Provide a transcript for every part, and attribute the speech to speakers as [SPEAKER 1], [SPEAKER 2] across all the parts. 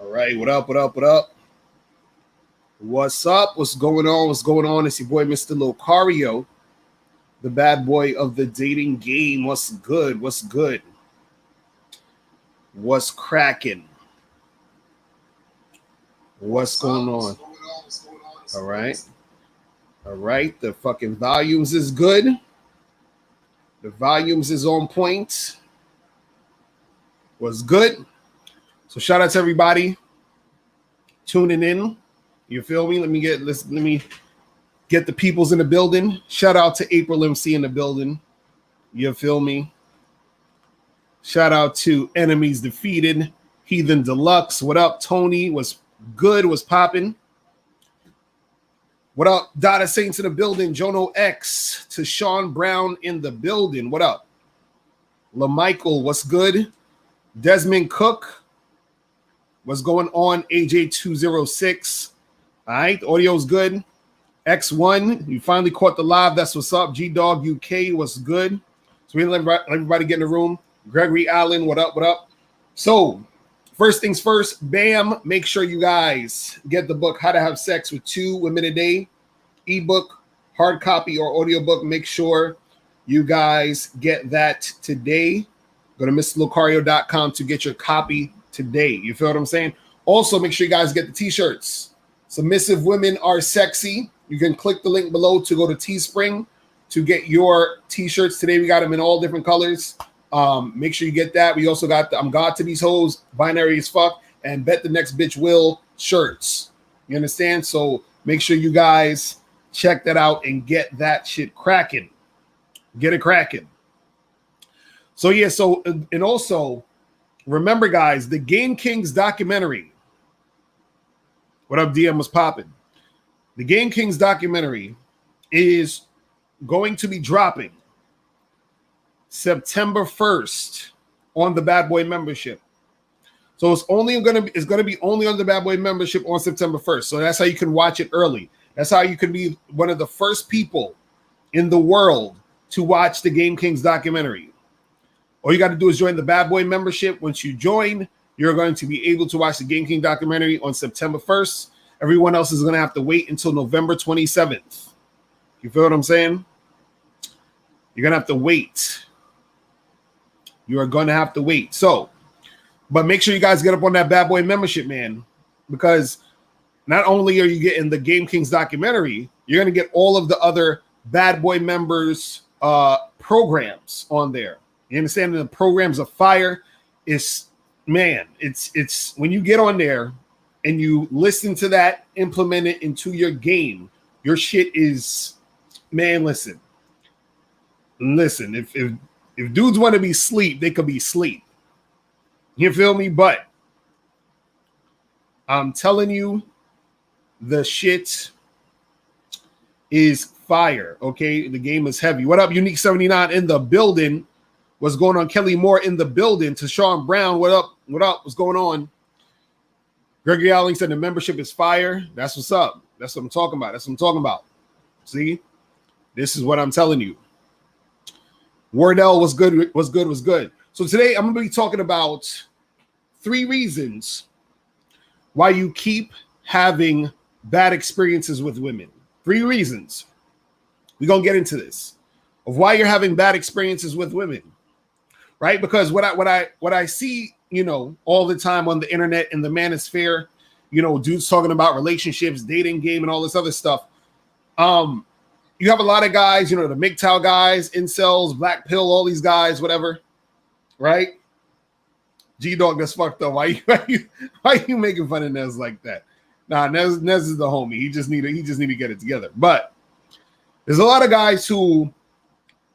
[SPEAKER 1] All right, what up, what up, what up? What's up? What's going on? What's going on? It's your boy, Mr. Locario, the bad boy of the dating game. What's good? What's good? What's cracking? What's going on? All right. All right. The fucking volumes is good. The volumes is on point. What's good? So shout out to everybody tuning in. You feel me? Let me get the peoples in the building. Shout out to April MC in the building. You feel me? Shout out to Enemies Defeated, Heathen Deluxe. What up, Tony? Was good, was popping. What up, Data Saints in the building, Jono X, to Sean Brown in the building. What up? LaMichael, what's good? Desmond Cook, what's going on? AJ206. All right, the audio's good. X1, you finally caught the live. That's what's up. G-Dog UK, what's good? So we let everybody get in the room. Gregory Allen, what up, what up? So, first things first, bam, make sure you guys get the book, How to Have Sex with 2 Women a Day, ebook, hard copy, or audiobook. Make sure you guys get that today. Go to mrlocario.com to get your copy today. You feel what I'm saying? Also, make sure you guys get the t-shirts. Submissive Women Are Sexy. You can click the link below to go to Teespring to get your t-shirts. Today, we got them in all different colors. Make sure you get that. We also got the I'm God to These Hoes, Binary as Fuck, and Bet the Next Bitch Will shirts. You understand? So make sure you guys check that out and get that shit cracking. Get it cracking. So yeah, and also remember, guys, the Game Kings documentary. What up, DM was popping? The Game Kings documentary is going to be dropping September 1st on the Bad Boy membership. So it's gonna be only on the Bad Boy membership on September 1st. So that's how you can watch it early. That's how you can be one of the first people in the world to watch the Game Kings documentary. All you got to do is join the Bad Boy membership. Once you join, you're going to be able to watch the Game King documentary on September 1st. Everyone else is going to have to wait until November 27th. You feel what I'm saying? You're going to have to wait. You are going to have to wait. So, but make sure you guys get up on that Bad Boy membership, man, because not only are you getting the Game Kings documentary, you're going to get all of the other Bad Boy members programs on there. You understand? The programs of fire is, man, it's when you get on there and you listen to that, implement it into your game, your shit is, man, listen, if dudes want to be sleep, they could be sleep. You feel me? But I'm telling you, the shit is fire. Okay, the game is heavy. What up, Unique 79 in the building? What's going on? Kelly Moore in the building. To Sean Brown, what up? What up? What's going on? Gregory Allen said the membership is fire. That's what's up. That's what I'm talking about. That's what I'm talking about. See, this is what I'm telling you. Wardell was good. Was good. Was good. So today I'm going to be talking about 3 reasons why you keep having bad experiences with women. 3 reasons. We're going to get into this of why you're having bad experiences with women, right? Because what I see, all the time on the internet and the manosphere, dudes talking about relationships, dating game, and all this other stuff. You have a lot of guys, the MGTOW guys, incels, black pill, all these guys, whatever, right? G-Dog, that's fucked up. Why you making fun of Nez like that? Nah, Nez is the homie. He just need to get it together. But there's a lot of guys who,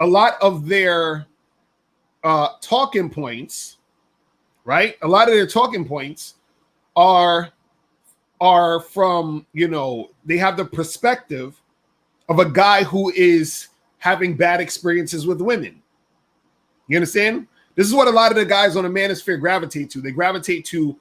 [SPEAKER 1] a lot of their talking points, right? A lot of their talking points are from, they have the perspective of a guy who is having bad experiences with women. You understand? This is what a lot of the guys on the manosphere gravitate to. They gravitate to,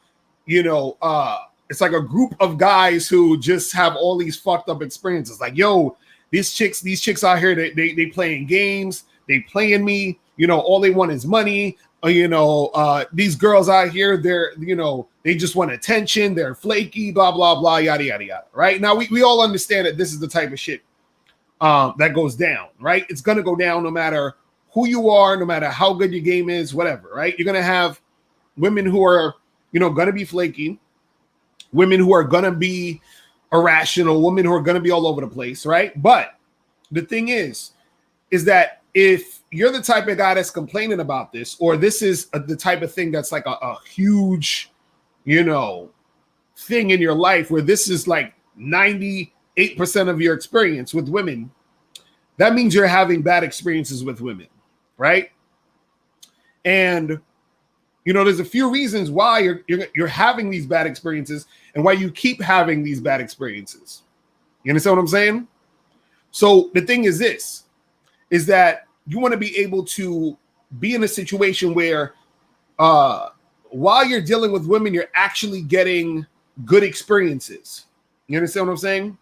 [SPEAKER 1] it's like a group of guys who just have all these fucked up experiences. Like, yo, these chicks out here, they playing games, they playing me, all they want is money. these girls out here, they're, they just want attention, they're flaky, blah, blah, blah, yada, yada, yada. Right now, we all understand that this is the type of shit that goes down, right? It's going to go down no matter who you are, no matter how good your game is, whatever, right? You're going to have women who are, going to be flaky, women who are going to be irrational, women who are going to be all over the place, right? But the thing is that if you're the type of guy that's complaining about this, or this is the type of thing that's like a huge, thing in your life where this is like 98% of your experience with women, that means you're having bad experiences with women, right? And there's a few reasons why you're having these bad experiences and why you keep having these bad experiences. You understand what I'm saying? So the thing is this, is that you want to be able to be in a situation where while you're dealing with women, you're actually getting good experiences. You understand what I'm saying?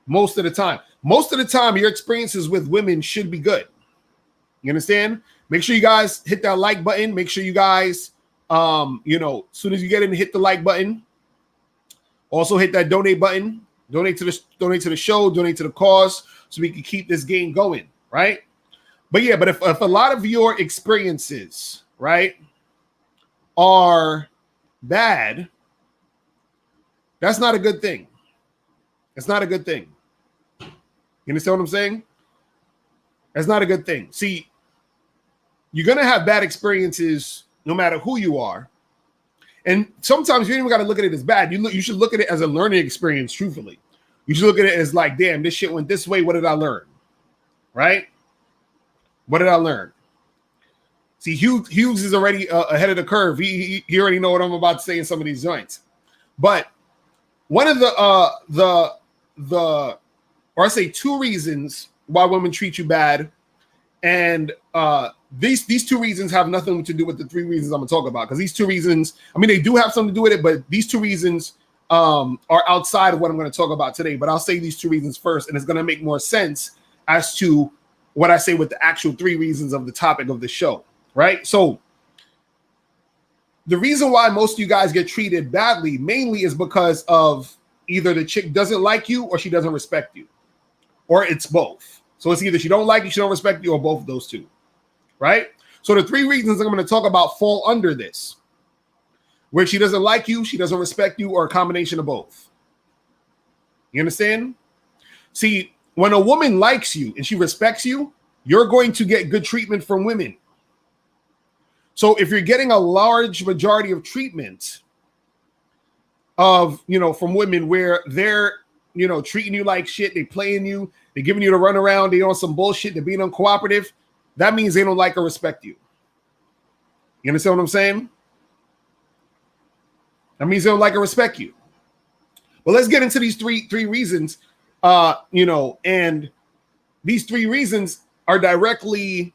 [SPEAKER 1] Most of the time. Most of the time, your experiences with women should be good. You understand? Make sure you guys hit that like button. Make sure you guys, as soon as you get in, hit the like button. Also hit that donate button. Donate to the show, donate to the cause, so we can keep this game going, right? But yeah, but if a lot of your experiences, right, are bad, that's not a good thing. It's not a good thing. You understand what I'm saying? That's not a good thing. See, you're going to have bad experiences no matter who you are. And sometimes you don't even got to look at it as bad. You should look at it as a learning experience, truthfully. You should look at it as like, damn, this shit went this way. What did I learn? Right? What did I learn? See, Hughes is already ahead of the curve. He already know what I'm about to say in some of these joints. But one of two reasons why women treat you bad, and these two reasons have nothing to do with the three reasons I'm gonna talk about, because these two reasons, I mean, they do have something to do with it, but these two reasons are outside of what I'm going to talk about today. But I'll say these two reasons first, and it's going to make more sense as to what I say with the actual three reasons of the topic of the show, right? So the reason why most of you guys get treated badly mainly is because of either the chick doesn't like you or she doesn't respect you, or it's both. So it's either she don't like you, she don't respect you, or both of those two, right? So the three reasons I'm going to talk about fall under this, where she doesn't like you, she doesn't respect you, or a combination of both. You understand? See, when a woman likes you and she respects you, you're going to get good treatment from women. So if you're getting a large majority of treatment of, from women where they're, treating you like shit, they playing you, they're giving you the runaround, they're on some bullshit, they're being uncooperative, that means they don't like or respect you. You understand what I'm saying? That means they don't like or respect you. Well, let's get into these three reasons, and these three reasons are directly,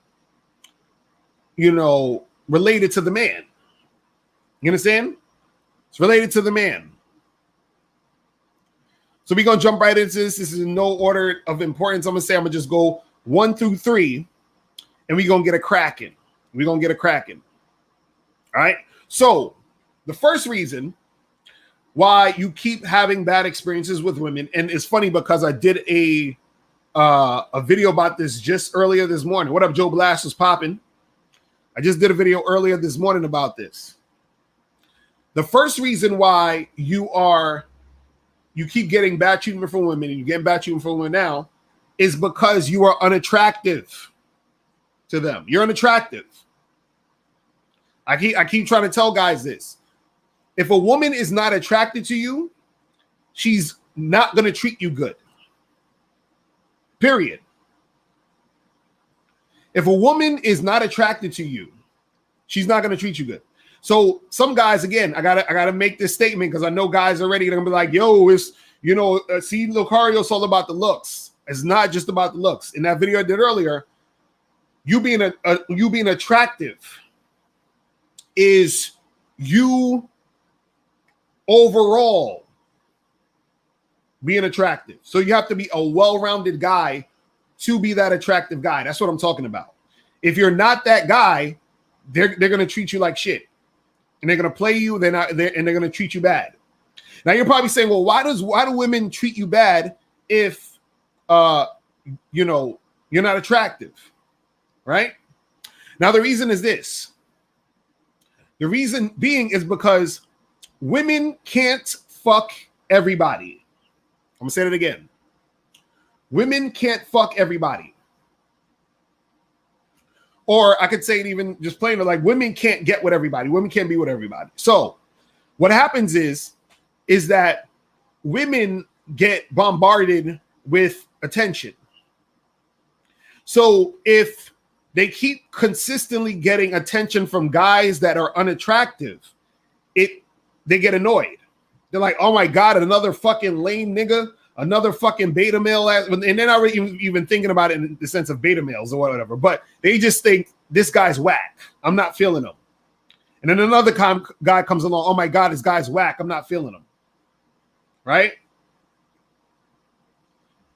[SPEAKER 1] related to the man. You understand? It's related to the man. So we're going to jump right into this. This is in no order of importance. I'm going to just go 1 through 3, and we're going to get a cracking. All right? So the first reason why you keep having bad experiences with women, and it's funny because I did a video about this just earlier this morning. What up, Joe Blast was popping. I just did a video earlier this morning about this. The first reason why you keep getting bad treatment from women, and you're getting bad treatment from women now, is because you are unattractive to them. You're unattractive. I keep trying to tell guys this. If a woman is not attracted to you, she's not going to treat you good. Period. If a woman is not attracted to you, she's not going to treat you good. So some guys, again, I gotta make this statement because I know guys already are going to be like, yo, it's, see, Lucario's all about the looks. It's not just about the looks. In that video I did earlier, you being attractive is you overall being attractive. So you have to be a well-rounded guy to be that attractive guy. That's what I'm talking about. If you're not that guy, they're going to treat you like shit, and they're going to play you. They're going to treat you bad. Now you're probably saying, well, why do women treat you bad if you know, you're not attractive, right? Now the reason is this. The reason being is because women can't fuck everybody. I'm gonna say it again. Women can't fuck everybody. Or I could say it even just plain, like women can't get with everybody. Women can't be with everybody. So what happens is that women get bombarded with attention. So if they keep consistently getting attention from guys that are unattractive, they get annoyed. They're like, oh my God, another fucking lame nigga, another fucking beta male. And they're not really even thinking about it in the sense of beta males or whatever, but they just think this guy's whack. I'm not feeling him. And then another guy comes along, oh my God, this guy's whack. I'm not feeling him. Right?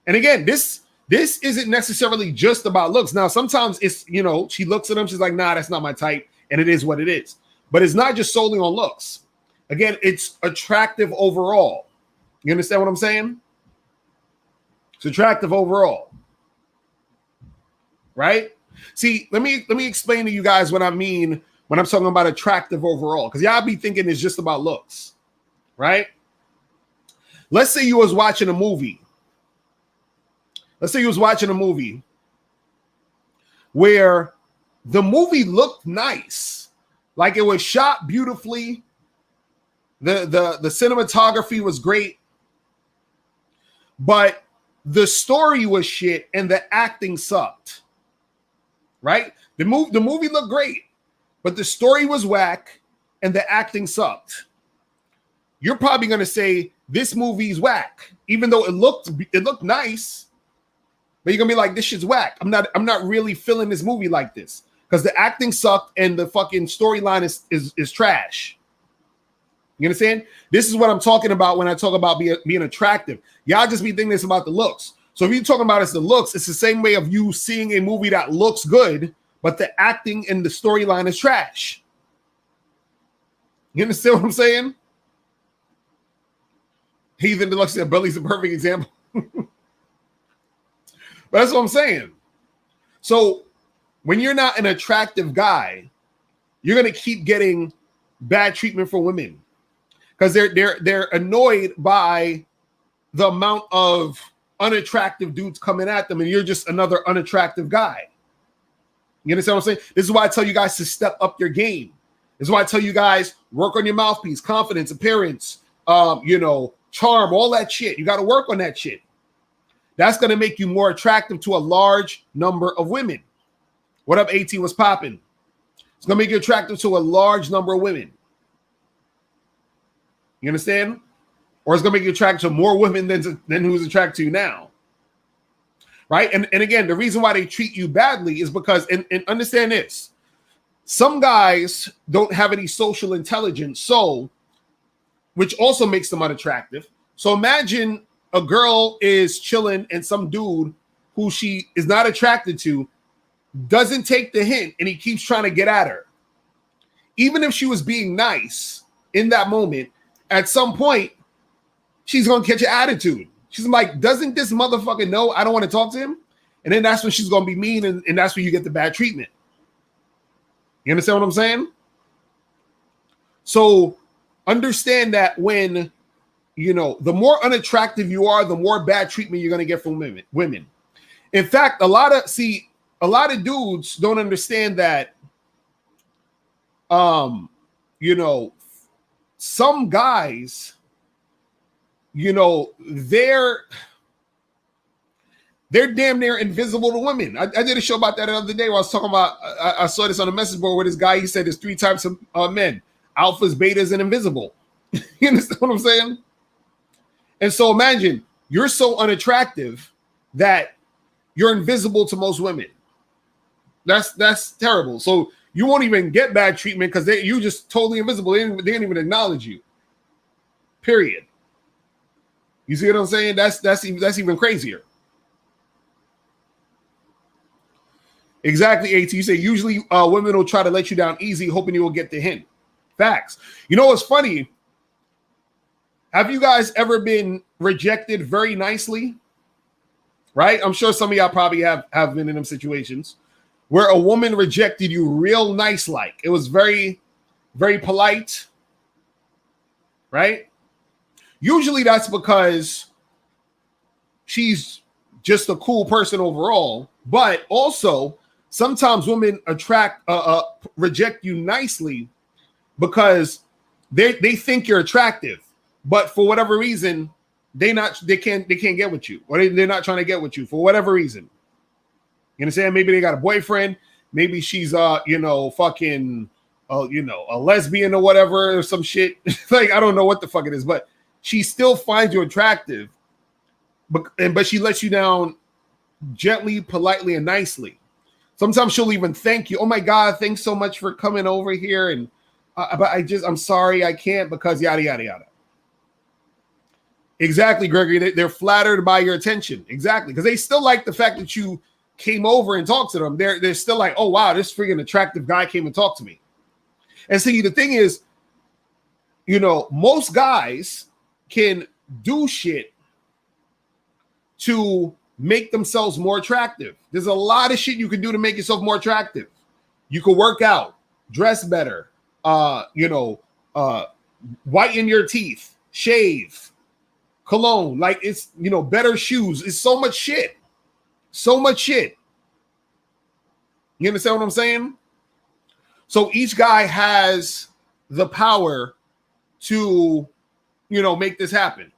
[SPEAKER 1] And again, this isn't necessarily just about looks. Now, sometimes it's, you know, she looks at him, she's like, nah, that's not my type. And it is what it is. But it's not just solely on looks. Again, it's attractive overall. You understand what I'm saying? It's attractive overall. Right? See, let me explain to you guys what I mean when I'm talking about attractive overall. Because y'all be thinking it's just about looks. Right? Let's say you was watching a movie. Let's say you was watching a movie where the movie looked nice. Like it was shot beautifully. The cinematography was great. But the story was shit and the acting sucked. Right? The movie looked great, but the story was whack and the acting sucked. You're probably going to say this movie's whack, even though it looked nice. But you're gonna be like, this shit's whack. I'm not really feeling this movie like this because the acting sucked and the fucking storyline is trash. You understand? This is what I'm talking about when I talk about being attractive. Y'all just be thinking this about the looks. So if you're talking about it's the looks, it's the same way of you seeing a movie that looks good, but the acting and the storyline is trash. You understand what I'm saying? Heathen Deluxe said Billy's a perfect example. But that's what I'm saying. So when you're not an attractive guy, you're going to keep getting bad treatment from women because they're annoyed by the amount of unattractive dudes coming at them, and you're just another unattractive guy. You understand what I'm saying? This is why I tell you guys to step up your game. This is why I tell you guys work on your mouthpiece, confidence, appearance, charm, all that shit. You got to work on that shit. That's going to make you more attractive to a large number of women. What up, 18 was popping? It's going to make you attractive to a large number of women. You understand? Or it's going to make you attracted to more women than who's attracted to you now. Right? And again, the reason why they treat you badly is because, and understand this, some guys don't have any social intelligence, which also makes them unattractive. So imagine a girl is chilling and some dude who she is not attracted to doesn't take the hint and he keeps trying to get at her. Even if she was being nice in that moment, at some point, she's going to catch an attitude. She's like, doesn't this motherfucker know I don't want to talk to him? And then that's when she's going to be mean and that's when you get the bad treatment. You understand what I'm saying? So understand that when the more unattractive you are, the more bad treatment you're going to get from women. In fact, a lot of dudes don't understand that, some guys, they're damn near invisible to women. I did a show about that the other day where I was talking about, I saw this on a message board where this guy, he said there's 3 types of men: alphas, betas, and invisible. You understand what I'm saying? And so imagine you're so unattractive that you're invisible to most women. That's terrible. So you won't even get bad treatment because you just totally invisible. They didn't even acknowledge you. Period. You see what I'm saying? That's even crazier. Exactly, AT. You say usually women will try to let you down easy, hoping you will get the hint. Facts. You know what's funny? Have you guys ever been rejected very nicely? Right? I'm sure some of y'all probably have been in them situations where a woman rejected you real nice like. It was very, very polite. Right? Usually that's because she's just a cool person overall, but also sometimes women reject you nicely because they think you're attractive, but for whatever reason, they can't get with you, or they're not trying to get with you for whatever reason. You understand? Maybe they got a boyfriend, maybe she's fucking a lesbian or whatever or some shit. Like I don't know what the fuck it is, but she still finds you attractive, but she lets you down gently, politely, and nicely. Sometimes she'll even thank you. Oh my God, thanks so much for coming over here. And but I'm sorry, I can't because yada yada yada. Exactly, Gregory. They're flattered by your attention. Exactly, because they still like the fact that you came over and talked to them. They're still like, oh wow, this freaking attractive guy came and talked to me. And see, the thing is, most guys can do shit to make themselves more attractive. There's a lot of shit you can do to make yourself more attractive. You can work out, dress better, whiten your teeth, shave, cologne, like it's, better shoes. It's so much shit. So much shit. You understand what I'm saying? So each guy has the power to, make this happen.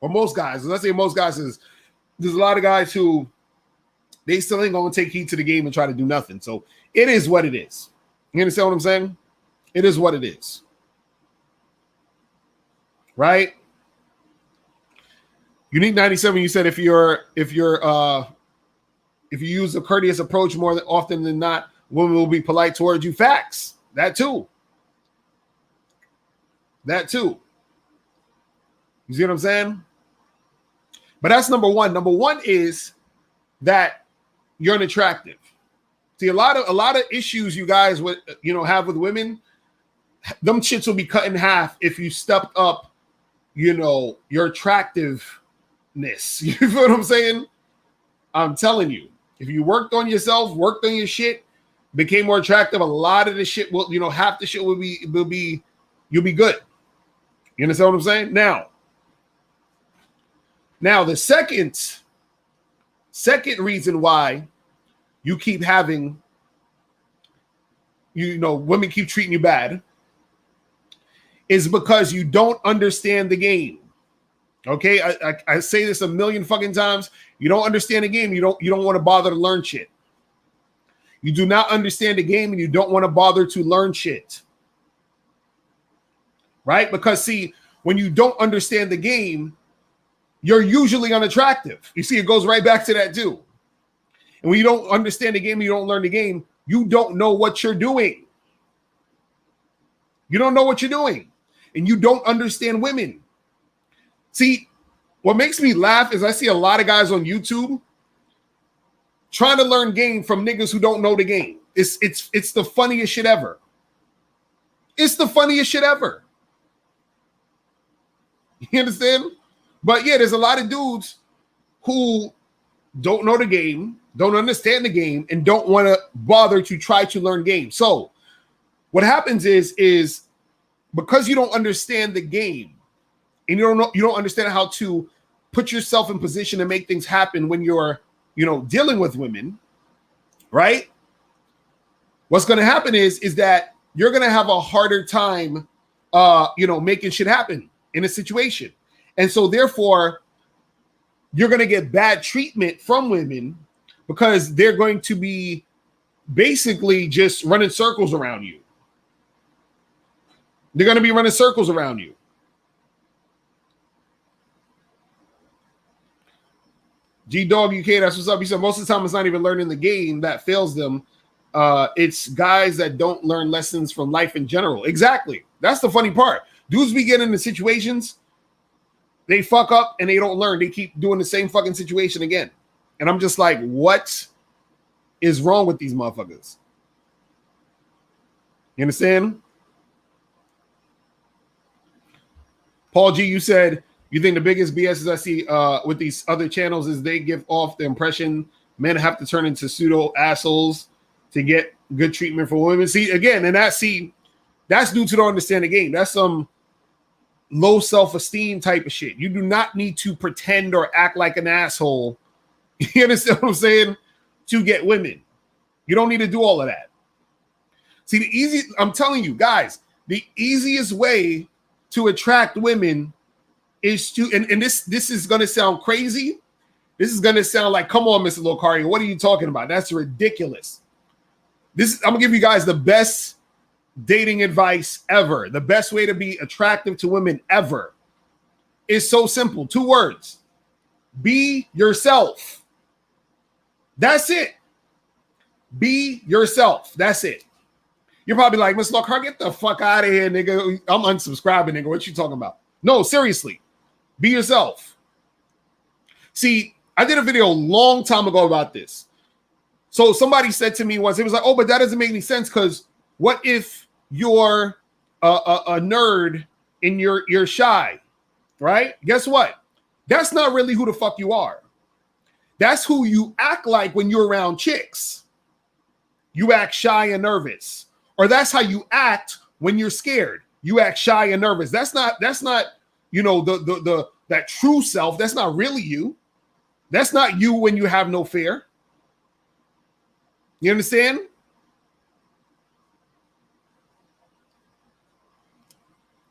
[SPEAKER 1] Or most guys, let's say most guys there's a lot of guys who they still ain't gonna take heed to the game and try to do nothing. So it is what it is. You understand what I'm saying? It is what it is. Right? Unique 97, you said if you use a courteous approach more often than not, women will be polite towards you. Facts. That too. You see what I'm saying? But that's number one. Number one is that you're unattractive. See, a lot of issues you guys have with women, them shits will be cut in half if you stepped up, your attractiveness. You feel what I'm saying? I'm telling you, if you worked on yourself, worked on your shit, became more attractive, a lot of the shit will, half the shit will be you'll be good. You understand what I'm saying? Now the second reason why you keep having, women keep treating you bad is because you don't understand the game. Okay, I say this a million fucking times. You don't understand the game. You don't want to bother to learn shit. You do not understand the game, and you don't want to bother to learn shit. Right? Because see, when you don't understand the game, you're usually unattractive. You see, it goes right back to that too. And when you don't understand the game, you don't learn the game, you don't know what you're doing. You don't know what you're doing. And you don't understand women. See, what makes me laugh is I see a lot of guys on YouTube trying to learn game from niggas who don't know the game. It's the funniest shit ever. It's the funniest shit ever. You understand? But yeah, there's a lot of dudes who don't know the game, don't understand the game, and don't want to bother to try to learn game. So what happens is because you don't understand the game and you don't understand how to put yourself in position to make things happen when you're, dealing with women, right? What's going to happen is that you're going to have a harder time, making shit happen in a situation. And so therefore, you're going to get bad treatment from women because they're going to be basically just running circles around you. They're going to be running circles around you. G-Dog UK, that's what's up. He said most of the time it's not even learning the game that fails them. It's guys that don't learn lessons from life in general. Exactly. That's the funny part. Dudes be getting into situations, they fuck up and they don't learn. They keep doing the same fucking situation again. And I'm just like, what? is wrong with these motherfuckers? You understand? Paul G, you said you think the biggest BS I see with these other channels is they give off the impression men have to turn into pseudo assholes to get good treatment for women. See, again, and that's dudes who don't understand the game. That's some low self-esteem type of shit. You do not need to pretend or act like an asshole. You understand what I'm saying? To get women. You don't need to do all of that. See, I'm telling you guys, the easiest way to attract women is to, and this is going to sound crazy. This is going to sound like, come on, Mr. Locario, what are you talking about? That's ridiculous. I'm going to give you guys the best dating advice ever. The best way to be attractive to women ever is so simple. 2 words. Be yourself. That's it. Be yourself. That's it. You're probably like, Mr. Lockhart, get the fuck out of here, nigga. I'm unsubscribing, nigga. What you talking about? No, seriously. Be yourself. See, I did a video a long time ago about this. So somebody said to me once, it was like, oh, but that doesn't make any sense because what if you're a nerd and you're shy, right? Guess what? That's not really who the fuck you are. That's who you act like when you're around chicks. You act shy and nervous. Or that's how you act when you're scared. You act shy and nervous. That's not, you know, that true self. That's not really you. That's not you when you have no fear. You understand?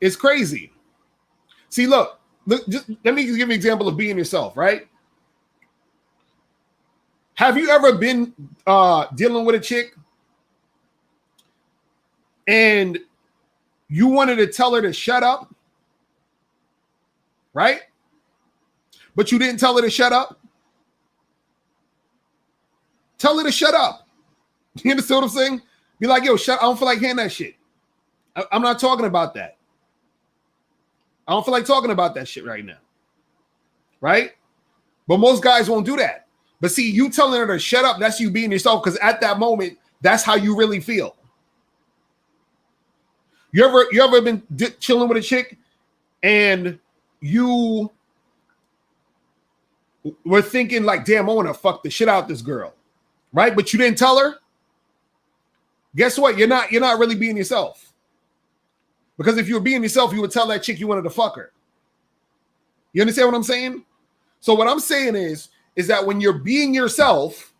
[SPEAKER 1] It's crazy. See, look, just let me give you an example of being yourself, right? Have you ever been dealing with a chick and you wanted to tell her to shut up, right? But you didn't tell her to shut up? Tell her to shut up. You understand what I'm saying? Be like, yo, shut. I don't feel like hearing that shit. I'm not talking about that. I don't feel like talking about that shit right now. Right? But most guys won't do that. But see, you telling her to shut up, that's you being yourself, because at that moment, that's how you really feel. You ever been chilling with a chick and you were thinking like, damn, I want to fuck the shit out this girl, right? But you didn't tell her. Guess what? You're not really being yourself. Because if you were being yourself, you would tell that chick you wanted to fuck her. You understand what I'm saying? So what I'm saying is that when you're being yourself,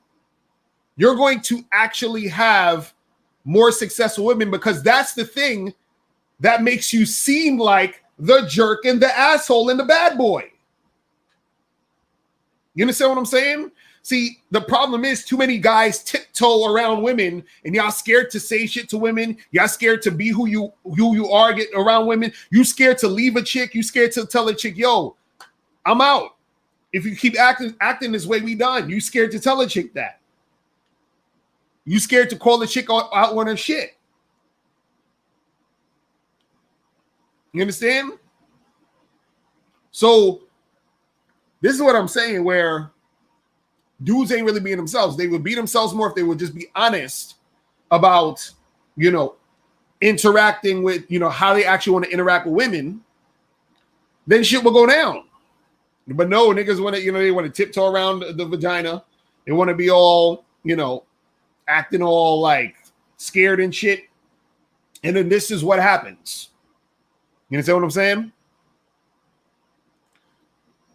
[SPEAKER 1] you're going to actually have more successful women, because that's the thing that makes you seem like the jerk and the asshole and the bad boy. You understand what I'm saying? See, the problem is too many guys tiptoe around women, and y'all scared to say shit to women. Y'all scared to be who you are, get around women. You scared to leave a chick. You scared to tell a chick, yo, I'm out. If you keep acting this way, we done. You scared to tell a chick that. You scared to call the chick out on her shit. You understand? So this is what I'm saying, where dudes ain't really being themselves. They would be themselves more if they would just be honest about, you know, interacting with, you know, how they actually want to interact with women. Then shit will go down. But no, niggas want to, you know, they want to tiptoe around the vagina. They want to be all, you know, acting all like scared and shit. And then this is what happens. You understand what I'm saying?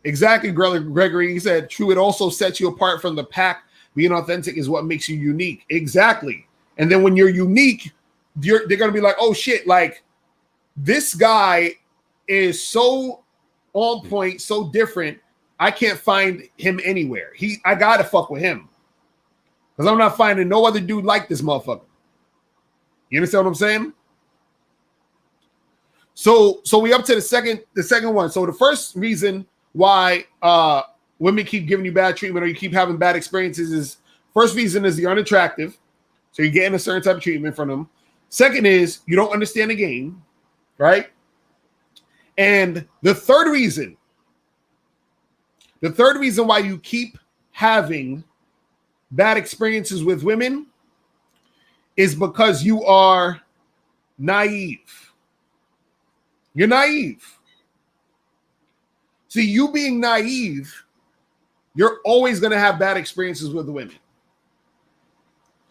[SPEAKER 1] Exactly, Gregory. He said, true, it also sets you apart from the pack. Being authentic is what makes you unique. Exactly. And then when you're unique, they're going to be like, oh shit, like this guy is so on point, so different. I can't find him anywhere. I got to fuck with him, because I'm not finding no other dude like this motherfucker. You understand what I'm saying? So we up to the second one. So the first reason why women keep giving you bad treatment or you keep having bad experiences is, first reason is you're unattractive. So you're getting a certain type of treatment from them. Second is you don't understand the game, right? And the third reason why you keep having bad experiences with women is because you are naive. You're naive. See, you being naive, you're always going to have bad experiences with women.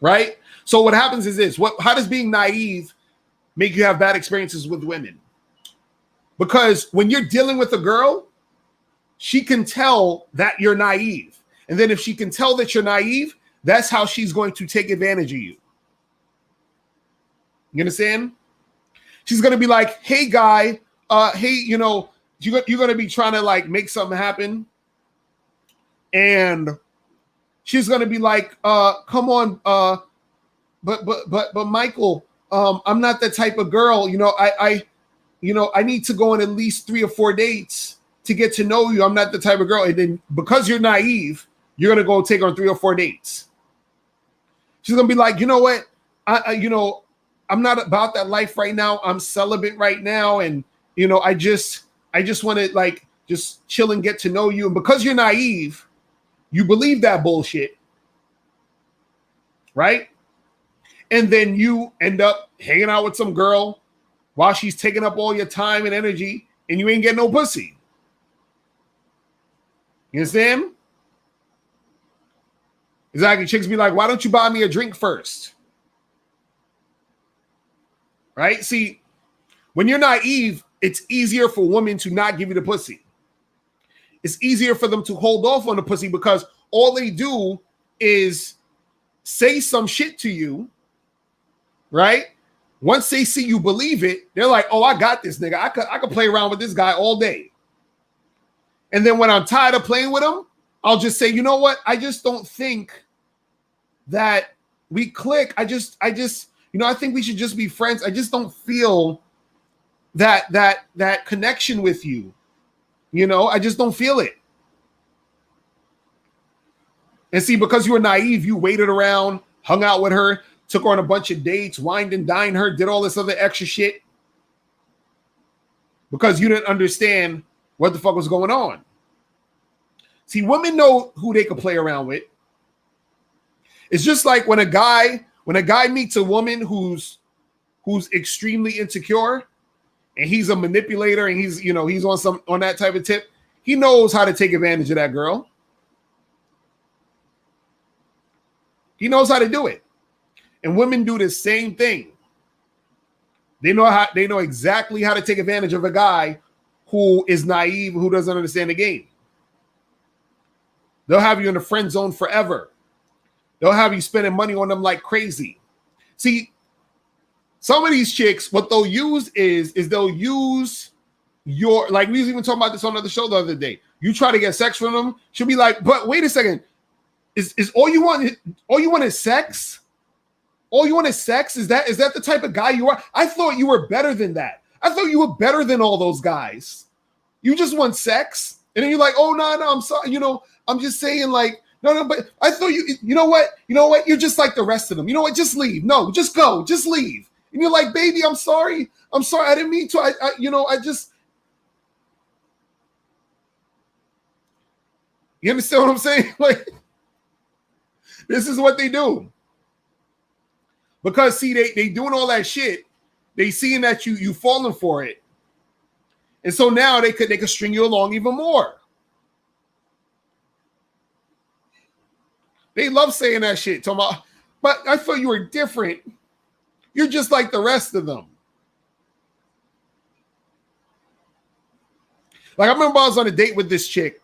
[SPEAKER 1] Right? So what happens is this. How does being naive make you have bad experiences with women? Because when you're dealing with a girl, she can tell that you're naive. And then if she can tell that you're naive, that's how she's going to take advantage of you. You understand? She's going to be like, hey, guy, hey, you know, you're going to be trying to like make something happen. And she's going to be like, come on, but Michael, I'm not that type of girl. You know, I need to go on at least 3 or 4 dates to get to know you. I'm not the type of girl. And then because you're naive, you're going to go take her on 3 or 4 dates. She's going to be like, you know what? I'm not about that life right now. I'm celibate right now. And, you know, I just want to like just chill and get to know you. And because you're naive, you believe that bullshit. Right? And then you end up hanging out with some girl while she's taking up all your time and energy and you ain't getting no pussy. You understand? Exactly. Chicks be like, why don't you buy me a drink first? Right? See, when you're naive, it's easier for women to not give you the pussy. It's easier for them to hold off on the pussy because all they do is say some shit to you, right? Once they see you believe it, they're like, oh, I got this nigga. I could play around with this guy all day. And then when I'm tired of playing with him, I'll just say, you know what? I just don't think that we click. I just, you know, I think we should just be friends. I just don't feel that connection with you. You know, I just don't feel it. And see, because you were naive, you waited around, hung out with her, took her on a bunch of dates, wined and dined her, did all this other extra shit because you didn't understand what the fuck was going on. See, women know who they can play around with. It's just like when a guy meets a woman who's extremely insecure and he's a manipulator and he's on that type of tip, he knows how to take advantage of that girl. He knows how to do it. And women do the same thing. They know exactly how to take advantage of a guy who is naive, who doesn't understand the game. They'll have you in the friend zone forever. They'll have you spending money on them like crazy. See, some of these chicks, what they'll use is they'll use your, like we was even talking about this on another show the other day. You try to get sex from them, she'll be like, but wait a second, is all you want is sex? All you want is sex? Is that the type of guy you are? I thought you were better than that. I thought you were better than all those guys. You just want sex? And then you're like, oh no, I'm sorry, you know, I'm just saying like, no, but I thought you know what? You're just like the rest of them. You know what? Just leave. No, just go. Just leave. And you're like, baby, I'm sorry. I didn't mean to. I just. You understand what I'm saying? Like, this is what they do. Because see, they doing all that shit. They seeing that you falling for it. And so now they could string you along even more. They love saying that shit. Talking about, but I thought you were different. You're just like the rest of them. Like I remember I was on a date with this chick,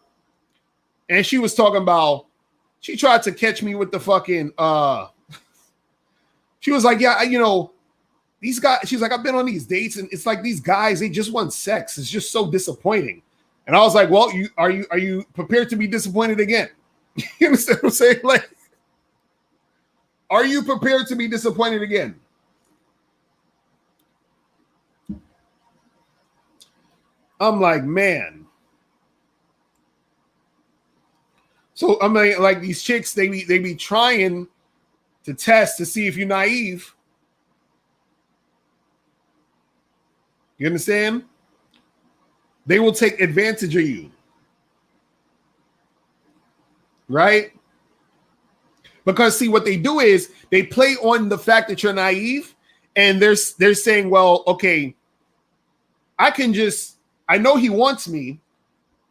[SPEAKER 1] and she was talking about, she tried to catch me with the fucking, she was like, yeah, you know, these guys, she's like, I've been on these dates, and it's like these guys, they just want sex. It's just so disappointing. And I was like, well, are you prepared to be disappointed again? You understand what I'm saying? Like, are you prepared to be disappointed again? I'm like, man. So I mean, like these chicks, they be trying to test to see if you're naive. You understand? They will take advantage of you. Right? Because see, what they do is they play on the fact that you're naive, and they're saying, well, okay, I know he wants me,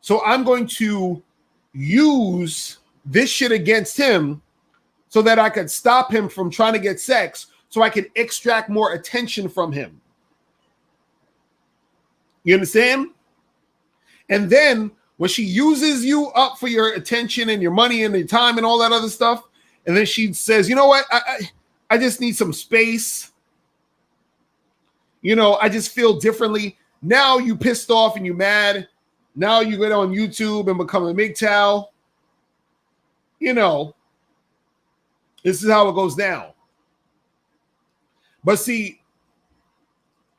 [SPEAKER 1] so I'm going to use this shit against him so that I could stop him from trying to get sex, so I can extract more attention from him. You understand? And then when she uses you up for your attention and your money and your time and all that other stuff, and then she says, you know what? I just need some space. You know, I just feel differently. Now you pissed off and you mad. Now you get on YouTube and become a MGTOW. You know, this is how it goes down. But see,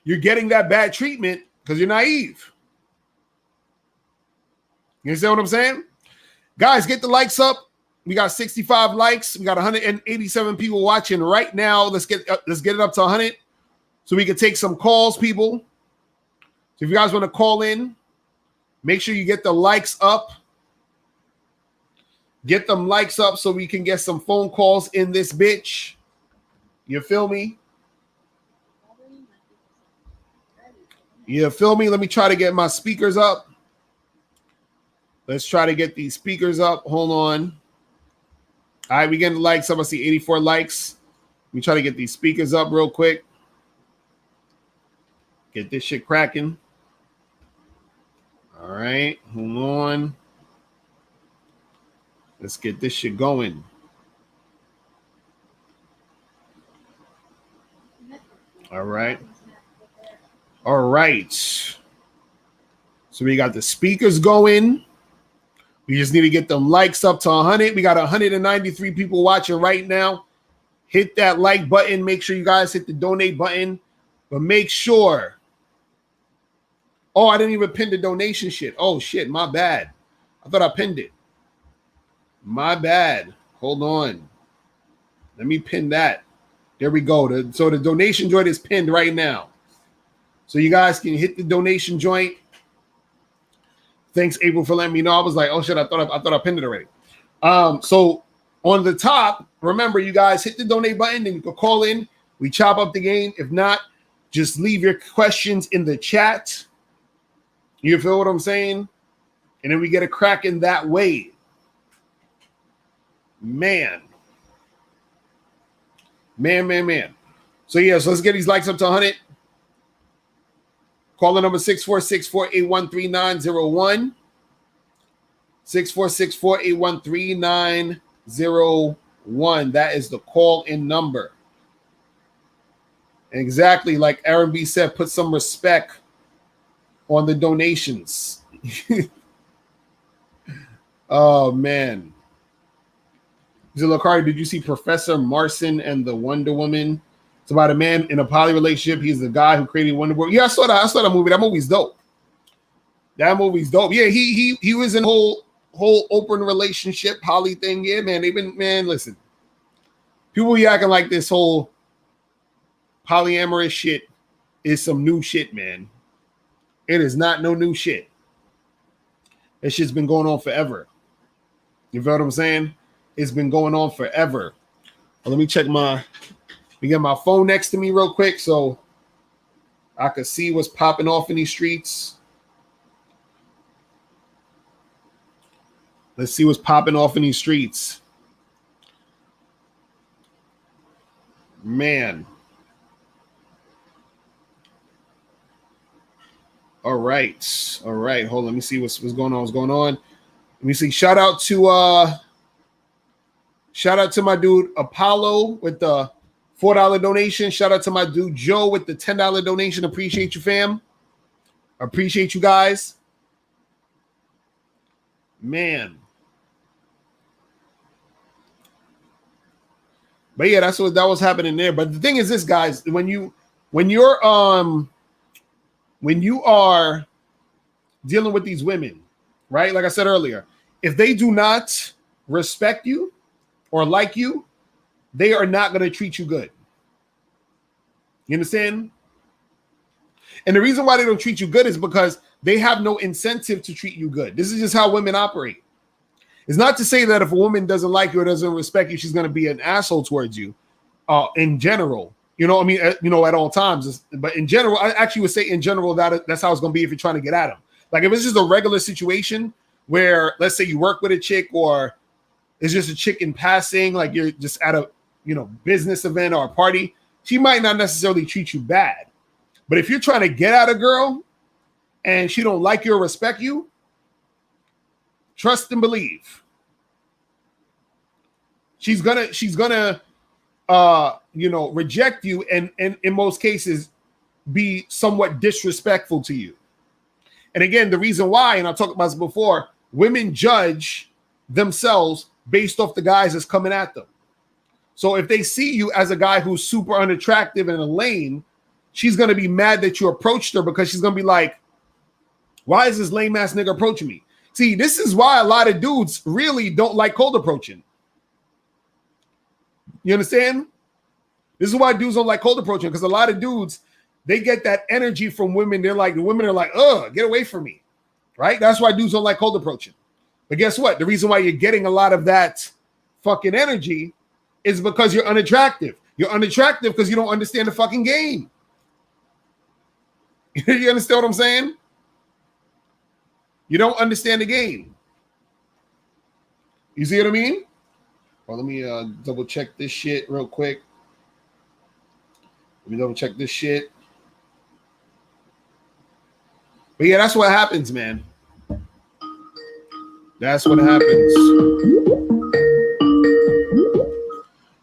[SPEAKER 1] you're getting that bad treatment because you're naive. You understand what I'm saying? Guys, get the likes up. We got 65 likes. We got 187 people watching right now. Let's get it up to 100 so we can take some calls, people. So if you guys want to call in, make sure you get the likes up. Get them likes up so we can get some phone calls in this bitch. You feel me? You feel me? Let me try to get my speakers up. Let's try to get these speakers up. Hold on. All right, we getting the likes up. I see 84 likes. Let me try to get these speakers up real quick. Get this shit cracking. All right, hold on. Let's get this shit going. All right. All right. So we got the speakers going. We just need to get them likes up to 100. We got 193 people watching right now. Hit that like button. Make sure you guys hit the donate button. But make sure. Oh, I didn't even pin the donation shit. Oh, shit. My bad. I thought I pinned it. My bad. Hold on. Let me pin that. There we go. So the donation joint is pinned right now. So you guys can hit the donation joint. Thanks, April, for letting me know. I was like, oh shit, I thought I pinned it already. So on the top, remember, you guys hit the donate button and you can call in. We chop up the game. If not, just leave your questions in the chat. You feel what I'm saying? And then we get a crack in that way. Man. So yeah, so let's get these likes up to 100. Call the number 646-481-3901. 646-481-3901. That is the call-in number. Exactly like Aaron B said, put some respect on the donations. Oh, man. Zilakari, did you see Professor Marson and the Wonder Woman? It's about a man in a poly relationship. He's the guy who created Wonder Woman. Yeah, I saw that movie. That movie's dope. Yeah, he was in a whole open relationship poly thing. Yeah, man. Listen. People be acting like this whole polyamorous shit is some new shit, man. It is not no new shit. That shit's been going on forever. You feel what I'm saying? It's been going on forever. Well, let me check we got my phone next to me real quick so I could see what's popping off in these streets. Let's see what's popping off in these streets. Man. All right. Hold on. Let me see what's going on. Let me see. Shout out to my dude Apollo with the $4 donation. Shout out to my dude Joe with the $10 donation. Appreciate you, fam. Appreciate you guys. Man. But yeah, that was happening there. But the thing is this, guys, when you are dealing with these women, right? Like I said earlier, if they do not respect you or like you, they are not going to treat you good. You understand? And the reason why they don't treat you good is because they have no incentive to treat you good. This is just how women operate. It's not to say that if a woman doesn't like you or doesn't respect you, she's going to be an asshole towards you. In general, you know, I mean, you know, at all times. But in general, I actually would say in general that's how it's going to be if you're trying to get at them. Like if it's just a regular situation where, let's say, you work with a chick or it's just a chick in passing, like you're just at a, you know, business event or a party, she might not necessarily treat you bad. But if you're trying to get at a girl and she don't like you or respect you, trust and believe. She's gonna you know, reject you and in most cases be somewhat disrespectful to you. And again, the reason why, and I talked about this before, women judge themselves based off the guys that's coming at them. So if they see you as a guy who's super unattractive and a lame, she's going to be mad that you approached her because she's going to be like, why is this lame ass nigga approaching me? See, this is why a lot of dudes really don't like cold approaching. You understand? This is why dudes don't like cold approaching, because a lot of dudes, they get that energy from women. They're like, the women are like, ugh, get away from me. Right? That's why dudes don't like cold approaching. But guess what? The reason why you're getting a lot of that fucking energy is because you're unattractive. You're unattractive because you don't understand the fucking game. You understand what I'm saying? You don't understand the game. You see what I mean? Well, let me double check this shit real quick. Let me double check this shit. But yeah, that's what happens, man. That's what happens.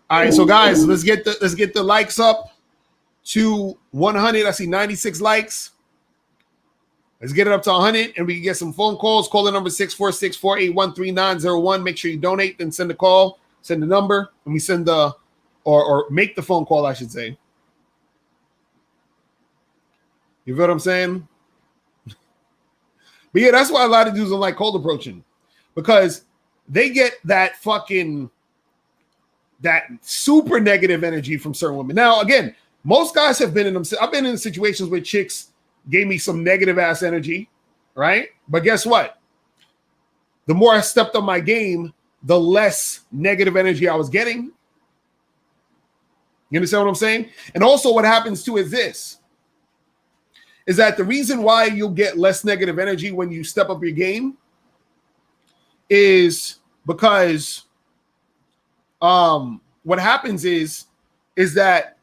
[SPEAKER 1] All right, so guys, let's get the likes up to 100. I see 96 likes. Let's get it up to 100, and we can get some phone calls. Call the number 646-481-3901. Make sure you donate, then send a call, send the number, and we send the or make the phone call, I should say. You feel what I'm saying? But yeah, that's why a lot of dudes don't like cold approaching, because they get that super negative energy from certain women. Now, again, most guys have been in them. I've been in situations where chicks gave me some negative ass energy, right? But guess what? The more I stepped on my game, the less negative energy I was getting. You understand what I'm saying? And also what happens too is this, is that the reason why you'll get less negative energy when you step up your game is because what happens is that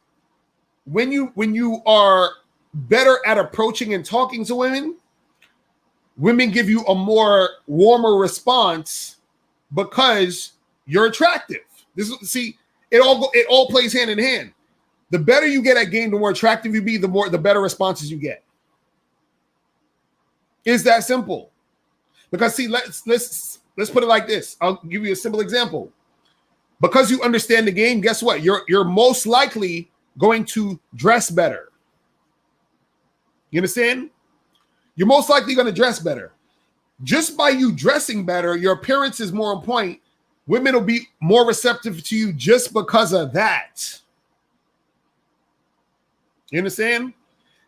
[SPEAKER 1] when you are better at approaching and talking to women, women give you a more warmer response because you're attractive. It all plays hand in hand. The better you get at game, the more attractive you be, the better responses you get. It's that simple. Because see, let's put it like this. I'll give you a simple example. Because you understand the game, guess what? You're most likely going to dress better. You understand? You're most likely going to dress better. Just by you dressing better, your appearance is more on point. Women will be more receptive to you just because of that. You understand?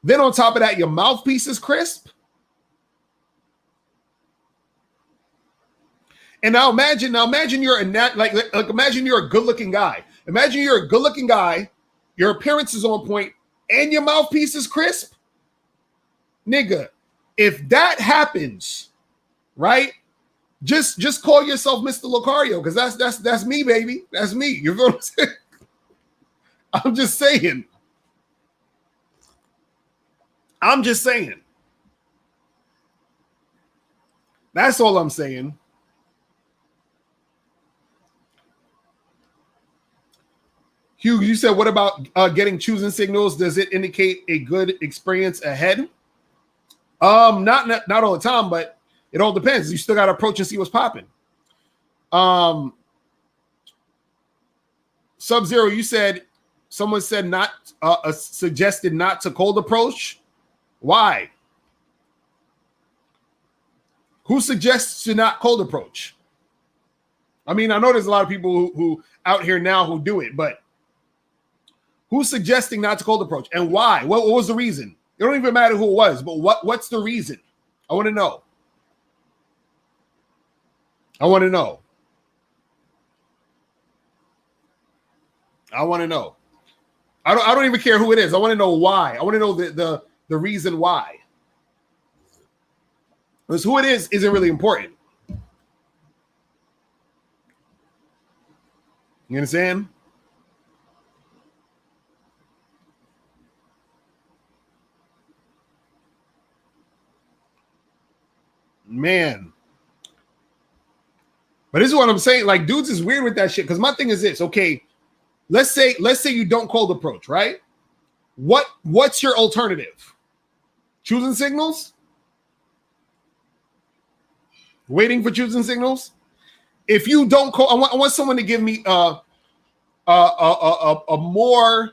[SPEAKER 1] Then on top of that, your mouthpiece is crisp. And now imagine you're imagine you're a good-looking guy. Imagine you're a good-looking guy, your appearance is on point, and your mouthpiece is crisp. Nigga, if that happens, right? Just call yourself Mr. Locario, because that's me, baby. That's me. You feel what I'm saying? I'm just saying. That's all I'm saying. Hugh, you said, what about getting choosing signals? Does it indicate a good experience ahead? Not all the time, but it all depends. You still got to approach and see what's popping. Sub-Zero, you said, someone said suggested not to cold approach. Why? Who suggests to not cold approach? I mean, I know there's a lot of people who out here now who do it, but who's suggesting not to cold approach and why? What was the reason? It don't even matter who it was, but what's the reason? I want to know. I want to know. I want to know. I don't even care who it is. I want to know why. I want to know the reason why. Because who it is isn't really important. You understand? Man. But this is what I'm saying. Like, dudes is weird with that shit. Because my thing is this. Okay, let's say you don't cold approach, right? What's your alternative? Choosing signals? Waiting for choosing signals? If you don't call, I want someone to give me a more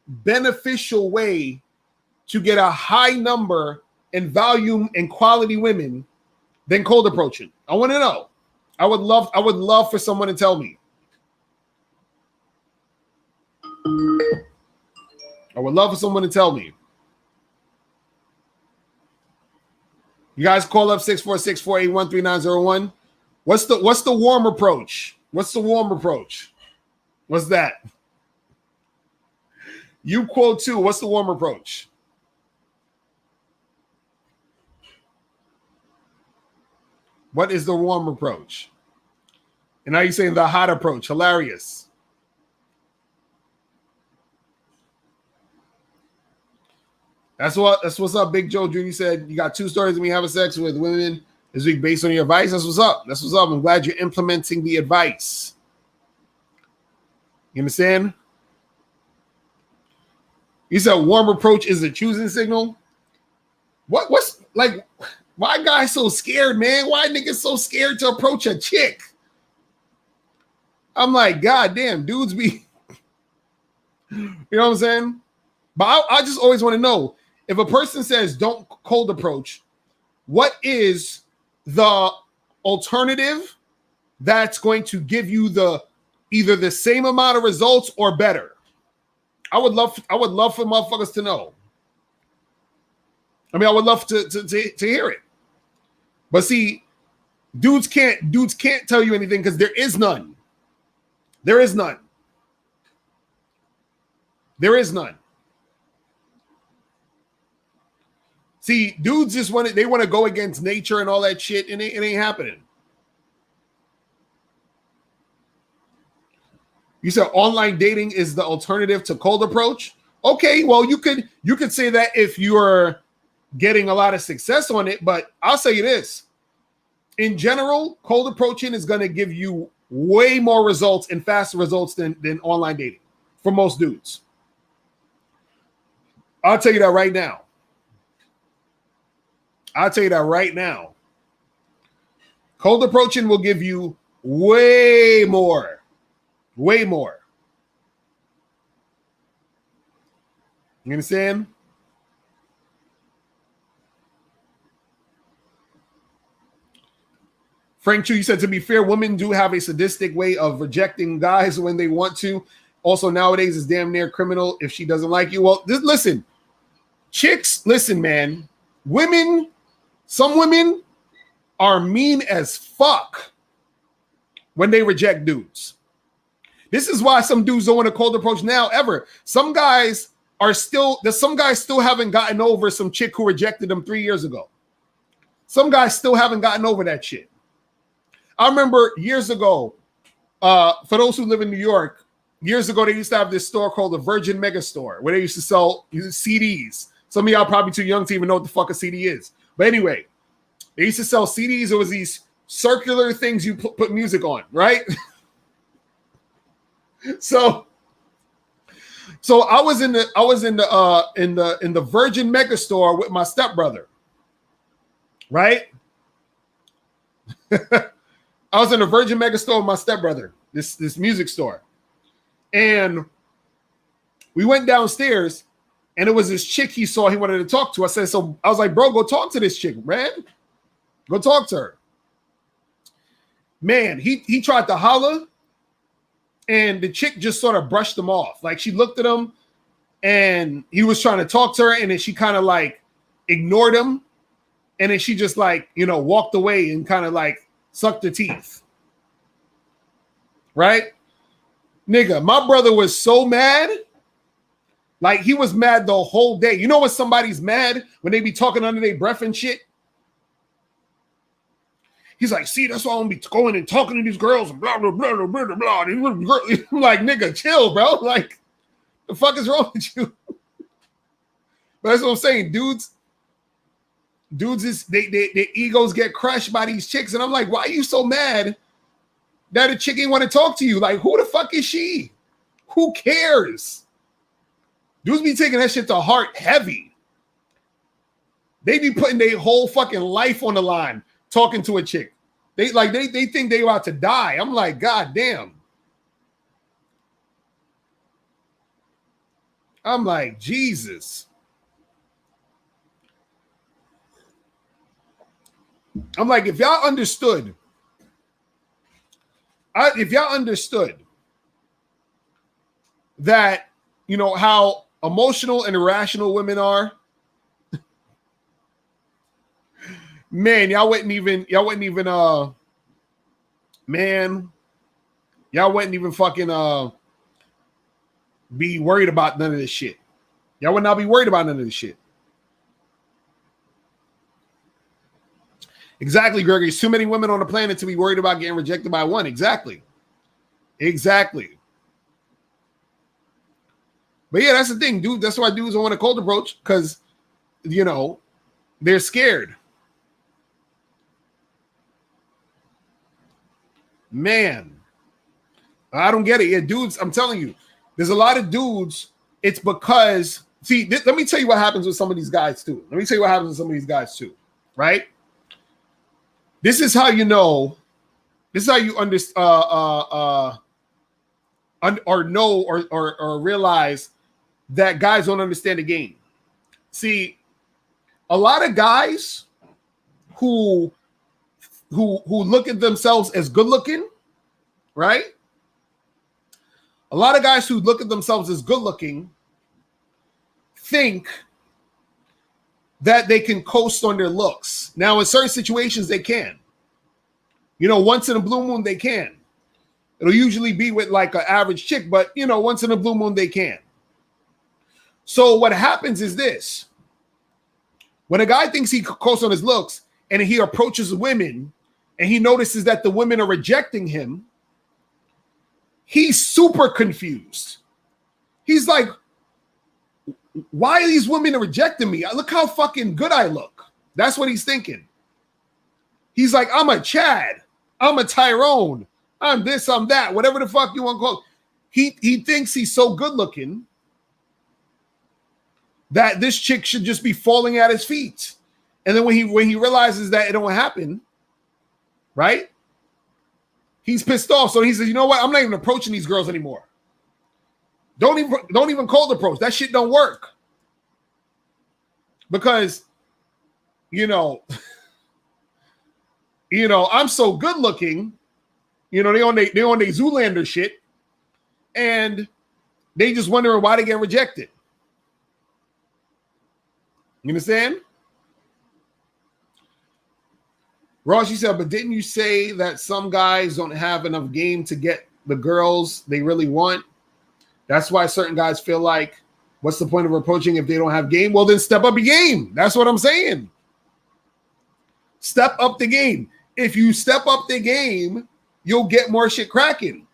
[SPEAKER 1] beneficial way to get a high number and volume and quality women than cold approaching. I want to know. I would love for someone to tell me. I would love for someone to tell me. You guys call up 646-481-3901. What's the warm approach? What's the warm approach? What's that? You quote too. What's the warm approach? What is the warm approach? And now you're saying the hot approach. Hilarious. That's what's up. Big Joe Jr. said you got 2 stories of me having sex with women this week based on your advice. That's what's up. That's what's up. I'm glad you're implementing the advice. You understand? You said warm approach is a choosing signal. What's like? Why guys so scared, man? Why niggas so scared to approach a chick? I'm like, God damn, dudes be, you know what I'm saying? But I just always want to know, if a person says don't cold approach, what is the alternative that's going to give you either the same amount of results or better? I would love for motherfuckers to know. I mean, I would love to hear it. But see, dudes can't tell you anything because there is none. There is none. There is none. See, dudes just want to go against nature and all that shit, and it ain't happening. You said online dating is the alternative to cold approach. Okay, well, you could say that if you're getting a lot of success on it, but I'll say this. In general, cold approaching is going to give you way more results and faster results than online dating for most dudes. I'll tell you that right now. Cold approaching will give you way more. Way more. You understand? Frank Chu, you said, to be fair, women do have a sadistic way of rejecting guys when they want to. Also, nowadays, it's damn near criminal if she doesn't like you. Well, listen, chicks, listen, man. Women, some women are mean as fuck when they reject dudes. This is why some dudes don't want a cold approach now ever. Some guys still haven't gotten over some chick who rejected them 3 years ago. Some guys still haven't gotten over that shit. I remember years ago, for those who live in New York, years ago, they used to have this store called the Virgin Mega Store where they used to sell CDs. Some of y'all probably too young to even know what the fuck a CD is. But anyway, they used to sell CDs. It was these circular things you put music on, right? So I was in the Virgin Mega Store with my stepbrother, right? I was in the Virgin Mega Store with my stepbrother, this music store. And we went downstairs and it was this chick he saw he wanted to talk to. I was like, bro, go talk to this chick, man. Go talk to her. Man, he tried to holler and the chick just sort of brushed him off. Like she looked at him and he was trying to talk to her and then she kind of like ignored him. And then she just like, walked away and kind of like suck the teeth. Right? Nigga, my brother was so mad. Like, he was mad the whole day. You know when somebody's mad? When they be talking under their breath and shit? He's like, see, that's why I'm be going and talking to these girls and blah, blah, blah, blah, blah, blah. I'm like, nigga, chill, bro. Like, the fuck is wrong with you? But that's what I'm saying. Dudes is, their egos get crushed by these chicks. And I'm like, why are you so mad that a chick ain't want to talk to you? Like, who the fuck is she? Who cares? Dudes be taking that shit to heart heavy. They be putting their whole fucking life on the line talking to a chick. They think they about to die. I'm like, God damn. I'm like, Jesus. I'm like, if y'all understood that, you know, how emotional and irrational women are, man, y'all wouldn't even fucking be worried about none of this shit. Y'all would not be worried about none of this shit. Exactly, Gregory. There's too many women on the planet to be worried about getting rejected by one. Exactly. But yeah, that's the thing, dude. That's why dudes don't want a cold approach, because, you know, they're scared. Man, I don't get it. Yeah, dudes, I'm telling you, there's a lot of dudes. It's because, see, let me tell you what happens with some of these guys too. Right? This is how you know. This is how you understand or realize that guys don't understand the game. See, a lot of guys who look at themselves as good looking, right? A lot of guys who look at themselves as good looking think that they can coast on their looks. Now, in certain situations, they can. You know, once in a blue moon, they can. It'll usually be with like an average chick, but, you know, once in a blue moon, they can. So what happens is this. When a guy thinks he coasts on his looks and he approaches women and he notices that the women are rejecting him, he's super confused. He's like, why are these women rejecting me? Look how fucking good I look. That's what he's thinking. He's like, I'm a Chad. I'm a Tyrone. I'm this, I'm that. Whatever the fuck you want to call it. He thinks he's so good looking that this chick should just be falling at his feet. And then when he realizes that it don't happen, right? He's pissed off. So he says, you know what? I'm not even approaching these girls anymore. Don't even cold approach. That shit don't work. Because, you know, I'm so good looking. You know, they on their Zoolander shit. And they just wondering why they get rejected. You understand? Ross, you said, but didn't you say that some guys don't have enough game to get the girls they really want? That's why certain guys feel like, what's the point of approaching if they don't have game? Well, then step up your game. That's what I'm saying. Step up the game. If you step up the game, you'll get more shit cracking.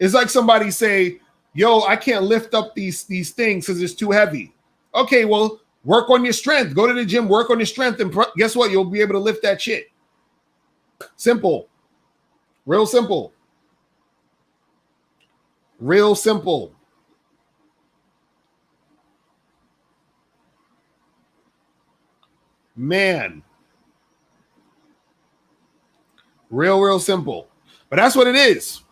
[SPEAKER 1] It's like somebody say, yo, I can't lift up these things because it's too heavy. Okay, well, work on your strength. Go to the gym, work on your strength, and guess what? You'll be able to lift that shit. Simple. Real simple. Real simple. Man. Real simple. But that's what it is.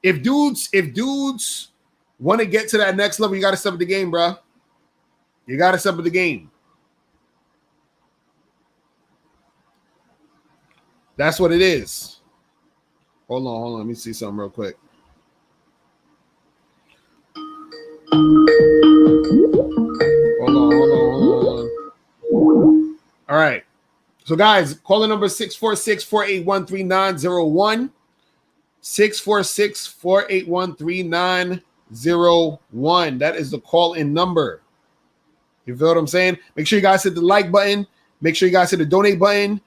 [SPEAKER 1] If dudes want to get to that next level, you got to step up the game, bro. You got to step up the game. That's what it is. Hold on. Let me see something real quick. Hold on. So guys, call the number 646-481-3901. 646-481-3901. That is the call-in number. You feel what I'm saying? Make sure you guys hit the like button. Make sure you guys hit the donate button.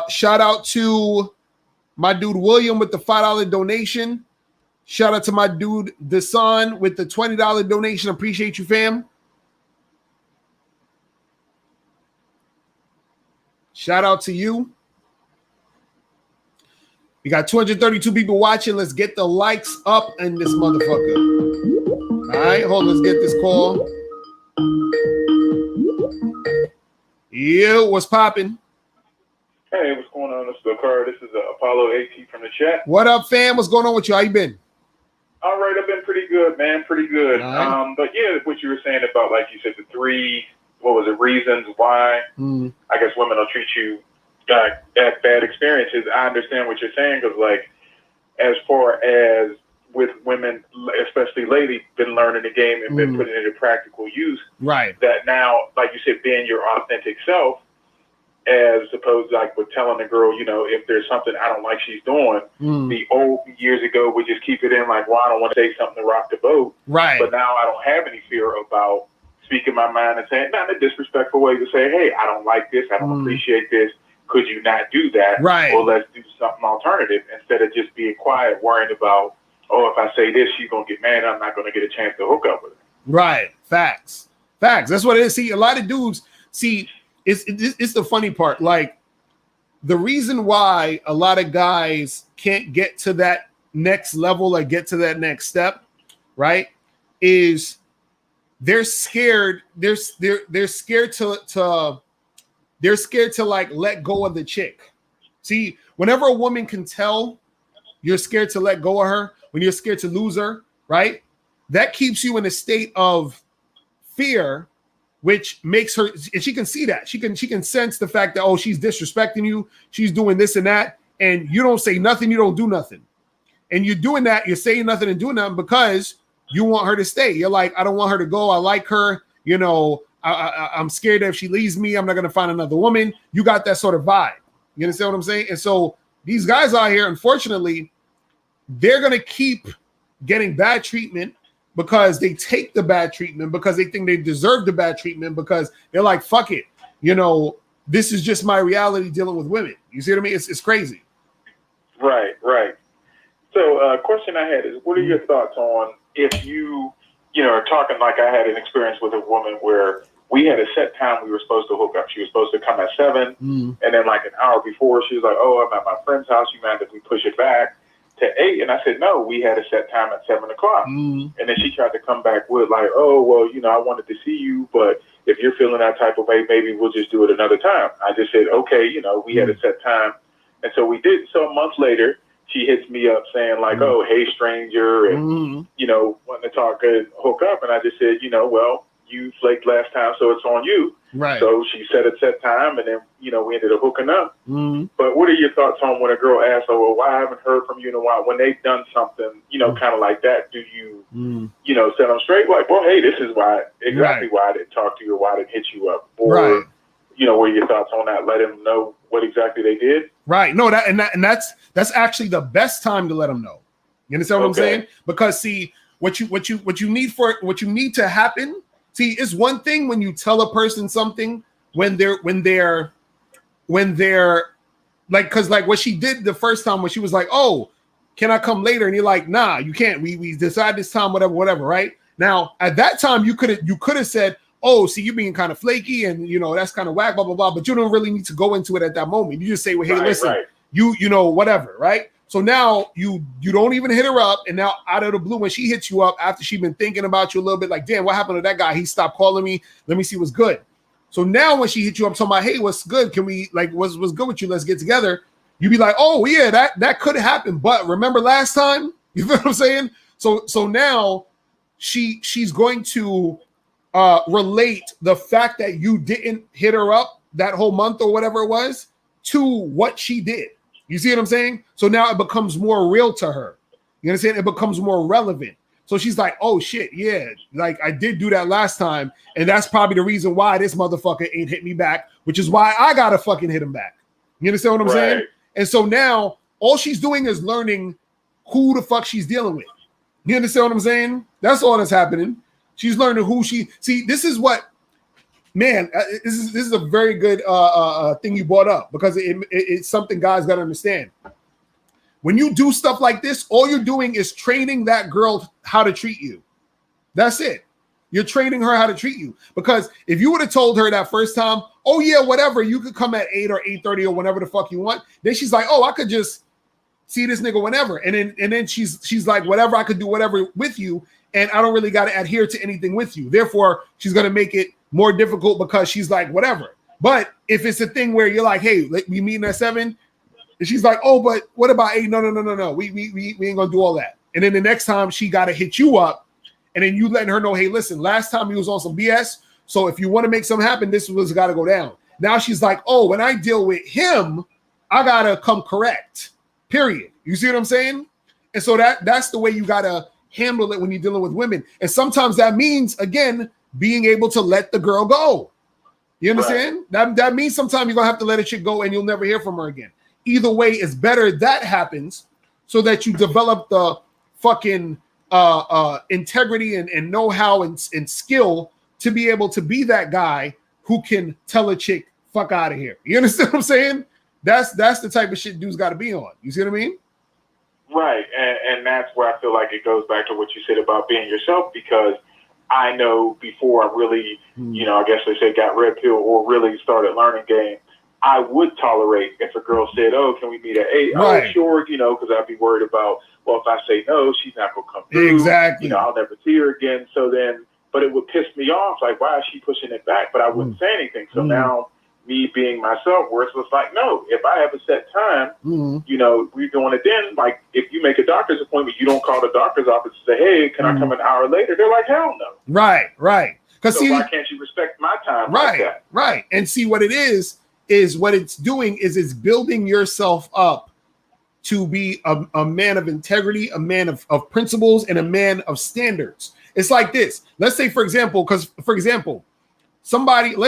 [SPEAKER 1] Shout out to my dude William with the $5 donation. Shout out to my dude Desan with the $20 donation. Appreciate you, fam. Shout out to you. We got 232 people watching. Let's get the likes up in this motherfucker. All right, hold on. Let's get this call. Yo, what's popping?
[SPEAKER 2] Hey, what's going on? This is Car. This is Apollo AT from the chat.
[SPEAKER 1] What up, fam? What's going on with you? How you been?
[SPEAKER 2] All right, I've been pretty good, man. Pretty good.
[SPEAKER 1] Right.
[SPEAKER 2] But yeah, what you were saying about, like you said, the three, what was it, reasons why I guess women will treat you at bad experiences. I understand what you're saying because, like, as far as with women, especially ladies, been learning the game and been putting it into practical use.
[SPEAKER 1] Right.
[SPEAKER 2] That now, like you said, being your authentic self, as opposed to like with telling the girl, you know, if there's something I don't like she's doing, the old years ago would just keep it in like, well, I don't want to say something to rock the boat.
[SPEAKER 1] Right.
[SPEAKER 2] But now I don't have any fear about speaking my mind and saying, not in a disrespectful way, to say, hey, I don't like this. I don't appreciate this. Could you not do that?
[SPEAKER 1] Right.
[SPEAKER 2] Or let's do something alternative instead of just being quiet, worrying about, oh, if I say this, she's going to get mad. I'm not going to get a chance to hook up with her.
[SPEAKER 1] Right. Facts. That's what it is. See, a lot of dudes, it's the funny part. Like, the reason why a lot of guys can't get to that next level or get to that next step, right, is they're scared. They're scared to like let go of the chick. See, whenever a woman can tell you're scared to let go of her, when you're scared to lose her, right, that keeps you in a state of fear, which makes her, and she can see that. She can sense the fact that, oh, she's disrespecting you, she's doing this and that, and you don't say nothing, you don't do nothing. And you're doing that, you're saying nothing and doing nothing because you want her to stay. You're like, I don't want her to go. I like her. You know, I'm scared that if she leaves me, I'm not going to find another woman. You got that sort of vibe. You understand what I'm saying? And so these guys out here, unfortunately, they're going to keep getting bad treatment because they take the bad treatment, because they think they deserve the bad treatment, because they're like, fuck it. You know, this is just my reality dealing with women. You see what I mean? It's crazy.
[SPEAKER 2] Right. So question I had is, what are your thoughts on if you are talking, like I had an experience with a woman where we had a set time we were supposed to hook up. She was supposed to come at 7, and then like an hour before, she was like, oh, I'm at my friend's house. You mind if we push it back to 8? And I said, no, we had a set time at 7 o'clock. And then she tried to come back with like, oh, well, I wanted to see you, but if you're feeling that type of way, maybe we'll just do it another time. I just said, okay, we had a set time. And so we did. So a month later, she hits me up saying like, oh, hey, stranger, and, wanting to talk and hook up. And I just said, well, you flaked last time, so it's on you. Right. So she set a set time, and then, we ended up hooking up. But what are your thoughts on when a girl asks, oh, well, why I haven't heard from you in a while? When they've done something, kind of like that, do you, set them straight? Like, well, hey, this is why I didn't talk to you, or why I didn't hit you up. Or, what are your thoughts on that? Let them know what exactly they did. Right.
[SPEAKER 1] No, that's actually the best time to let them know. You understand what I'm saying? Because see, what you need to happen. See, it's one thing when you tell a person something when they're like, because like what she did the first time when she was like, oh, can I come later? And you're like, nah, you can't. We decide this time, whatever. Right now, at that time, you could have said, oh, see, you're being kind of flaky, and that's kind of whack, blah blah blah. But you don't really need to go into it at that moment. You just say, well, hey, listen, you whatever, right? So now you don't even hit her up, and now out of the blue, when she hits you up after she's been thinking about you a little bit, like, damn, what happened to that guy? He stopped calling me. Let me see what's good. So now when she hits you up talking about, hey, what's good? Can we what's good with you? Let's get together. You be like, oh yeah, that could happen. But remember last time? You feel what I'm saying? So now she's going to relate the fact that you didn't hit her up that whole month or whatever it was to what she did. You see what I'm saying? So now it becomes more real to her. You understand? It becomes more relevant. So she's like, oh shit, yeah, like I did do that last time, and that's probably the reason why this motherfucker ain't hit me back, which is why I gotta fucking hit him back. You understand what I'm saying? And so now all she's doing is learning who the fuck she's dealing with. You understand what I'm saying? That's all that's happening. She's learning who she. See, this is what, man. This is a very good thing you brought up, because it's something guys got to understand. When you do stuff like this, all you're doing is training that girl how to treat you. That's it. You're training her how to treat you. Because if you would have told her that first time, oh yeah, whatever, you could come at 8 or 8:30 or whenever the fuck you want, then she's like, oh, I could just see this nigga whenever. And then she's like, whatever, I could do whatever with you, and I don't really got to adhere to anything with you. Therefore, she's gonna make it more difficult because she's like, whatever. But if it's a thing where you're like, hey, we meeting at 7, and she's like, oh, but what about 8? No. We ain't gonna do all that. And then the next time she gotta hit you up, and then you letting her know, hey, listen, last time you was on some BS. So if you want to make something happen, this was got to go down. Now she's like, oh, when I deal with him, I got to come correct, period. You see what I'm saying? And so that's the way you got to handle it when you're dealing with women. And sometimes that means, again, being able to let the girl go. You understand? Right. That means sometimes you're going to have to let a chick go and you'll never hear from her again. Either way, it's better that happens so that you develop the fucking integrity and know-how and skill to be able to be that guy who can tell a chick, fuck out of here. You understand what I'm saying? That's the type of shit dudes got to be on. You see what I mean?
[SPEAKER 2] Right. And that's where I feel like it goes back to what you said about being yourself, because I know before I really, I guess they say got red pill or really started learning game, I would tolerate if a girl said, oh, can we meet at 8? Right. Oh, sure, because I'd be worried about, well, if I say no, she's not going to come through.
[SPEAKER 1] Exactly.
[SPEAKER 2] I'll never see her again. So then, but it would piss me off. Like, why is she pushing it back? But I wouldn't say anything. So now, me being myself, where it's like, no, if I have a set time, we're doing it then. Like, if you make a doctor's appointment, you don't call the doctor's office and say, hey, can I come an hour later? They're like, hell no.
[SPEAKER 1] Right. Because
[SPEAKER 2] so why can't you respect my time like that?
[SPEAKER 1] Right. And see, what it is what it's doing is it's building yourself up to be a man of integrity, a man of principles, and a man of standards. It's like this. Let's say, for example, let's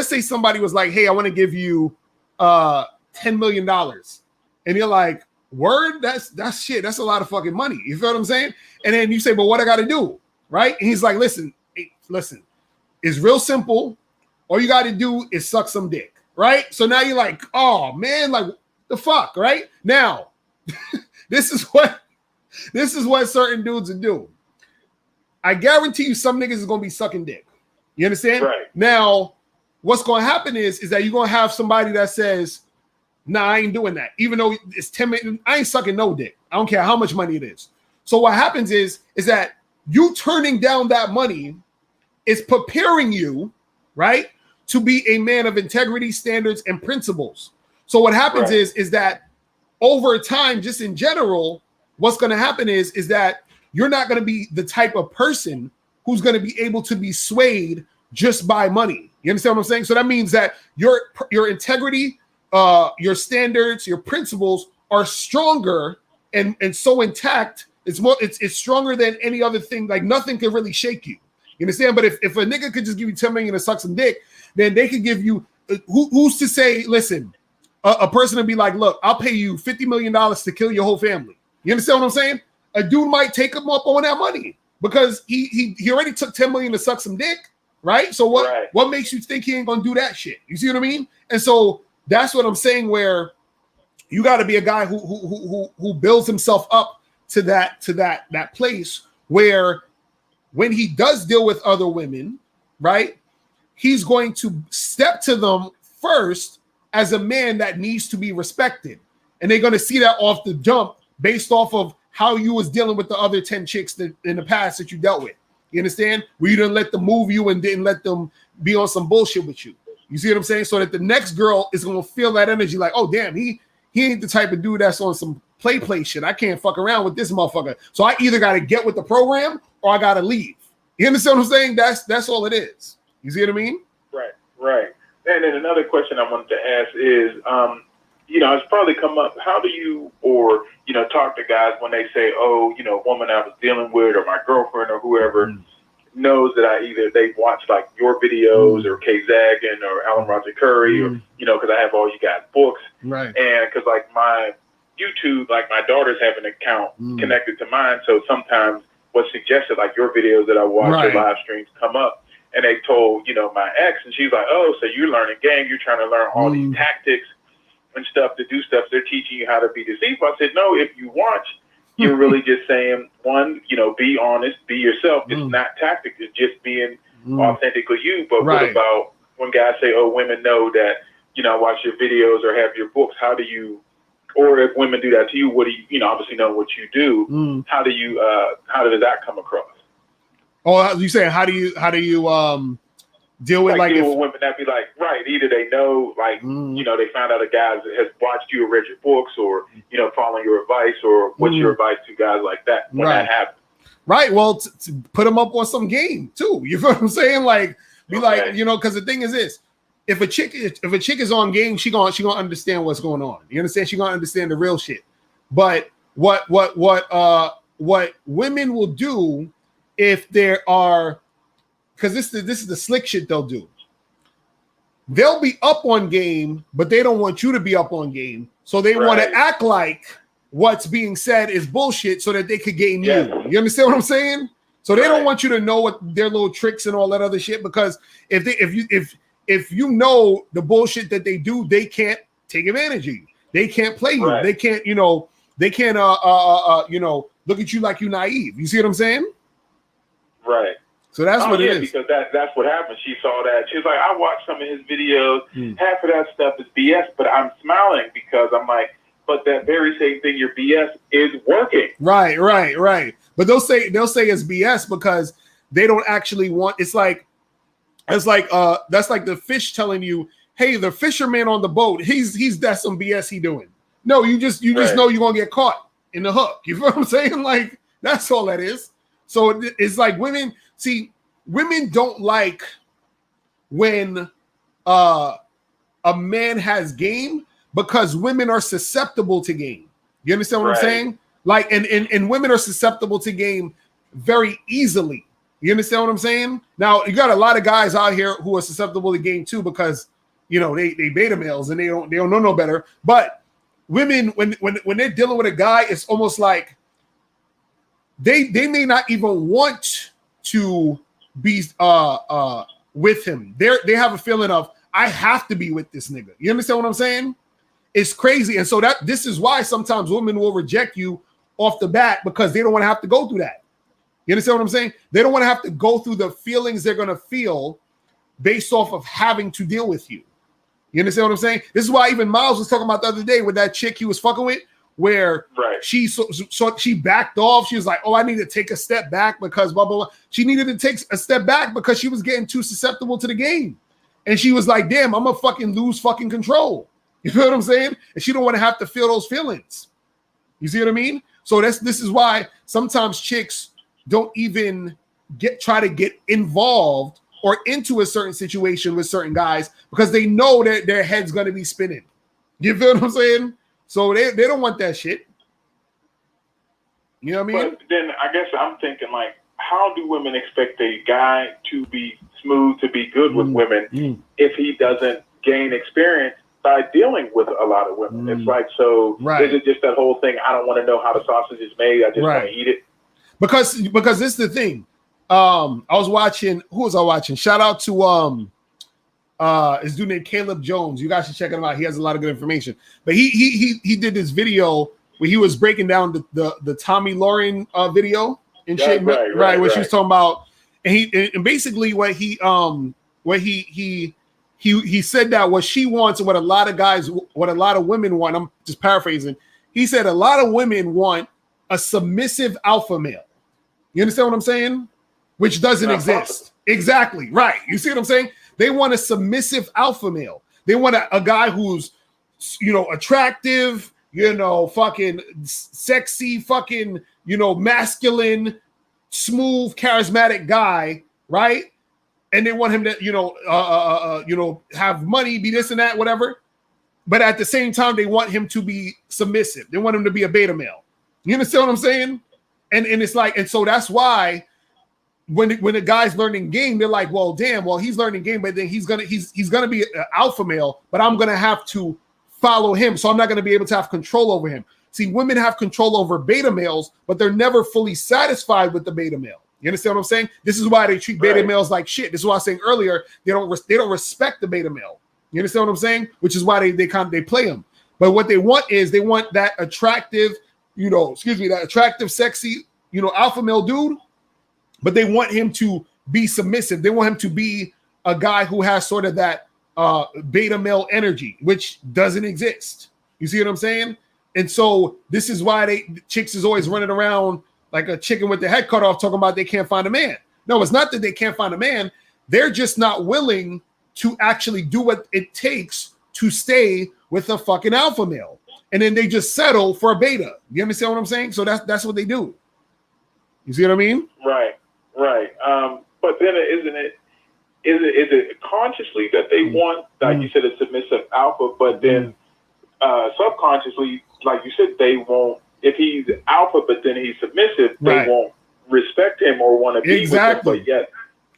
[SPEAKER 1] say somebody was like, hey, I want to give you $10 million. And you're like, word? That's shit. That's a lot of fucking money. You feel what I'm saying? And then you say, but what I got to do? Right? And he's like, listen, it's real simple. All you got to do is suck some dick. Right? So now you're like, oh man, like the fuck, right? Now, this is what certain dudes will do. I guarantee you some niggas is gonna be sucking dick. You understand?
[SPEAKER 2] Right.
[SPEAKER 1] Now, what's gonna happen is that you're gonna have somebody that says, nah, I ain't doing that. Even though it's 10 minutes, I ain't sucking no dick. I don't care how much money it is. So what happens is that you turning down that money is preparing you, right, to be a man of integrity, standards, and principles. So what happens is that over time, just in general, what's going to happen is that you're not going to be the type of person who's going to be able to be swayed just by money. You understand what I'm saying? So that means that your integrity, your standards, your principles are stronger and so intact. It's stronger than any other thing. Like nothing can really shake you. You understand? But if a nigga could just give you $10 million to suck some dick, then they could give you, who's to say, listen, a person would be like, look, I'll pay you $50 million to kill your whole family. You understand what I'm saying? A dude might take him up on that money because he already took $10 million to suck some dick, right? So what makes you think he ain't gonna do that shit? You see what I mean? And so that's what I'm saying, where you got to be a guy who builds himself up to that place where when he does deal with other women, right, he's going to step to them first as a man that needs to be respected. And they're going to see that off the jump based off of how you was dealing with the other 10 chicks that in the past that you dealt with. You understand? Where you didn't let them move you and didn't let them be on some bullshit with you. You see what I'm saying? So that the next girl is going to feel that energy like, oh, damn, he ain't the type of dude that's on some play shit. I can't fuck around with this motherfucker. So I either got to get with the program or I got to leave. You understand what I'm saying? That's all it is. You see what I mean?
[SPEAKER 2] Right. And then another question I wanted to ask is, it's probably come up. How do you, talk to guys when they say, oh, woman I was dealing with or my girlfriend or whoever, knows that they've watched like your videos or Kay Zagan or Alan Roger Curry or, because I have all you guys books.
[SPEAKER 1] Right.
[SPEAKER 2] And because like my YouTube, like my daughters have an account connected to mine. So sometimes what's suggested, like your videos that I watch or live streams come up. And they told, my ex, and she's like, oh, so you're learning game. You're trying to learn all these tactics and stuff to do stuff. They're teaching you how to be deceitful. I said, no, if you watch, you're really just saying, one, be honest, be yourself. It's not tactics. It's just being authentically you. But what about when guys say, oh, women know that, I watch your videos or have your books. How do you, or if women do that to you, what do you, obviously know what you do. How do you, how does that come across?
[SPEAKER 1] Oh, you saying how do you deal with like
[SPEAKER 2] deal with women that be like, right, either they know, like, they found out a guy has watched you or read your books or, following your advice, or what's your advice to guys like that when that happens?
[SPEAKER 1] Right. Well, to put them up on some game too. You know what I'm saying? Like, be like, because the thing is this: if a chick is on game, she gonna understand what's going on. You understand? She gonna understand the real shit. But what women will do if there are, because this is the slick shit they'll do. They'll be up on game, but they don't want you to be up on game. So they want to act like what's being said is bullshit so that they could game you. You understand what I'm saying? So they don't want you to know what their little tricks and all that other shit, because if you know the bullshit that they do, they can't take advantage of you. They can't play you. They can't, they can't look at you like you naive. You see what I'm saying?
[SPEAKER 2] Right.
[SPEAKER 1] So that's what it is.
[SPEAKER 2] Because that's what happened. She saw that. She's like, I watched some of his videos. Half of that stuff is BS, but I'm smiling because I'm like, but that very same thing, your BS is working. Right.
[SPEAKER 1] But they'll say it's BS because they don't actually want. It's like that's like the fish telling you, hey, the fisherman on the boat, that's some BS he doing. No, you just know you're gonna get caught in the hook. You know what I'm saying? Like, that's all that is. So it's like women don't like when a man has game, because women are susceptible to game. You understand what I'm saying? Like, and women are susceptible to game very easily. You understand what I'm saying? Now, you got a lot of guys out here who are susceptible to game too, because they beta males and they don't know no better. But women, when they're dealing with a guy, it's almost like they may not even want to be with him. They have a feeling of, I have to be with this nigga. You understand what I'm saying? It's crazy. And so this is why sometimes women will reject you off the bat, because they don't want to have to go through that. You understand what I'm saying? They don't want to have to go through the feelings they're going to feel based off of having to deal with you. You understand what I'm saying? This is why even Miles was talking about the other day with that chick he was fucking with, where she backed off. She was like, oh, I need to take a step back because blah, blah, blah. She needed to take a step back because she was getting too susceptible to the game. And she was like, damn, I'm going to fucking lose fucking control. You know what I'm saying? And she don't want to have to feel those feelings. You see what I mean? So this is why sometimes chicks don't even try to get involved or into a certain situation with certain guys, because they know that their head's going to be spinning. You feel what I'm saying? So they don't want that shit. You know what I mean?
[SPEAKER 2] But then I guess I'm thinking, like, how do women expect a guy to be smooth, to be good with women if he doesn't gain experience by dealing with a lot of women? It's like, so is it just that whole thing, I don't want to know how the sausage is made, I just want to eat it?
[SPEAKER 1] Because this is the thing. I was watching, who was I watching? Shout out to this dude named Caleb Jones. You guys should check him out. He has a lot of good information. But he did this video where he was breaking down the Tommy Lauren video and shit. Right, where she was talking about, and basically what he said that what she wants and what a lot of women want. I'm just paraphrasing. He said a lot of women want a submissive alpha male. You understand what I'm saying? Which doesn't exist. Exactly. Right. You see what I'm saying? They want a submissive alpha male. They want a guy who's, attractive, fucking sexy, fucking, masculine, smooth, charismatic guy, right? And they want him to, have money, be this and that, whatever. But at the same time, they want him to be submissive. They want him to be a beta male. You understand what I'm saying? And it's like, and so that's why when the guy's learning game, they're like, well, damn, well, he's learning game, but then he's gonna be an alpha male, but I'm gonna have to follow him, so I'm not gonna be able to have control over him. See, women have control over beta males, but they're never fully satisfied with the beta male. You understand what I'm saying? This is why they treat beta males like shit. This is what I was saying earlier. They don't respect the beta male. You understand what I'm saying? Which is why they play them. But what they want is they want that attractive, that attractive, sexy, alpha male dude. But they want him to be submissive. They want him to be a guy who has sort of that beta male energy, which doesn't exist. You see what I'm saying? And so this is why chicks is always running around like a chicken with the head cut off, talking about they can't find a man. No, it's not that they can't find a man. They're just not willing to actually do what it takes to stay with a fucking alpha male. And then they just settle for a beta. You understand what I'm saying? So that's what they do. You see what I mean?
[SPEAKER 2] Right. But then is it consciously that they want, like you said, a submissive alpha, but then subconsciously, like you said, they won't, if he's alpha, but then he's submissive, they won't respect him or want to be with him, but yet.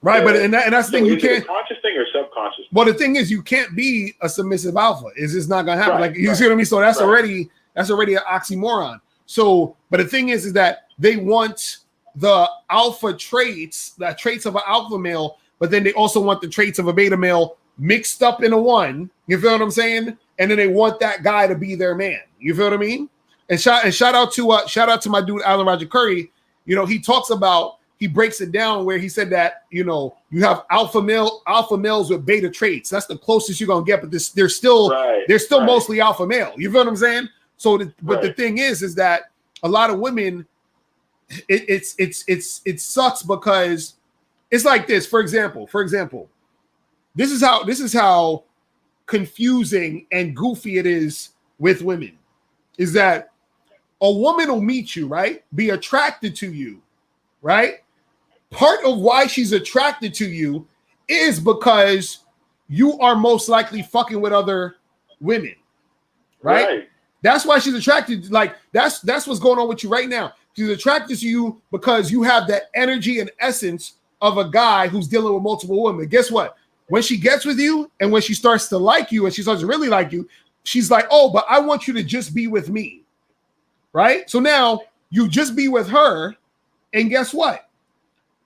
[SPEAKER 1] Right, but and that's the thing, you can't.
[SPEAKER 2] Is it a conscious thing or subconscious?
[SPEAKER 1] Well, the thing is, you can't be a submissive alpha. It's just not gonna happen. You see what I mean? So that's already an oxymoron. So, but the thing is that they want the alpha traits, the traits of an alpha male, but then they also want the traits of a beta male mixed up in a one. You feel what I'm saying? And then they want that guy to be their man. You feel what I mean? And shout out to my dude Alan Roger Curry. He talks about, he breaks it down where he said that you have alpha males with beta traits. That's the closest you're gonna get, but they're still mostly alpha male. You feel what I'm saying? So, but the thing is that a lot of women, it sucks because it's like this. For example, this is how confusing and goofy it is with women. Is that a woman will meet you, right? Be attracted to you, right? Part of why she's attracted to you is because you are most likely fucking with other women, right? That's why she's attracted. Like that's what's going on with you right now. She's attracted to you because you have that energy and essence of a guy who's dealing with multiple women. Guess what? When she gets with you and when she starts to like you and she starts to really like you, she's like, oh, but I want you to just be with me, right? So now you just be with her, and guess what?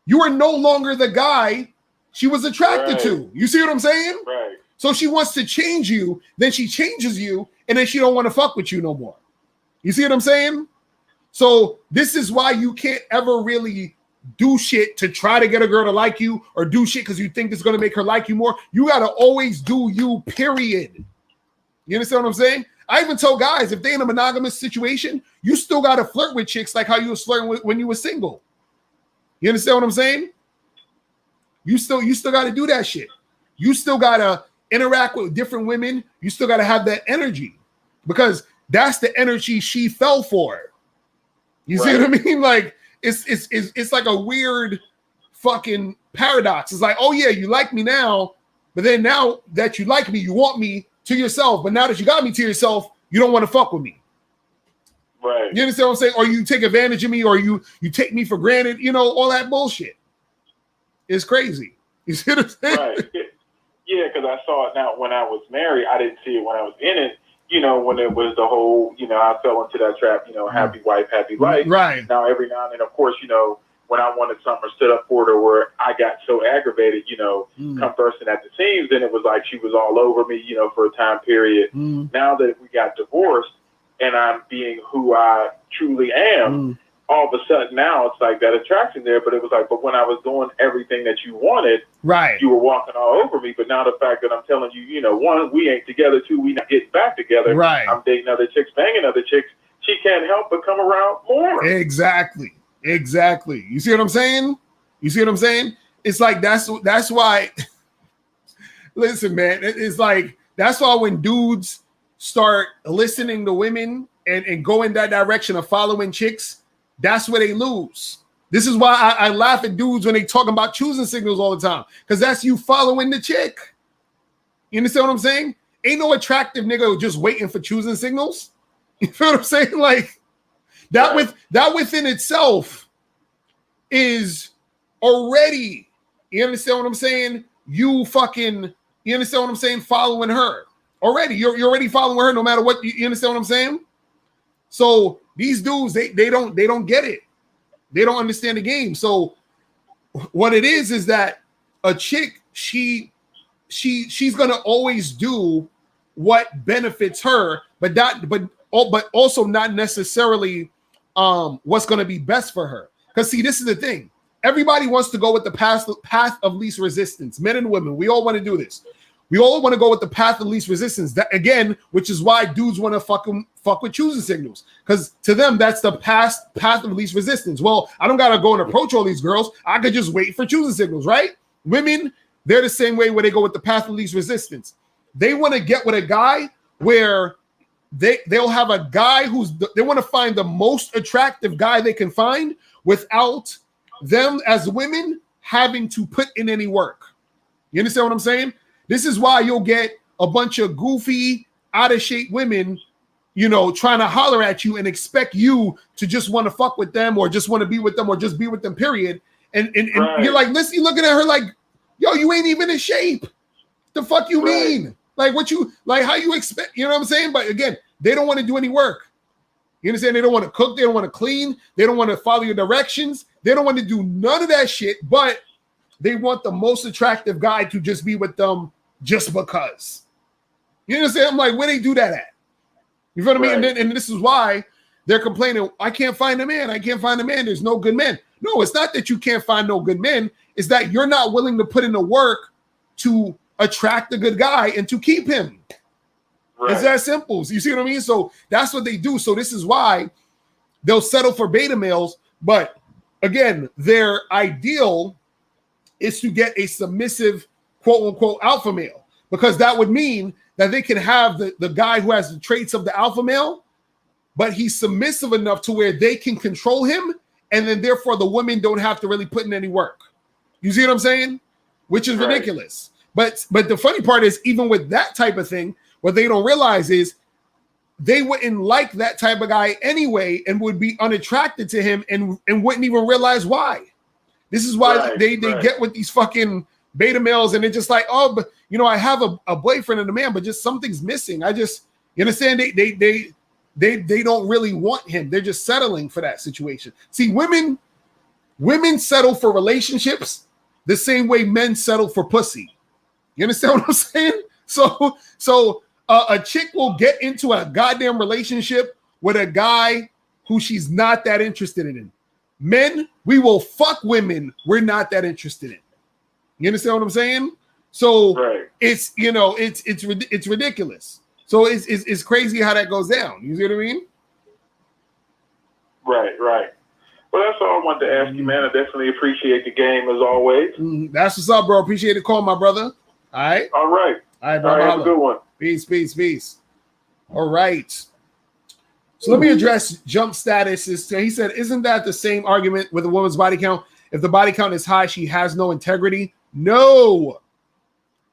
[SPEAKER 1] You are no longer the guy she was attracted to. You see what I'm saying?
[SPEAKER 2] Right.
[SPEAKER 1] So she wants to change you, then she changes you, and then she don't want to fuck with you no more. You see what I'm saying? So this is why you can't ever really do shit to try to get a girl to like you or do shit because you think it's going to make her like you more. You got to always do you, period. You understand what I'm saying? I even tell guys, if they're in a monogamous situation, you still got to flirt with chicks like how you was flirting when you were single. You understand what I'm saying? You still got to do that shit. You still got to interact with different women. You still got to have that energy because that's the energy she fell for. You see what I mean? Like it's like a weird fucking paradox. It's like, oh yeah, you like me now, but then now that you like me, you want me to yourself. But now that you got me to yourself, you don't want to fuck with me.
[SPEAKER 2] Right.
[SPEAKER 1] You understand what I'm saying? Or you take advantage of me, or you take me for granted. All that bullshit. It's crazy. You see what I'm saying?
[SPEAKER 2] Right. Yeah, because I saw it now when I was married. I didn't see it when I was in it. When it was the whole, I fell into that trap, happy wife, happy life.
[SPEAKER 1] Right.
[SPEAKER 2] Now, every now and then, of course, when I wanted something or stood up for it or where I got so aggravated, come bursting at the seams, then it was like she was all over me, for a time period. Now that we got divorced and I'm being who I truly am, all of a sudden now it's like that attraction there. But it was like, but when I was doing everything that you wanted, you were walking all over me. But now the fact that I'm telling you, one, we ain't together. Two, we not getting back together. I'm dating other chicks, banging other chicks. She can't help but come around more.
[SPEAKER 1] Exactly. You see what I'm saying? It's like that's why. Listen, man, it's like that's why when dudes start listening to women and go in that direction of following chicks, that's where they lose. This is why I laugh at dudes when they talking about choosing signals all the time, because that's you following the chick. You understand what I'm saying? Ain't no attractive nigga just waiting for choosing signals. You feel what I'm saying? Like that within itself is already, you understand what I'm saying? You understand what I'm saying? Following her already. You're already following her no matter what. You understand what I'm saying? So these dudes, they don't get it. They don't understand the game. So what it is that a chick, she's gonna always do what benefits her, but also not necessarily what's gonna be best for her. Because see, this is the thing. Everybody wants to go with the path of least resistance. Men and women, we all want to do this. We all want to go with the path of least resistance. That again, which is why dudes want to fuck with choosing signals, because to them that's the path of least resistance. Well, I don't gotta go and approach all these girls. I could just wait for choosing signals, right? Women, they're the same way where they go with the path of least resistance. They want to get with a guy where they'll have a guy they want to find the most attractive guy they can find without them as women having to put in any work. You understand what I'm saying? This is why you'll get a bunch of goofy, out of shape women, trying to holler at you and expect you to just want to fuck with them or just want to be with them or just be with them, period. And right. You're like, listen, you're looking at her like, yo, you ain't even in shape. The fuck you mean? Like how you expect, you know what I'm saying? But again, they don't want to do any work. You understand? They don't want to cook. They don't want to clean. They don't want to follow your directions. They don't want to do none of that shit, but they want the most attractive guy to just be with them just because. You understand? I'm like, where they do that at? You feel what I mean? And this is why they're complaining, I can't find a man. I can't find a man. There's no good men. No, it's not that you can't find no good men. It's that you're not willing to put in the work to attract a good guy and to keep him. Right. It's that simple. So you see what I mean? So that's what they do. So this is why they'll settle for beta males. But again, their ideal is to get a submissive, quote unquote, alpha male, because that would mean that they can have the guy who has the traits of the alpha male, but he's submissive enough to where they can control him. And then therefore the women don't have to really put in any work. You see what I'm saying? Which is ridiculous. But the funny part is, even with that type of thing, what they don't realize is they wouldn't like that type of guy anyway and would be unattracted to him and wouldn't even realize why. This is why they get with these fucking beta males and they're just like, oh, but I have a boyfriend and a man, but just something's missing. You understand? They don't really want him. They're just settling for that situation. See, women settle for relationships the same way men settle for pussy. You understand what I'm saying? So a chick will get into a goddamn relationship with a guy who she's not that interested in. Men, we will fuck women we're not that interested in. You understand what I'm saying? So it's it's ridiculous. So it's crazy how that goes down. You see what I mean? Right. Well, that's all I wanted to ask you, man. I definitely appreciate the game as always. That's what's up, bro. Appreciate the call, my brother. All right. All right, bro. Have a good one. Peace. All right. So let me address jump status. He said, isn't that the same argument with a woman's body count? If the body count is high, she has no integrity. No.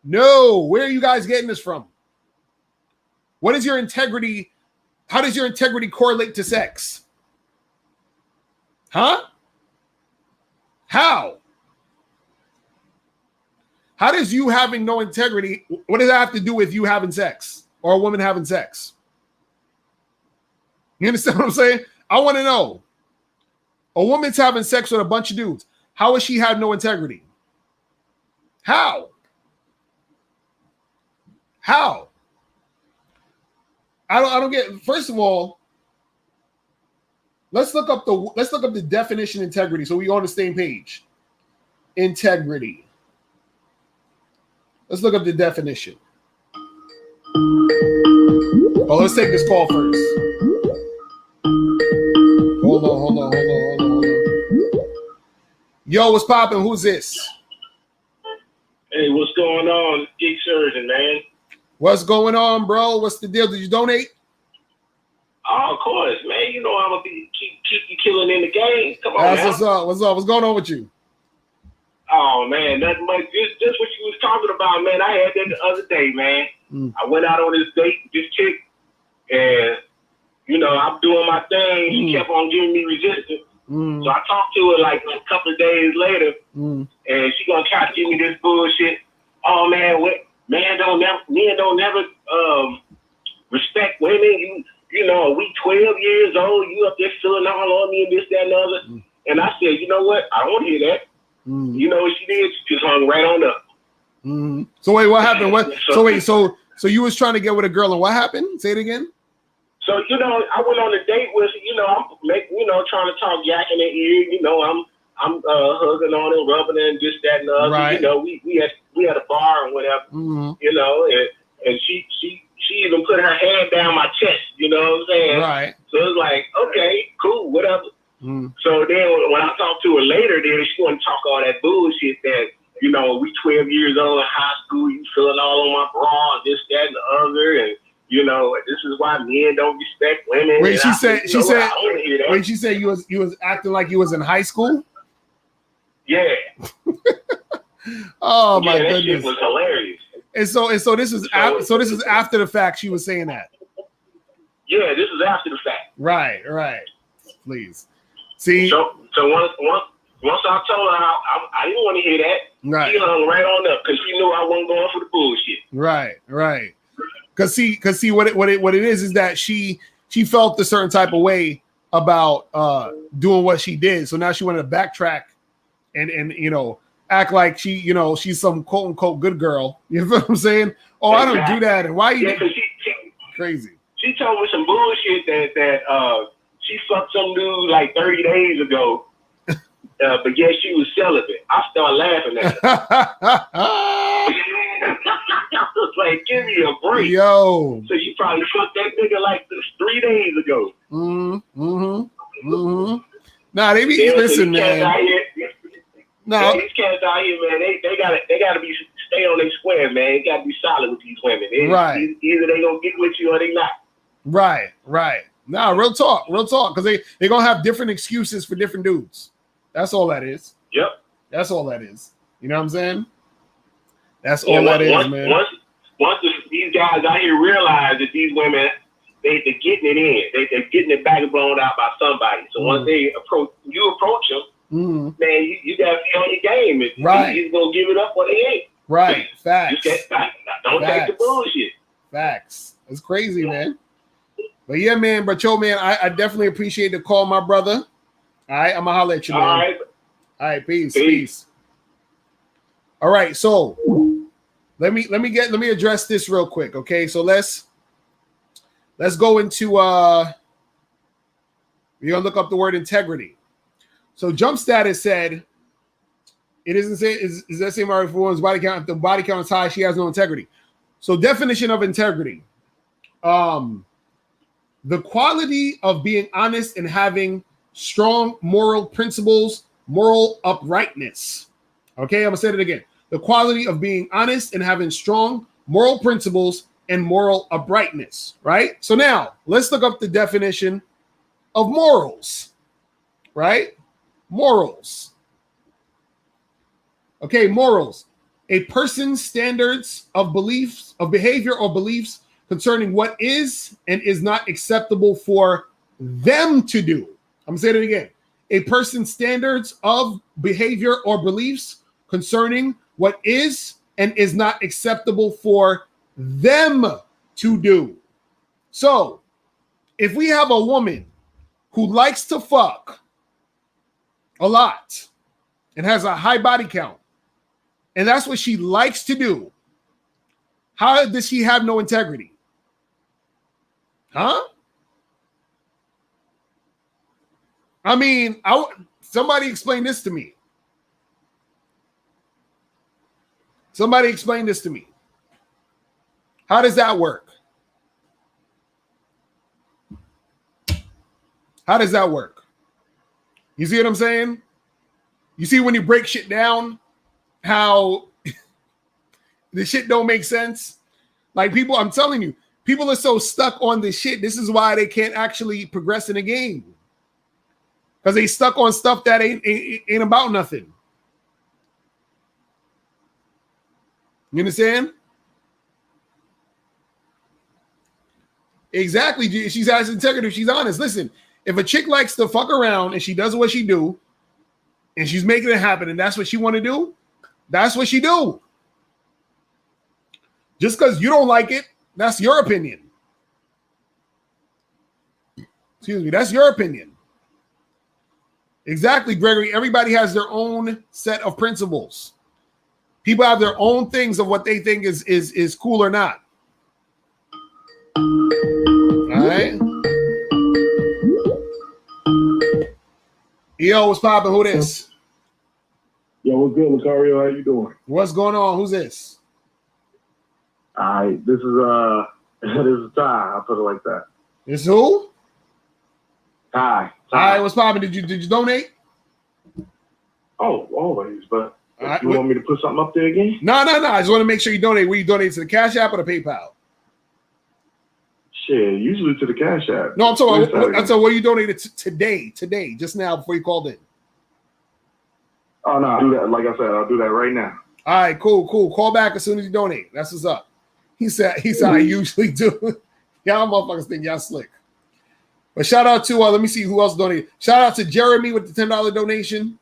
[SPEAKER 1] Where are you guys getting this from? What is your integrity? How does your integrity correlate to sex? Huh? How? How does you having no integrity, what does that have to do with you having sex or a woman having sex? You understand what I'm saying? I want to know. A woman's having sex with a bunch of dudes. How has she had no integrity? How? I don't get. First of all, let's look up the definition of integrity so we on the same page. Integrity. Let's look up the definition. Oh, let's take this call first. Hold on. Yo, what's poppin'? Who's this?
[SPEAKER 3] Hey, what's going on? Geek Surgeon, man.
[SPEAKER 1] What's going on, bro? What's the deal? Did you donate?
[SPEAKER 3] Oh, of course, man. I'm gonna keep you killing in the game. Come on,
[SPEAKER 1] man. What's up? What's going on with you?
[SPEAKER 3] Oh man, nothing much. Just what you was talking about, man. I had that the other day, man. I went out on this date with this chick, and I'm doing my thing. She kept on giving me resistance. So I talked to her like a couple of days later, and she gonna try to give me this bullshit. Oh man, men don't never respect women. You know, we 12 years old. You up there feeling all on me and this, that, and the other. And I said, you know what? I don't want to hear that. You know what she did? She just hung right on up.
[SPEAKER 1] So wait, what happened? So you was trying to get with a girl, and what happened? Say it again.
[SPEAKER 3] So you know, I went on a date with, I'm trying to talk jack in the ear. You know, I'm hugging on and rubbing and this, that, and the other.
[SPEAKER 1] Right.
[SPEAKER 3] You know, we had a bar and whatever. You know, and she even put her hand down my chest. You know what I'm saying?
[SPEAKER 1] Right.
[SPEAKER 3] So it's like, okay, cool, whatever. So then when I talked to her later, then she want to talk all that bullshit that, you know, we 12 years old in high school, you feeling all on my bra and this, that, and the other, and you know, this is why men don't respect women.
[SPEAKER 1] Wait, she said
[SPEAKER 3] wait,
[SPEAKER 1] she said you was acting like you was in high school?
[SPEAKER 3] Yeah.
[SPEAKER 1] Oh my
[SPEAKER 3] that
[SPEAKER 1] goodness.
[SPEAKER 3] shit was hilarious.
[SPEAKER 1] And so this is after the fact she was saying that.
[SPEAKER 3] Yeah, this is after the fact.
[SPEAKER 1] Right. Please. See.
[SPEAKER 3] So once I told her I didn't want to hear that,
[SPEAKER 1] right.
[SPEAKER 3] She hung right on up because she knew I wasn't going for the bullshit.
[SPEAKER 1] Right. Cause see what it is that she felt a certain type of way about doing what she did. So now she wanted to backtrack and you know act like she's some quote unquote good girl. You know what I'm saying? Oh, exactly. I don't do that. And why you crazy? She
[SPEAKER 3] told me some bullshit that she fucked some dude like 30 days ago. But yet she was celibate. I started laughing at her. I was like, give me a break.
[SPEAKER 1] Yo.
[SPEAKER 3] So you probably fucked that nigga like 3 days ago.
[SPEAKER 1] Nah, they be listen, man.
[SPEAKER 3] No, these cats out here, man, they gotta be stay on their square, man. They gotta be solid with these women.
[SPEAKER 1] Right.
[SPEAKER 3] Either they gonna get with you or they not.
[SPEAKER 1] Right. Nah, real talk. Because they gonna have different excuses for different dudes. That's all that is.
[SPEAKER 3] Yep.
[SPEAKER 1] That's all that is. You know what I'm saying? That's all that is, man.
[SPEAKER 3] Once these guys out here realize that these women, they're getting it in. They're getting it back and blown out by somebody. So once they approach them, man, you got to be on your game. If you're going to give it up or they ain't.
[SPEAKER 1] Right. Facts.
[SPEAKER 3] Don't take the bullshit.
[SPEAKER 1] Facts. It's crazy, man. But yeah, man. But yo, man, I definitely appreciate the call, my brother. All right, I'm gonna holler at you, man. All right, peace. All right, so let me address this real quick, okay? So let's go into we're gonna look up the word integrity. So Jump Status said it isn't say is that same for woman's body count. If the body count is high, she has no integrity. So definition of integrity: the quality of being honest and having strong moral principles, moral uprightness. Okay, I'm gonna say it again. The quality of being honest and having strong moral principles and moral uprightness, right? So now let's look up the definition of morals, right? Morals. Okay, morals. A person's standards of beliefs, of behavior or beliefs concerning what is and is not acceptable for them to do. I'm going to say it again. A person's standards of behavior or beliefs concerning what is and is not acceptable for them to do. So, if we have a woman who likes to fuck a lot and has a high body count, and that's what she likes to do, how does she have no integrity? Huh? I mean, somebody explain this to me. Somebody explain this to me. How does that work? How does that work? You see what I'm saying? You see when you break shit down, how the shit don't make sense? Like people, I'm telling you, people are so stuck on this shit. This is why they can't actually progress in the game. Because they stuck on stuff that ain't about nothing. You understand? Exactly. She's has integrity. She's honest. Listen, if a chick likes to fuck around and she does what she do, and she's making it happen, and that's what she want to do, that's what she do. Just because you don't like it, that's your opinion. Excuse me, that's your opinion. Exactly, Gregory. Everybody has their own set of principles. People have their own things of what they think is cool or not. All right. Yo, what's poppin'? Who this?
[SPEAKER 4] Yo, what's good, Lucario? How you doing?
[SPEAKER 1] What's going on? Who's this?
[SPEAKER 4] All right, this is Ty. I'll put it like that.
[SPEAKER 1] This who?
[SPEAKER 4] Ty.
[SPEAKER 1] All right, what's poppin'? Did you donate?
[SPEAKER 4] Oh, always. But
[SPEAKER 1] right,
[SPEAKER 4] you want me to put something up there again?
[SPEAKER 1] No. I just want to make sure you donate. Where you donate to the Cash App or the PayPal?
[SPEAKER 4] Shit, usually to the Cash App.
[SPEAKER 1] No, I'm talking. What you donated today, just now before you called in.
[SPEAKER 4] Oh no, I'll do that. Like I said, I'll do that right now.
[SPEAKER 1] All right, cool. Call back as soon as you donate. That's what's up. He said I usually do. Y'all motherfuckers think y'all slick. But shout out to let me see who else donated. Shout out to Jeremy with the $10 donation.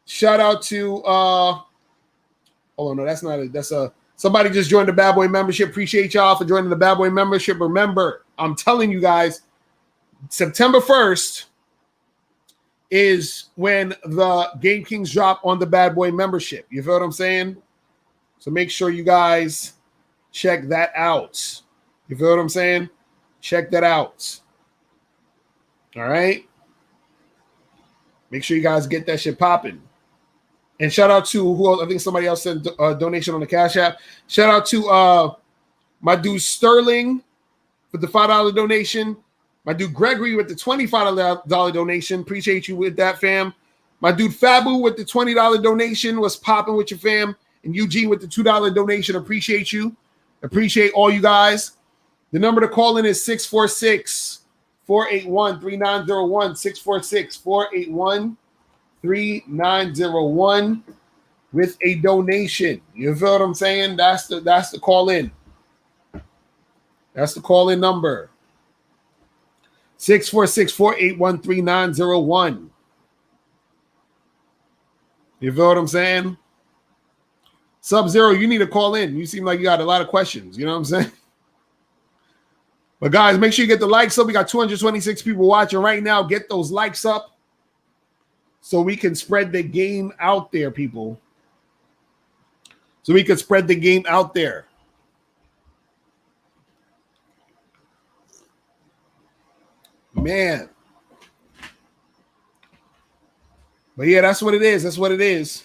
[SPEAKER 1] Shout out to hold on, no, that's not it. That's somebody just joined the Bad Boy membership. Appreciate y'all for joining the Bad Boy membership. Remember, I'm telling you guys, September 1st is when the Game Kings drop on the Bad Boy membership. You feel what I'm saying? So make sure you guys check that out. You feel what I'm saying? Check that out. All right. Make sure you guys get that shit popping. And shout out to who else? I think somebody else sent a donation on the Cash App. Shout out to my dude Sterling with the $5 donation. My dude Gregory with the $25 donation. Appreciate you with that, fam. My dude Fabu with the $20 donation. Was popping with your fam. And Eugene with the $2 donation. Appreciate you. Appreciate all you guys. The number to call in is 646-481-3901. 646-481-3901 with a donation. You feel what I'm saying? That's the call in. That's the call in number. 646-481-3901. You feel what I'm saying? Sub-Zero, you need to call in. You seem like you got a lot of questions. You know what I'm saying? But guys, make sure you get the likes up. We got 226 people watching right now. Get those likes up so we can spread the game out there, people. So we can spread the game out there. Man. But yeah, that's what it is. That's what it is.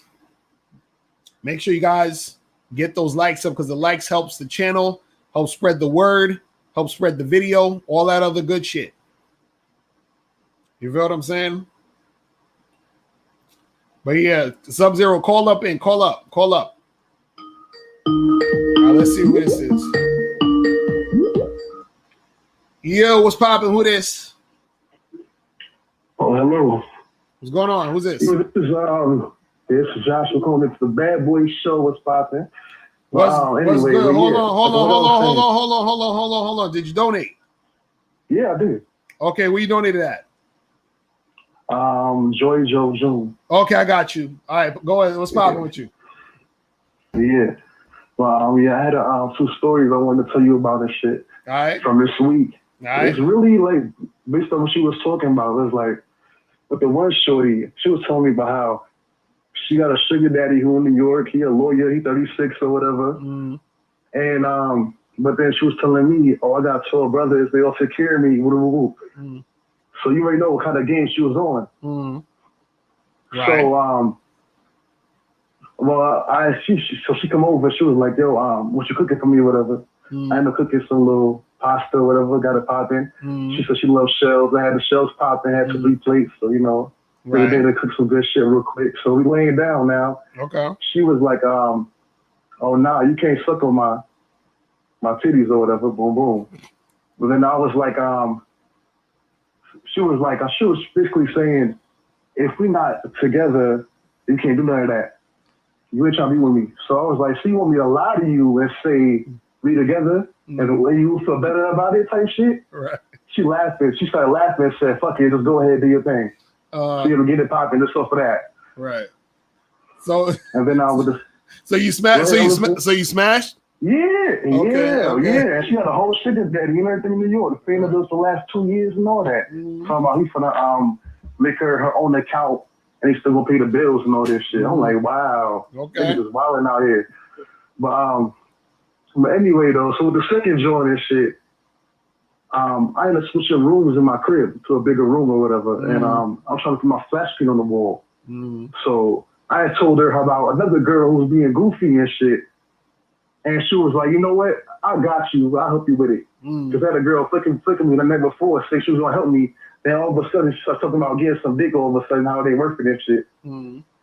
[SPEAKER 1] Make sure you guys get those likes up because the likes helps the channel, helps spread the word, helps spread the video, all that other good shit. You feel what I'm saying? But yeah, Sub-Zero, call up. Call up. Now let's see who this is. Yo, what's poppin'? Who this?
[SPEAKER 4] Oh, hello.
[SPEAKER 1] What's going on? Who's this?
[SPEAKER 4] This is Joshua calling. It's the Bad Boy Show. What's poppin'?
[SPEAKER 1] What's
[SPEAKER 4] Anyway,
[SPEAKER 1] good? Hold
[SPEAKER 4] yeah.
[SPEAKER 1] on. Did you donate?
[SPEAKER 4] Yeah, I did.
[SPEAKER 1] Okay, where you donated at?
[SPEAKER 4] Joy Joe June.
[SPEAKER 1] Okay, I got you. All right, go ahead. What's poppin' with you?
[SPEAKER 4] Yeah. Well, I had two stories I wanted to tell you about and shit.
[SPEAKER 1] All right.
[SPEAKER 4] From this week.
[SPEAKER 1] All right.
[SPEAKER 4] It's really like based on what she was talking about. It was like with the one shorty, she was telling me about how she got a sugar daddy who in New York. He a lawyer. He 36 or whatever.
[SPEAKER 1] Mm.
[SPEAKER 4] And but then she was telling me, "Oh, I got 12 brothers. They all take care of me."
[SPEAKER 1] Mm.
[SPEAKER 4] So you already know what kind of game she was on.
[SPEAKER 1] Mm.
[SPEAKER 4] Right. So so she come over. She was like, "Yo, what you cooking for me or whatever?"
[SPEAKER 1] Mm.
[SPEAKER 4] I ended up cooking some little pasta or whatever. Got it popping.
[SPEAKER 1] Mm.
[SPEAKER 4] She said she loves shells. I had the shells popping. Had 2 3 plates. So you know, for the day to cook some good shit real quick. So we laying down now.
[SPEAKER 1] Okay.
[SPEAKER 4] She was like, "Oh nah, you can't suck on my titties or whatever." Boom boom. But then I was like, she was basically saying, if we not together, you can't do none of that. You ain't trying to be with me. So I was like, so you want me to lie to you and say we together and the way you feel better about it type shit?
[SPEAKER 1] Right.
[SPEAKER 4] she laughing. She started laughing and said, "Fuck it, just go ahead, do your thing." So you'll get it popping just off of that.
[SPEAKER 1] Right. So
[SPEAKER 4] and then with the
[SPEAKER 1] so you smashed. So you smashed.
[SPEAKER 4] Yeah. And she had a whole sugar daddy and everything in New York. The fan of us the last 2 years and all that. Talking about he's gonna make her own account and he's still gonna pay the bills and all this shit. I'm like, wow.
[SPEAKER 1] Okay.
[SPEAKER 4] Niggas is wilding out here. But anyway though, so with the second joint and shit, I ended up switching rooms in my crib to a bigger room or whatever. And I was trying to put my flash screen on the wall. So I had told her about another girl who was being goofy and shit. And she was like, you know what? I got you. I'll help you with it. Because I had a girl flicking me the night before, saying she was going to help me. Then all of a sudden, she started talking about getting some dick all of a sudden, how they work for this shit.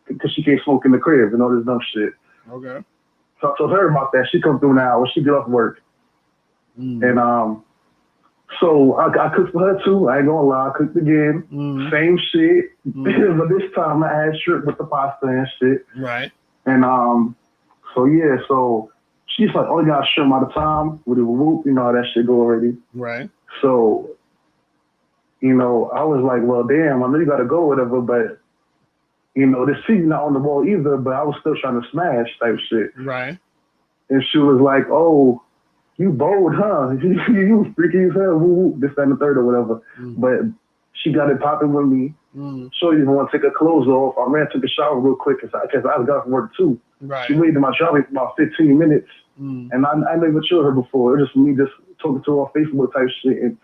[SPEAKER 4] Because she can't smoke in the crib and all this dumb shit.
[SPEAKER 1] Okay.
[SPEAKER 4] So I told her about that. She come through now when she get off work. And so I cooked for her too. I ain't gonna lie. I cooked again. Same shit. But this time I had shrimp with the pasta and shit.
[SPEAKER 1] Right.
[SPEAKER 4] And so yeah, so she's like, oh, you got shrimp at a time with a whoop, you know how that shit go already.
[SPEAKER 1] Right.
[SPEAKER 4] So, you know, I was like, well, damn, I know you gotta go, whatever, but you know, this seat not on the wall either, but I was still trying to smash type shit.
[SPEAKER 1] Right.
[SPEAKER 4] And she was like, oh, you bold, huh? You freaky as hell, woo, this, that, and the third or whatever. But she got it popping with me. So you even want to take her clothes off. I ran, took a shower real quick because I got from work too.
[SPEAKER 1] Right.
[SPEAKER 4] She waited in my driveway for about 15 minutes. And I never chilled her before. It was just me just talking to her on Facebook type shit. And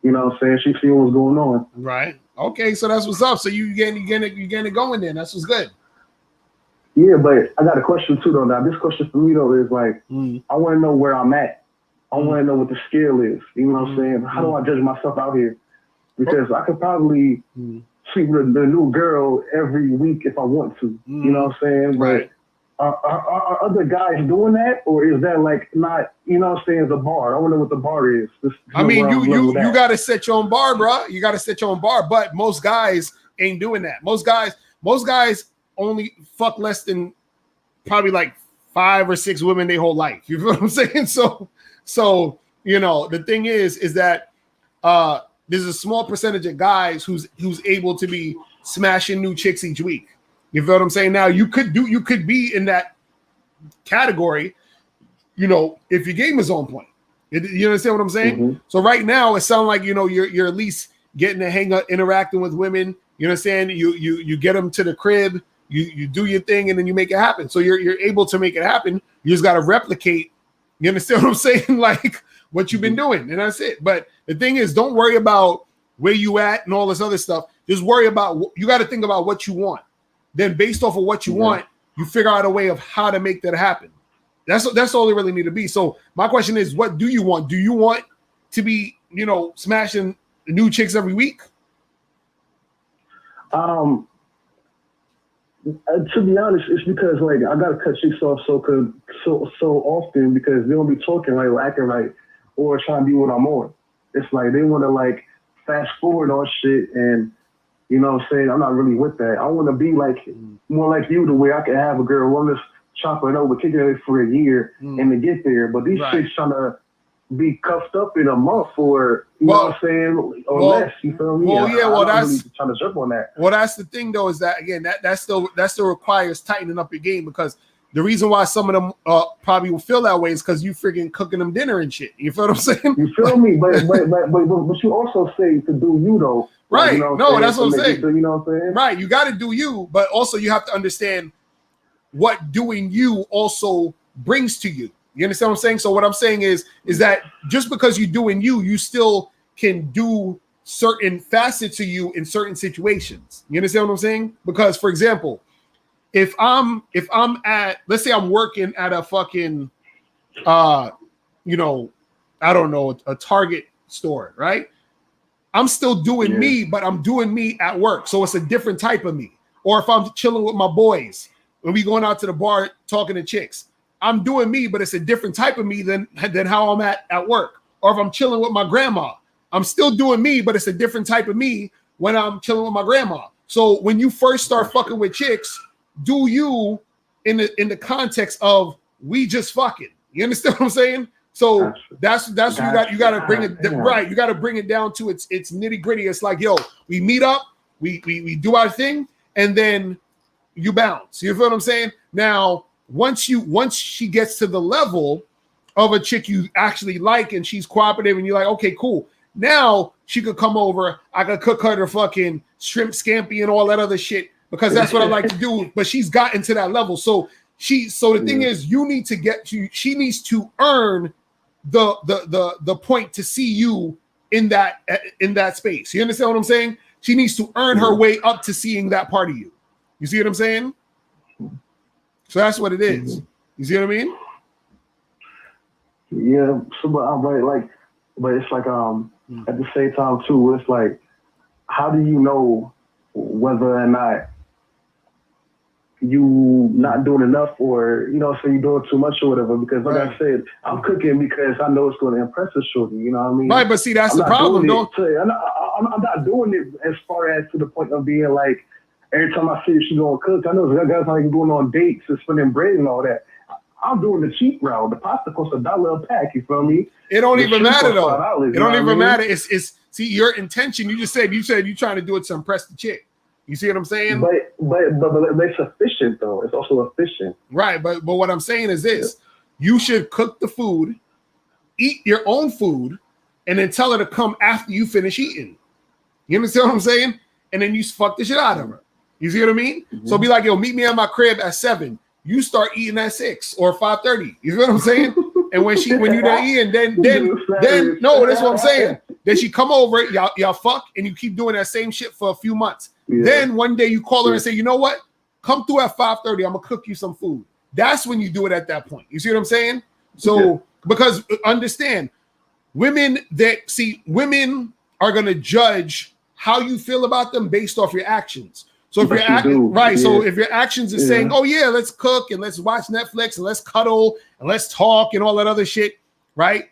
[SPEAKER 4] you know what I'm saying? She seen what was going on.
[SPEAKER 1] Right. Okay, so that's what's up. So you getting it going then. That's what's good.
[SPEAKER 4] Yeah, but I got a question too though. Now this question for me though is like, I want to know where I'm at. I want to know what the scale is. You know what I'm saying? How do I judge myself out here? Because I could probably sleep with the new girl every week if I want to. You know what I'm saying?
[SPEAKER 1] Right.
[SPEAKER 4] But are other guys doing that, or is that like not? You know what I'm saying? The bar. I wonder what the bar is.
[SPEAKER 1] I mean, you got to set your own bar, bro. You got to set your own bar. But most guys ain't doing that. Most guys only fuck less than probably like 5 or 6 women their whole life. You know what I'm saying? So you know, the thing is that there's a small percentage of guys who's able to be smashing new chicks each week. You feel what I'm saying? Now you could be in that category, you know, if your game is on point. You understand what I'm saying? So right now it sounds like, you know, you're at least getting the hang of interacting with women. You understand? You get them to the crib, you do your thing, and then you make it happen. So you're able to make it happen. You just got to replicate. You understand what I'm saying? Like what you've been doing, and that's it. But the thing is, don't worry about where you at and all this other stuff. Just worry about, you got to think about what you want. Then based off of what you want, you figure out a way of how to make that happen. That's all they really need to be. So my question is, what do you want? Do you want to be, you know, smashing new chicks every week?
[SPEAKER 4] To be honest, it's because like I gotta cut chicks off so often because they don't be talking right or acting right or trying to be what I'm on. It's like they want to like fast forward on shit, and you know what I'm saying, I'm not really with that. I want to be like more like you, the way I can have a girl want to chop it over, kick it for a year, and to get there. But these chicks trying to be cuffed up in a month or you know what I'm saying, or less. You feel me?
[SPEAKER 1] Well,
[SPEAKER 4] I'm
[SPEAKER 1] that's
[SPEAKER 4] really trying to jump on that.
[SPEAKER 1] Well, that's the thing though, is that again that still requires tightening up your game, because the reason why some of them probably will feel that way is because you freaking cooking them dinner and shit. You feel what I'm saying?
[SPEAKER 4] You feel me? But you also say to do you though.
[SPEAKER 1] Right.
[SPEAKER 4] You know
[SPEAKER 1] no, that's what I'm saying.
[SPEAKER 4] You know what I'm saying?
[SPEAKER 1] Right. You got to do you, but also you have to understand what doing you also brings to you. You understand what I'm saying? So what I'm saying is that just because you're doing you still can do certain facets of you in certain situations. You understand what I'm saying? Because, for example, if I'm at, let's say I'm working at a fucking, you know, I don't know, a Target store, right? I'm still doing me, but I'm doing me at work. So it's a different type of me. Or if I'm chilling with my boys, when we going out to the bar talking to chicks, I'm doing me, but it's a different type of me than how I'm at work. Or if I'm chilling with my grandma, I'm still doing me, but it's a different type of me when I'm chilling with my grandma. So when you first start fucking with chicks, do you in the context of we just fucking. You understand what I'm saying? So that's you got to bring it right.
[SPEAKER 4] Yeah.
[SPEAKER 1] You got to bring it down to its nitty gritty. It's like, yo, we meet up, we do our thing, and then you bounce. You feel what I'm saying? Now, once she gets to the level of a chick you actually like and she's cooperative and you're like, okay, cool. Now she could come over. I could cook her the fucking shrimp scampi and all that other shit because that's what I like to do. But she's gotten to that level. So the thing is, you need to she needs to earn the point to see you in that space. You understand what I'm saying? She needs to earn her way up to seeing that part of you. You see what I'm saying? So that's what it is. You see what I mean?
[SPEAKER 4] Yeah. So, but it's like at the same time too, it's like, how do you know whether or not you not doing enough, or so you're doing too much or whatever? Because like I said, I'm cooking because I know it's going to impress a shorty. You know what I mean?
[SPEAKER 1] Right, but see, that's the problem.
[SPEAKER 4] I'm not doing it as far as to the point of being like, every time I see she's going to cook, I know guys like going on dates and spending bread and all that. I'm doing the cheap route. The pasta costs $1 a pack. You feel me?
[SPEAKER 1] It don't even matter though.
[SPEAKER 4] $5,
[SPEAKER 1] it don't even matter. It's see your intention. You said you're trying to do it to impress the chick. You see what I'm saying?
[SPEAKER 4] But it's efficient though. It's also efficient.
[SPEAKER 1] Right, but what I'm saying is this: you should cook the food, eat your own food, and then tell her to come after you finish eating. You understand what I'm saying? And then you fuck the shit out of her. You see what I mean? Mm-hmm. So be like, yo, meet me at my crib at 7. You start eating at 6 or 5:30. You feel what I'm saying? And when you're done eating, then no, that's what I'm saying. Then she come over, y'all fuck, and you keep doing that same shit for a few months. Yeah. Then one day you call her and say, you know what? Come through at 5:30. I'm gonna cook you some food. That's when you do it at that point. You see what I'm saying? So because understand, women are gonna judge how you feel about them based off your actions. So if so if your actions is saying, oh yeah, let's cook and let's watch Netflix and let's cuddle and let's talk and all that other shit, right?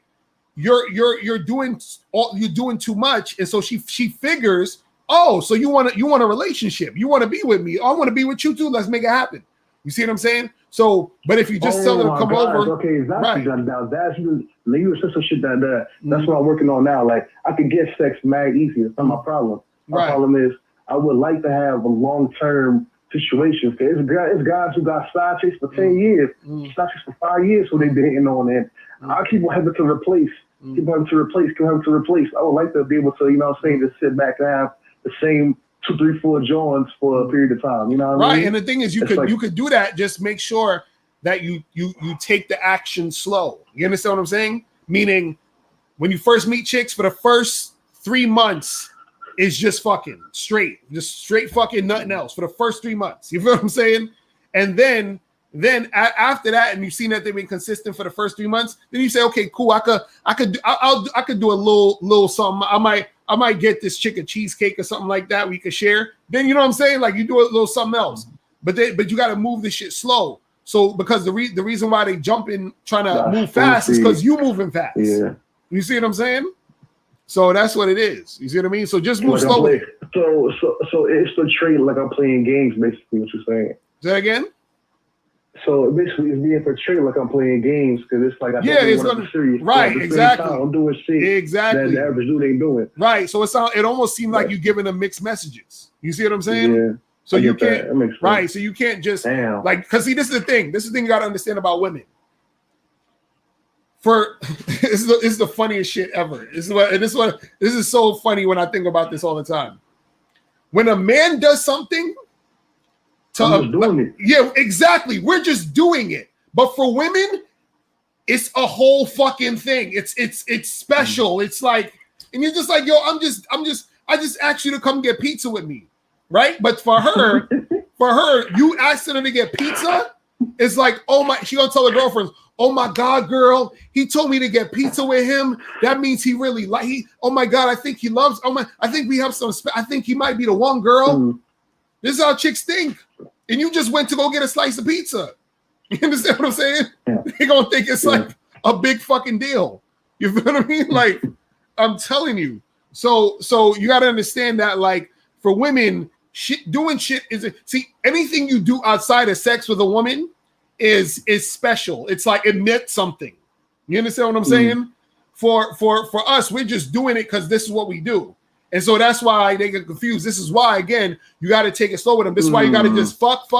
[SPEAKER 1] You're doing too much, and so she figures, oh, so you want a relationship, you want to be with me, I want to be with you too. Let's make it happen. You see what I'm saying? So, but if you just tell her to come over,
[SPEAKER 4] okay, exactly. Right. That's you were some shit that's what I'm working on now. Like I could get sex mad easy. That's not my problem. My problem is, I would like to have a long-term situation. It's guys who got side chicks for 10 years, side chicks for 5 years, who they've been hitting on it. I keep having to replace, keep having to replace. I would like to be able to, just sit back and have the same 2, 3, 4 joints for a period of time. You know what I mean?
[SPEAKER 1] Right, and the thing is, you could do that. Just make sure that you take the action slow. You understand what I'm saying? Meaning, when you first meet chicks, for the first 3 months, is just fucking straight fucking nothing else for the first 3 months. You feel what I'm saying? And then after that, and you've seen that they've been consistent for the first 3 months, then you say, okay, cool. I could do a little something. I might get this chick a cheesecake or something like that we could share. Then you know what I'm saying? Like you do a little something else, but you got to move this shit slow. So because the reason why they jump in trying to move fast is because you moving fast. Yeah. You see what I'm saying? So that's what it is. You see what I mean? So just move slowly.
[SPEAKER 4] So it's the trade like I'm playing games, basically, what you're saying.
[SPEAKER 1] Say that again?
[SPEAKER 4] So basically it's being portrayed like I'm playing games because it's like
[SPEAKER 1] it's gonna be serious. Right, exactly.
[SPEAKER 4] I'm doing shit
[SPEAKER 1] exactly
[SPEAKER 4] that the average dude ain't doing.
[SPEAKER 1] Right. So it almost seemed like you're giving them mixed messages. You see what I'm saying?
[SPEAKER 4] Yeah.
[SPEAKER 1] So you can't so you can't just because see, this is the thing you gotta understand about women. This is the funniest shit ever. This is so funny when I think about this all the time. When a man does something,
[SPEAKER 4] doing it.
[SPEAKER 1] Yeah, exactly. We're just doing it. But for women, it's a whole fucking thing. It's special. It's like, and you're just like, yo, I just asked you to come get pizza with me, right? But for her, you asking her to get pizza, it's like, oh my, she gonna tell her girlfriends, oh my God, girl, he told me to get pizza with him. That means he really oh my God, I think he loves, I think we have I think he might be the one, girl. This is how chicks think. And you just went to go get a slice of pizza. You understand what I'm saying? Yeah. They're gonna think it's like a big fucking deal. You feel what I mean? Like, I'm telling you. So you gotta understand that, like, for women, doing shit anything you do outside of sex with a woman is special. It's like it meant something. You understand what I'm saying? For us, we're just doing it because this is what we do. And so that's why they get confused. This is why, again, you got to take it slow with them. This is why you got to just fuck.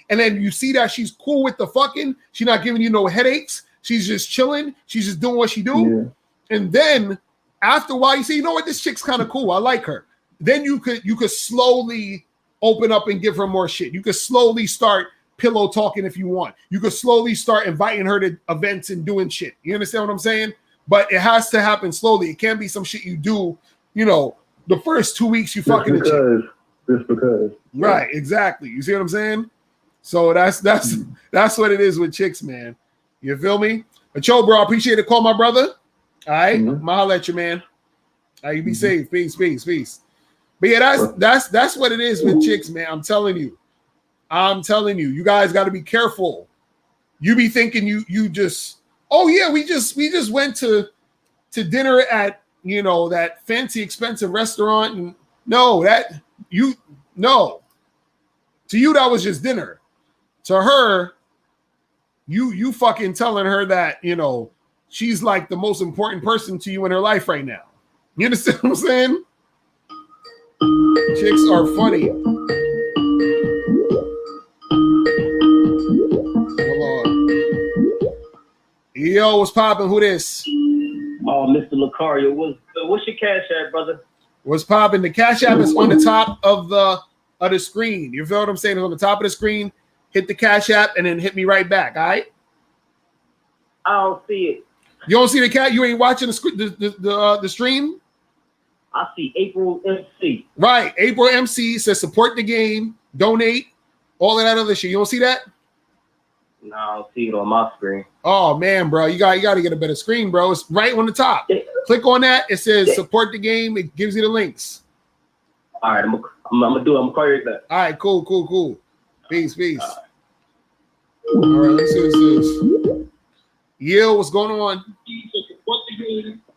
[SPEAKER 1] And then you see that she's cool with the fucking. She's not giving you no headaches. She's just chilling. She's just doing what she do. Yeah. And then after a while, you say, you know what? This chick's kind of cool. I like her. Then you could slowly open up and give her more shit. You could slowly start pillow talking if you want. You could slowly start inviting her to events and doing shit. You understand what I'm saying? But it has to happen slowly. It can't be some shit you do, the first 2 weeks you fucking the chick.
[SPEAKER 4] Just because.
[SPEAKER 1] Right, exactly. You see what I'm saying? So that's what it is with chicks, man. You feel me? But yo, bro, I appreciate the call, my brother. All right, I'll holler at you, man. All right, you be safe. Peace. But yeah, that's what it is with chicks, man. I'm telling you, you guys got to be careful. You be thinking you just, oh yeah, we just went to dinner at that fancy expensive restaurant, and to you that was just dinner. To her, you fucking telling her that she's like the most important person to you in her life right now. You understand what I'm saying? Chicks are funny. Hold on. Yo, what's poppin'? Who this?
[SPEAKER 5] Oh, Mr. Lucario. What's your cash app, brother?
[SPEAKER 1] What's poppin'? The cash app is on the top of the screen. You feel what I'm saying? It's on the top of the screen. Hit the cash app and then hit me right back. All right?
[SPEAKER 5] I don't see it.
[SPEAKER 1] You don't see the cat? You ain't watching the stream?
[SPEAKER 5] I see April MC.
[SPEAKER 1] Right. April MC says support the game, donate, all of that other shit. You don't see that?
[SPEAKER 5] No, I don't see it on my screen.
[SPEAKER 1] Oh man, bro. You got to get a better screen, bro. It's right on the top. Yeah. Click on that. It says support the game. It gives you the links.
[SPEAKER 5] All right, I'm gonna do it. I'm gonna call you back.
[SPEAKER 1] All right, cool. Peace. All right, let's see what this is. Yo, what's going on?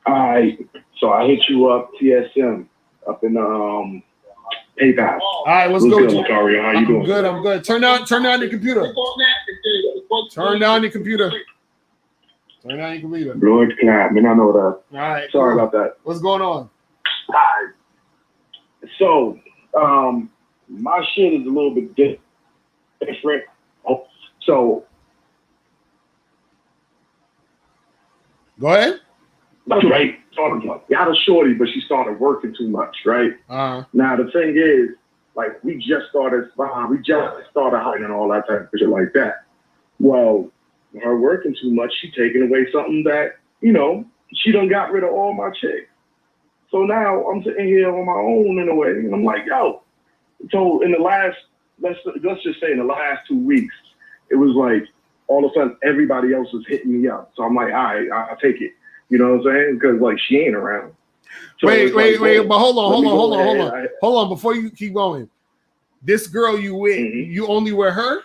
[SPEAKER 6] All right, so I hit you up, TSM, up in PayPal.
[SPEAKER 1] All right, let's go.
[SPEAKER 6] Lucario, how you doing?
[SPEAKER 1] I'm good. Turn down your computer. Turn down your computer.
[SPEAKER 6] Lord clap, man, I know that.
[SPEAKER 1] All right.
[SPEAKER 6] Sorry about that.
[SPEAKER 1] What's going on?
[SPEAKER 6] All right. So, my shit is a little bit different. So,
[SPEAKER 1] go ahead.
[SPEAKER 6] That's right. Got a shorty, but she started working too much, right?
[SPEAKER 1] Uh-huh.
[SPEAKER 6] Now the thing is, like, we just started hiding all that type of shit like that. Well, her working too much, she taking away something that, she done got rid of all my chicks. So now I'm sitting here on my own in a way, and I'm like, yo. So in the last, let's just say in the last 2 weeks, it was like all of a sudden everybody else was hitting me up. So I'm like, all right, I'll take it. You know what I'm saying? Because like she ain't around. So
[SPEAKER 1] wait, but hold on. Before you keep going, this girl you with, you only with her?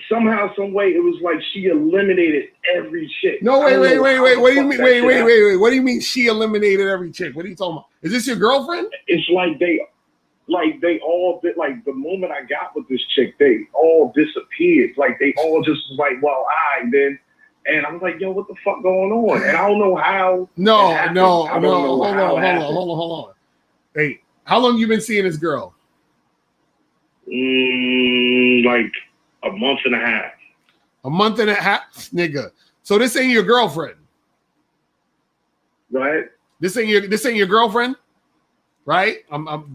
[SPEAKER 6] Somehow, some way, it was like she eliminated every chick.
[SPEAKER 1] No, wait. What do you mean? Wait. What do you mean she eliminated every chick? What are you talking about? Is this your girlfriend?
[SPEAKER 6] It's like they all did. Like the moment I got with this chick, they all disappeared. Like they all just was like, well, then. And I was like, yo, what the fuck going on? And I don't know how. No. Hold on.
[SPEAKER 1] Hey, how long you been seeing this girl?
[SPEAKER 6] Like a month and a half.
[SPEAKER 1] A month and a half, nigga. So this ain't your girlfriend.
[SPEAKER 6] Go ahead.
[SPEAKER 1] This ain't your girlfriend, right?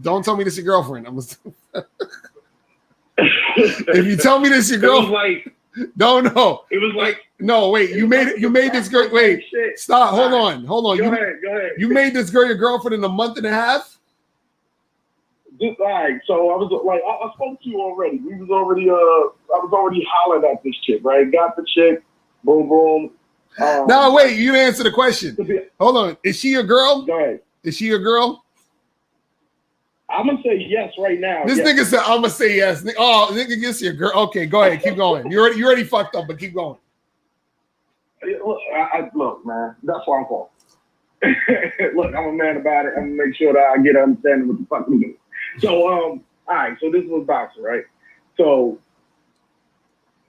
[SPEAKER 1] Don't tell me this is your girlfriend. If you tell me this is your girlfriend, no.
[SPEAKER 6] It was like
[SPEAKER 1] no. Wait, you made this girl. Wait, stop. Hold on.
[SPEAKER 6] Go ahead.
[SPEAKER 1] You made this girl your girlfriend in a month and a half.
[SPEAKER 6] Right. So I was like, I spoke to you already. I was already hollering at this chick, right? Got the chick. Boom.
[SPEAKER 1] No, wait. You didn't answer the question. Hold on. Is she your girl?
[SPEAKER 6] Go ahead.
[SPEAKER 1] Is she your girl?
[SPEAKER 6] I'm gonna say yes right now.
[SPEAKER 1] This nigga said I'm gonna say yes. Oh, nigga, gets your girl. Okay, go ahead. Keep going. You already fucked up, but keep going.
[SPEAKER 6] Look, man. That's why I'm calling. Look, I'm a man about it. I'm gonna make sure that I get an understanding what the fuck we do. So, all right. So this was boxing, right? So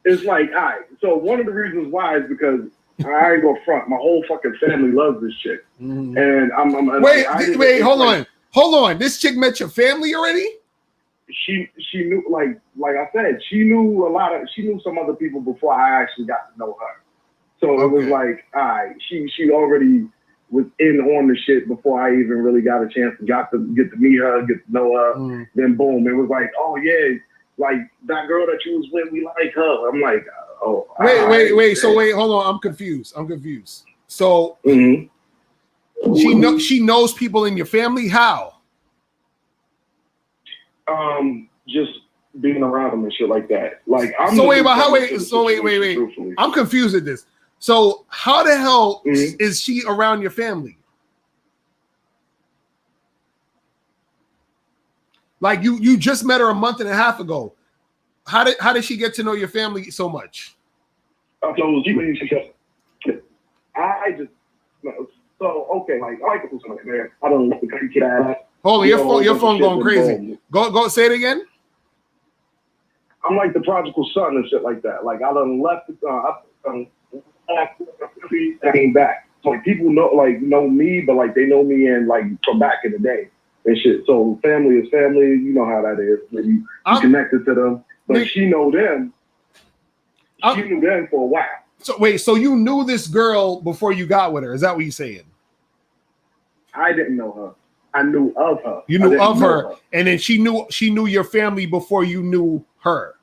[SPEAKER 6] it it's like, all right. So one of the reasons why is because I ain't gonna front. My whole fucking family loves this shit, and I'm
[SPEAKER 1] wait, hold on. This chick met your family already?
[SPEAKER 6] She knew, like I said, she knew some other people before I actually got to know her. So it was like, all right, she already was in on the shit before I even really got a chance to get to meet her, get to know her. Then boom, it was like, oh yeah, like that girl that you was with, we like her. I'm like, oh.
[SPEAKER 1] Wait. So hold on. I'm confused. So she knows people in your family. How?
[SPEAKER 6] Just being around them and shit like that. Like I'm.
[SPEAKER 1] Wait. I'm confused at this. So how the hell is she around your family? Like you just met her a month and a half ago. How did she get to know your family so much?
[SPEAKER 6] I just okay, like I like to do something, man. I don't like the kid ass.
[SPEAKER 1] Hold on, your phone going crazy. Go say it again.
[SPEAKER 6] I'm like the prodigal son and shit like that. Like I done left I came back. So like people know me, but like they know me and like from back in the day and shit. So family is family. You know how that is. You connected to them, but she know them. She knew them for a while.
[SPEAKER 1] So wait, so you knew this girl before you got with her? Is that what you're saying?
[SPEAKER 6] I didn't know her. I knew of her.
[SPEAKER 1] You knew of her, and then she knew your family before you knew her.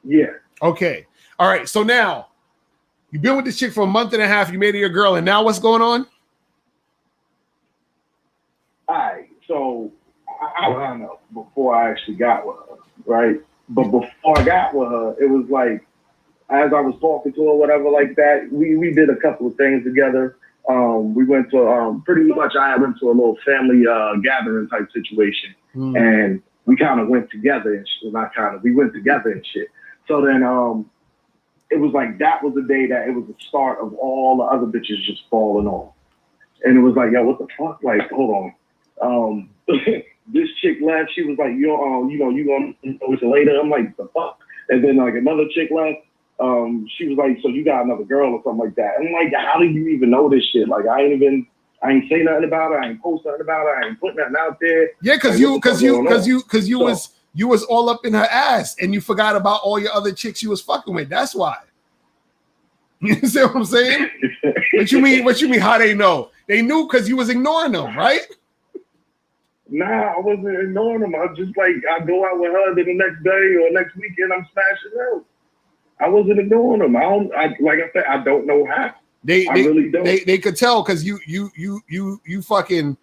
[SPEAKER 6] Yeah.
[SPEAKER 1] Okay. All right. So now you've been with this chick for a month and a half. You made her your girl, and now what's going on?
[SPEAKER 6] All right. So I don't know. Before I actually got with her, right? But before I got with her, it was like as I was talking to her, whatever, like that. We did a couple of things together. We went to pretty much. I went to a little family gathering type situation, and we kind of went together and shit. We went together and shit. So then it was like that was the day that it was the start of all the other bitches just falling off. And it was like, yo, what the fuck? Like, hold on. This chick left. She was like, you gonna know it later? I'm like, the fuck? And then like another chick left. She was like, so you got another girl or something like that. And I'm like, how do you even know this shit? Like, I ain't say nothing about it. I ain't post nothing about it. I ain't put nothing out there.
[SPEAKER 1] Yeah, because you was all up in her ass and you forgot about all your other chicks you was fucking with. That's why. You see what I'm saying? What you mean? How they know? They knew because you was ignoring them, right?
[SPEAKER 6] Nah, I wasn't ignoring them. I was just like, I go out with her, then the next day or next weekend I'm smashing out. I wasn't ignoring them. Like I said, I don't know how. I really don't.
[SPEAKER 1] They could tell because you fucking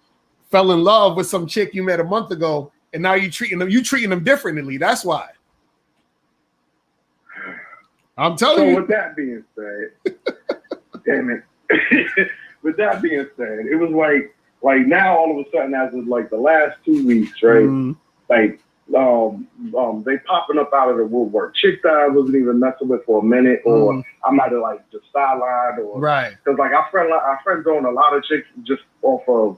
[SPEAKER 1] fell in love with some chick you met a month ago, and now you treating them differently. That's why. I'm telling you.
[SPEAKER 6] So with that being said, damn it. With that being said, it was like now all of a sudden as of like the last 2 weeks, right? Like they popping up out of the woodwork. Chicks that I wasn't even messing with for a minute, or I might have like just sidelined, or
[SPEAKER 1] right.
[SPEAKER 6] Because like I friend zone a lot of chicks just off of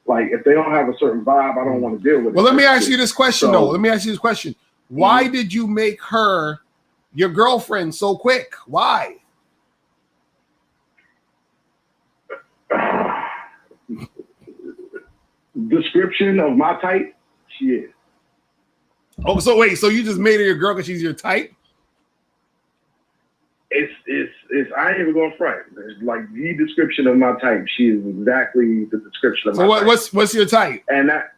[SPEAKER 6] like if they don't have a certain vibe, I don't want to deal with it.
[SPEAKER 1] Well, let me ask you this question though. Let me ask you this question. Why did you make her your girlfriend so quick? Why?
[SPEAKER 6] Description of my type, she is.
[SPEAKER 1] Oh, so wait, so you just made her your girl because she's your type?
[SPEAKER 6] It's I ain't even going front. It's like the description of my type. She is exactly the description of my type. So
[SPEAKER 1] what's your type?
[SPEAKER 6] And that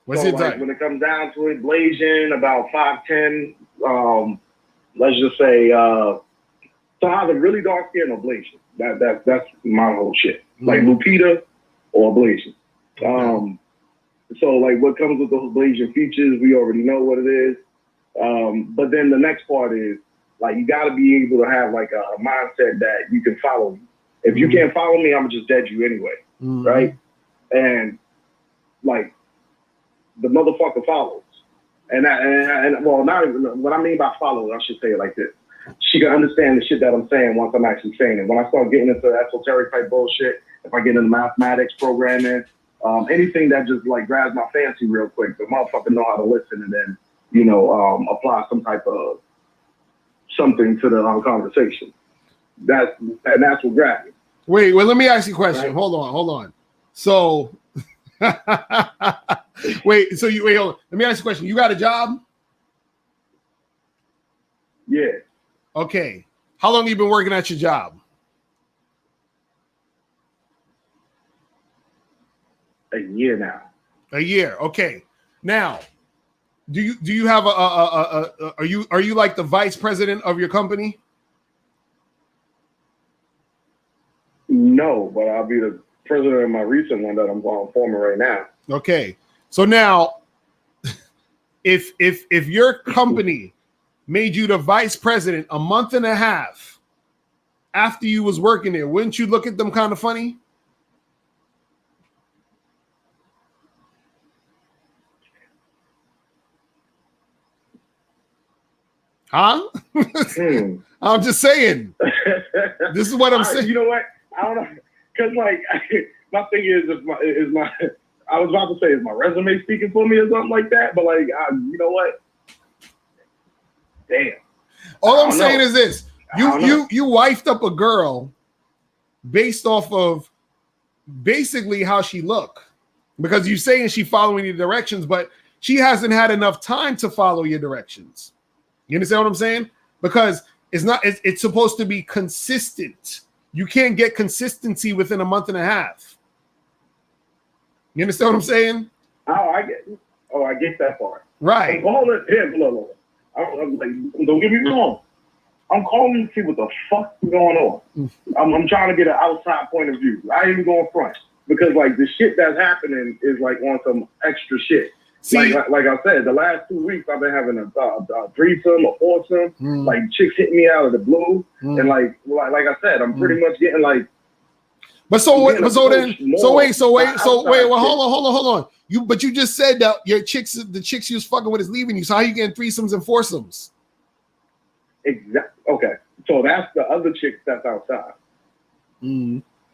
[SPEAKER 1] what's your type?
[SPEAKER 6] When it comes down to it, blazing about 5'10", let's just say so either really dark skin or blazing. That's my whole shit. Like Lupita or blazing. So like what comes with those blazing features, we already know what it is. But then the next part is like you got to be able to have like a mindset that you can follow me. If you can't follow me, I'm just dead you anyway, right? And like the motherfucker follows, and well, not even what I mean by follow. I should say it like this: she can understand the shit that I'm saying once I'm actually saying it. When I start getting into esoteric type bullshit, if I get into mathematics, programming, Anything that just like grabs my fancy real quick, the motherfucker know how to listen and then, apply some type of something to the conversation. That's what grabs me.
[SPEAKER 1] Wait, well, let me ask you a question.
[SPEAKER 6] Right.
[SPEAKER 1] Hold on. So, wait, hold on. Let me ask you a question. You got a job?
[SPEAKER 6] Yeah.
[SPEAKER 1] Okay. How long have you been working at your job?
[SPEAKER 6] A year now.
[SPEAKER 1] A year. Okay. Now, do you have are you like the vice president of your company?
[SPEAKER 6] No, but I'll be the president of my recent one that I'm forming right now.
[SPEAKER 1] Okay. So now, if your company made you the vice president a month and a half after you was working there, wouldn't you look at them kind of funny? Huh? I'm just saying. This is what I'm saying.
[SPEAKER 6] You know what? I don't know, cause like my thing is my I was about to say is my resume speaking for me or something like that, but like you know what? Damn.
[SPEAKER 1] All I'm saying is this: you wifed up a girl based off of basically how she look, because you're saying she following your directions, but she hasn't had enough time to follow your directions. You understand what I'm saying? Because it's supposed to be consistent. You can't get consistency within a month and a half. You understand what I'm saying?
[SPEAKER 6] I get that part.
[SPEAKER 1] Right.
[SPEAKER 6] I'm calling look. I'm like, don't get me wrong. I'm calling to see what the fuck is going on. I'm trying to get an outside point of view. I ain't even going front because like the shit that's happening is like on some extra shit.
[SPEAKER 1] See,
[SPEAKER 6] like I said, the last 2 weeks I've been having a threesome, a foursome, like chicks hitting me out of the blue, and like I said, I'm pretty much getting like.
[SPEAKER 1] Well, hold on. You just said that the chicks you was fucking with is leaving you. So how you getting threesomes and foursomes?
[SPEAKER 6] Exactly. Okay, so that's the other chicks that's outside.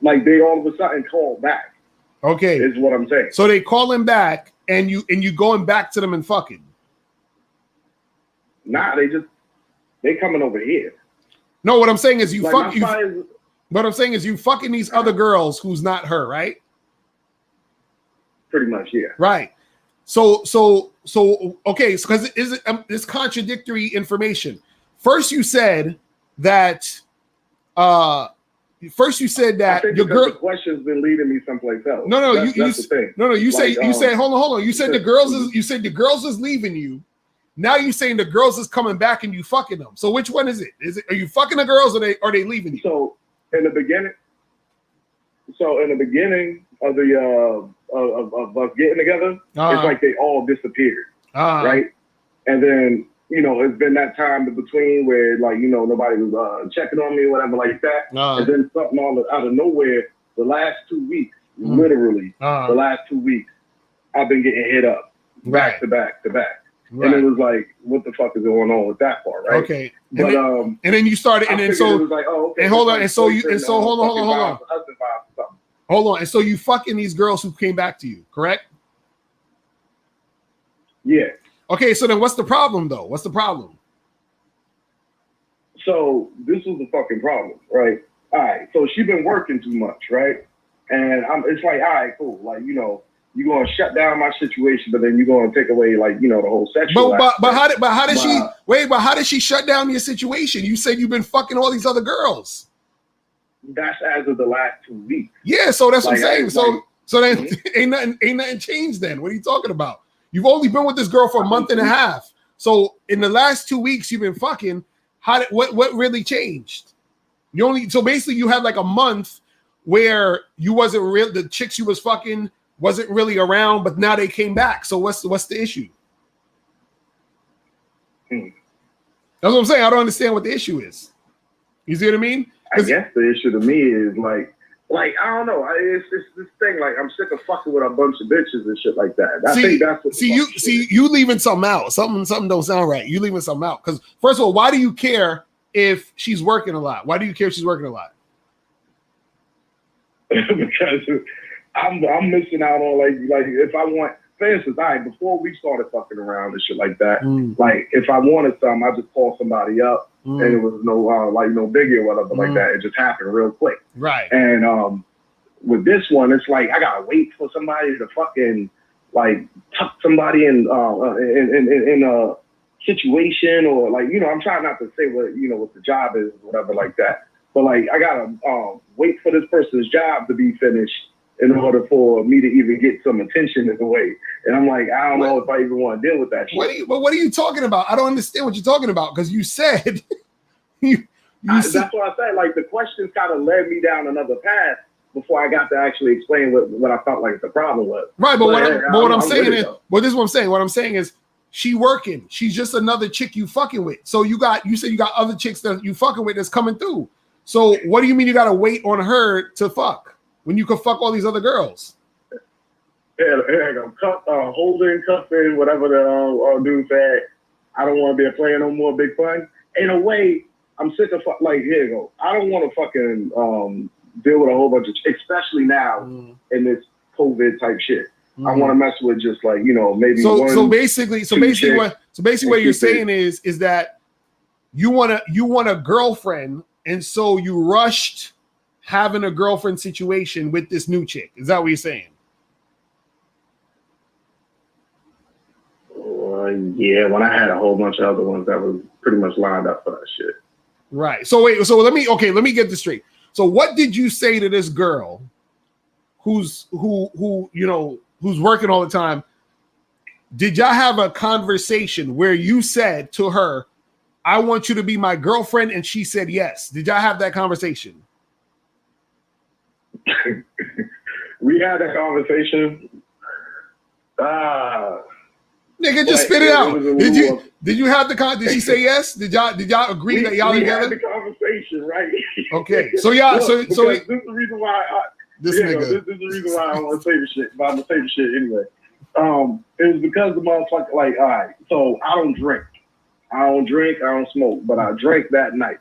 [SPEAKER 6] Like they all of a sudden call back.
[SPEAKER 1] Okay,
[SPEAKER 6] is what I'm saying.
[SPEAKER 1] So they calling back, and you going back to them and fucking.
[SPEAKER 6] Nah, they coming over here.
[SPEAKER 1] No, what I'm saying is you
[SPEAKER 6] like
[SPEAKER 1] fuck you. What I'm saying is you fucking these other girls who's not her, right?
[SPEAKER 6] Pretty much, yeah.
[SPEAKER 1] Right. So okay, so because it's contradictory information. First you said that your girl.
[SPEAKER 6] The question's been leading me someplace else.
[SPEAKER 1] You said hold on. You said the girls is leaving you. Now you saying the girls is coming back and you fucking them. So which one is it? Are you fucking the girls or are they leaving you?
[SPEAKER 6] So in the beginning of the of us getting together, it's like they all disappeared, right? And then it's been that time in between where like nobody was checking on me or whatever like that, and then something out of nowhere. The last 2 weeks, literally, the last 2 weeks, I've been getting hit up back to back to back. Right. And it was like, what the fuck is going on with that part, right?
[SPEAKER 1] Okay. But and then you started, and then so,
[SPEAKER 6] like, oh, okay,
[SPEAKER 1] and hold on, and so hold on. Hold on, and so you fucking these girls who came back to you, correct?
[SPEAKER 6] Yeah.
[SPEAKER 1] Okay, so then what's the problem though? What's the problem?
[SPEAKER 6] So this was the fucking problem, right? All right, so she been working too much, right? And it's like, all right, cool, like you're gonna shut down my situation, but then you're gonna take away like the whole sexual.
[SPEAKER 1] But how did she shut down your situation? You said you've been fucking all these other girls.
[SPEAKER 6] That's as of the last 2 weeks.
[SPEAKER 1] Yeah, so that's what I'm saying. So then ain't nothing changed then. What are you talking about? You've only been with this girl for a month and a half. So in the last 2 weeks you've been fucking. What really changed? So basically you had like a month where you wasn't real. The chicks you was fucking wasn't really around, but now they came back. So what's the issue? That's what I'm saying. I don't understand what the issue is. You see what I mean?
[SPEAKER 6] I guess the issue to me is like I don't know. It's this thing like I'm sick of fucking with a bunch of bitches and shit like that. I think that's what.
[SPEAKER 1] You leaving something out. Something don't sound right. You leaving something out because first of all, why do you care if she's working a lot? Why do you care if she's working a lot?
[SPEAKER 6] I'm missing out on like if I want, for instance, before we started fucking around and shit like that, like if I wanted something, I just call somebody up and it was no no biggie or whatever like that. It just happened real quick.
[SPEAKER 1] Right.
[SPEAKER 6] And with this one, it's like I gotta wait for somebody to fucking like tuck somebody in a situation, or like, you know, I'm trying not to say what, you know, what the job is or whatever like that. But like I gotta wait for this person's job to be finished in order for me to even get some attention in the way. And I'm like, I don't know if I even want to deal with that shit.
[SPEAKER 1] What are you talking about? I don't understand what you're talking about, because you said
[SPEAKER 6] that's what I said. Like the questions kind of led me down another path before I got to actually explain what I felt like the problem was.
[SPEAKER 1] Right, but what I'm saying is,
[SPEAKER 6] well,
[SPEAKER 1] this is what I'm saying. What I'm saying is, she working. She's just another chick you fucking with. So you said you got other chicks that you fucking with that's coming through. So what do you mean you got to wait on her to fuck when you could fuck all these other girls?
[SPEAKER 6] Yeah, holding, cuffing, whatever the dude said. I don't want to be a player no more. Big fun. In a way, I'm sick of like, here you go. I don't want to fucking deal with a whole bunch of, especially now in this COVID type shit. I want to mess with just like, you know, maybe
[SPEAKER 1] so basically what you're saying is that you want a girlfriend, and so you rushed having a girlfriend situation with this new chick. Is that what you're saying?
[SPEAKER 6] Yeah, when I had a whole bunch of other ones that was pretty much lined up for that shit.
[SPEAKER 1] Right. So let me get this straight. So what did you say to this girl who's working all the time? Did y'all have a conversation where you said to her, I want you to be my girlfriend, and she said yes? Did y'all have that conversation?
[SPEAKER 6] We had that conversation.
[SPEAKER 1] Nigga, just spit it out. Did you have the did she say yes? Did y'all agree that y'all together?
[SPEAKER 6] We had the conversation, right?
[SPEAKER 1] Okay. So y'all
[SPEAKER 6] this is the reason why this is the reason why I don't want to say the shit, but I'm gonna say the shit anyway. It was because the motherfucker, like, all right, so I don't drink, I don't smoke, but I drank that night,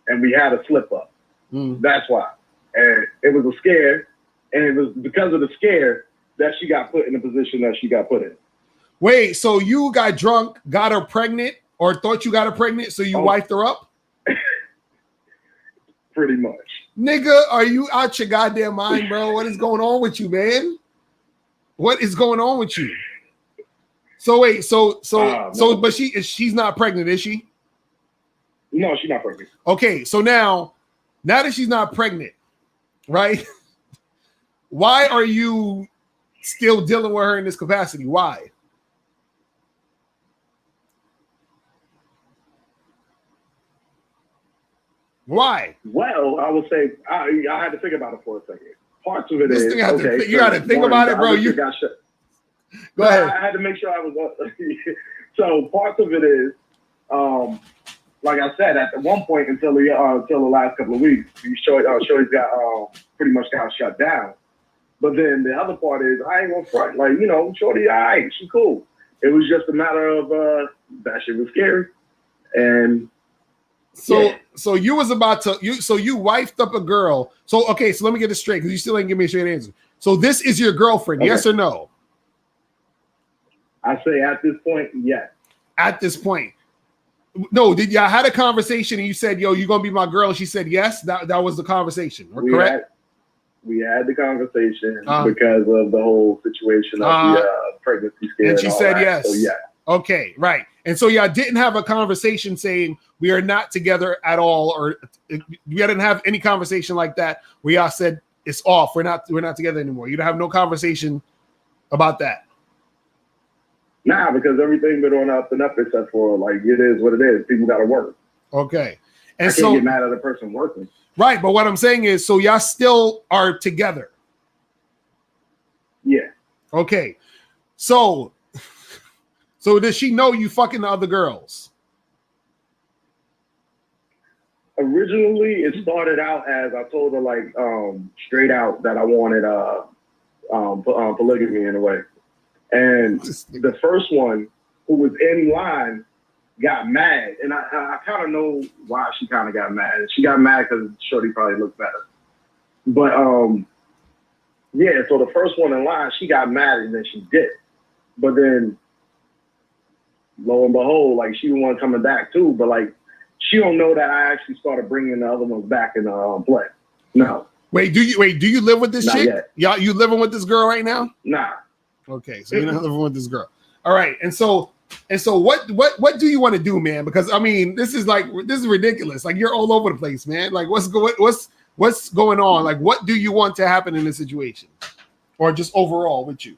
[SPEAKER 6] and we had a slip up. That's why, and it was a scare, and it was because of the scare that she got put in the position that she got put in.
[SPEAKER 1] Wait, so you got drunk, got her pregnant, or thought you got her pregnant, so you wiped her up?
[SPEAKER 6] Pretty much.
[SPEAKER 1] Nigga, are you out your goddamn mind, bro? What is going on with you, man? What is going on with you? So wait, but she's not pregnant, is she?
[SPEAKER 6] No, she's not pregnant.
[SPEAKER 1] Okay, so now that she's not pregnant, right? Why are you still dealing with her in this capacity? Why? Why?
[SPEAKER 6] Well, I would say I had to think about it for a second. Parts of it is okay.
[SPEAKER 1] You got to think about it, bro. Go ahead.
[SPEAKER 6] I had to make sure I was. So parts of it is, like I said, at one point until the last couple of weeks, Shorty's got pretty much got shut down. But then the other part is, I ain't gonna front, like, you know, Shorty, all right, she cool. It was just a matter of that shit was scary, and.
[SPEAKER 1] So you was about to you wifed up a girl. So okay, so let me get this straight, because you still ain't give me a straight answer. So this is your girlfriend, okay. Yes or no?
[SPEAKER 6] I say at this point, yes.
[SPEAKER 1] At this point. No, did y'all had a conversation and you said, yo, you gonna be my girl? And she said yes. That was the conversation, correct?
[SPEAKER 6] We had the conversation because of the whole situation of the pregnancy scare.
[SPEAKER 1] And she said yes.
[SPEAKER 6] So yeah.
[SPEAKER 1] Okay, right. And so y'all didn't have a conversation saying we are not together at all, or you didn't have any conversation like that where y'all said it's off. We're not together anymore. You don't have no conversation about that.
[SPEAKER 6] Nah, because everything been on up and up except for, like, it is what it is. People got to work.
[SPEAKER 1] Okay. And
[SPEAKER 6] I can't get mad at a person working.
[SPEAKER 1] Right, but what I'm saying is, so y'all still are together.
[SPEAKER 6] Yeah.
[SPEAKER 1] Okay. So does she know you fucking the other girls?
[SPEAKER 6] Originally, it started out as I told her, like, straight out that I wanted polygamy in a way. And the first one, who was in line, got mad. And I kind of know why she kind of got mad. She got mad because Shorty probably looked better. But Yeah, so the first one in line, she got mad and then she did. But then, lo and behold, like she the one coming back too. But like, she don't know that I actually started bringing the other ones back in play. No.
[SPEAKER 1] Wait, do you live with this
[SPEAKER 6] Not
[SPEAKER 1] chick?
[SPEAKER 6] yet.
[SPEAKER 1] Y'all, you living with this girl right now?
[SPEAKER 6] Nah.
[SPEAKER 1] Okay, so you're not living with this girl. All right, and so what do you want to do, man? Because I mean, this is ridiculous. Like you're all over the place, man. Like what's going on? Like what do you want to happen in this situation, or just overall with you?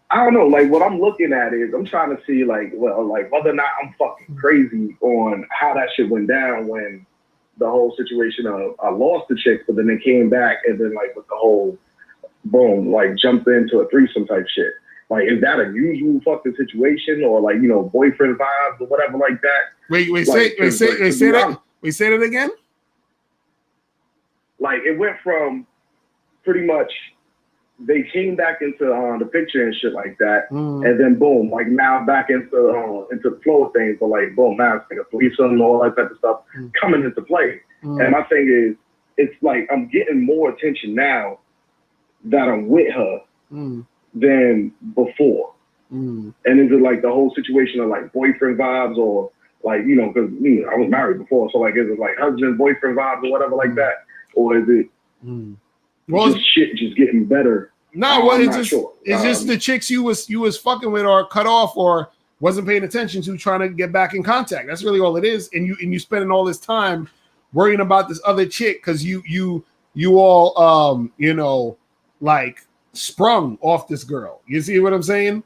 [SPEAKER 6] I don't know. Like what I'm looking at is I'm trying to see like whether or not I'm fucking crazy on how that shit went down when the whole situation of I lost the chick, but then they came back and then like with the whole boom, like jumped into a threesome type shit. Like, is that a usual fucking situation or like, you know, boyfriend vibes or whatever like that?
[SPEAKER 1] Wait,
[SPEAKER 6] like,
[SPEAKER 1] say that. Wait, say that again.
[SPEAKER 6] Like it went from pretty much they came back into the picture and shit like that, and then boom, like now back into the flow of things. But like boom, now it's like a threesome and all that type of stuff coming into play. And my thing is, it's like I'm getting more attention now that I'm with her than before. And is it like the whole situation of like boyfriend vibes or like, you know, because I was married before, so like is it like husband boyfriend vibes or whatever like that, or is it just shit just getting better?
[SPEAKER 1] No, well, it's just the chicks you was fucking with or cut off or wasn't paying attention to, trying to get back in contact. That's really all it is. And you spending all this time worrying about this other chick because you all you know, like sprung off this girl. You see what I'm saying?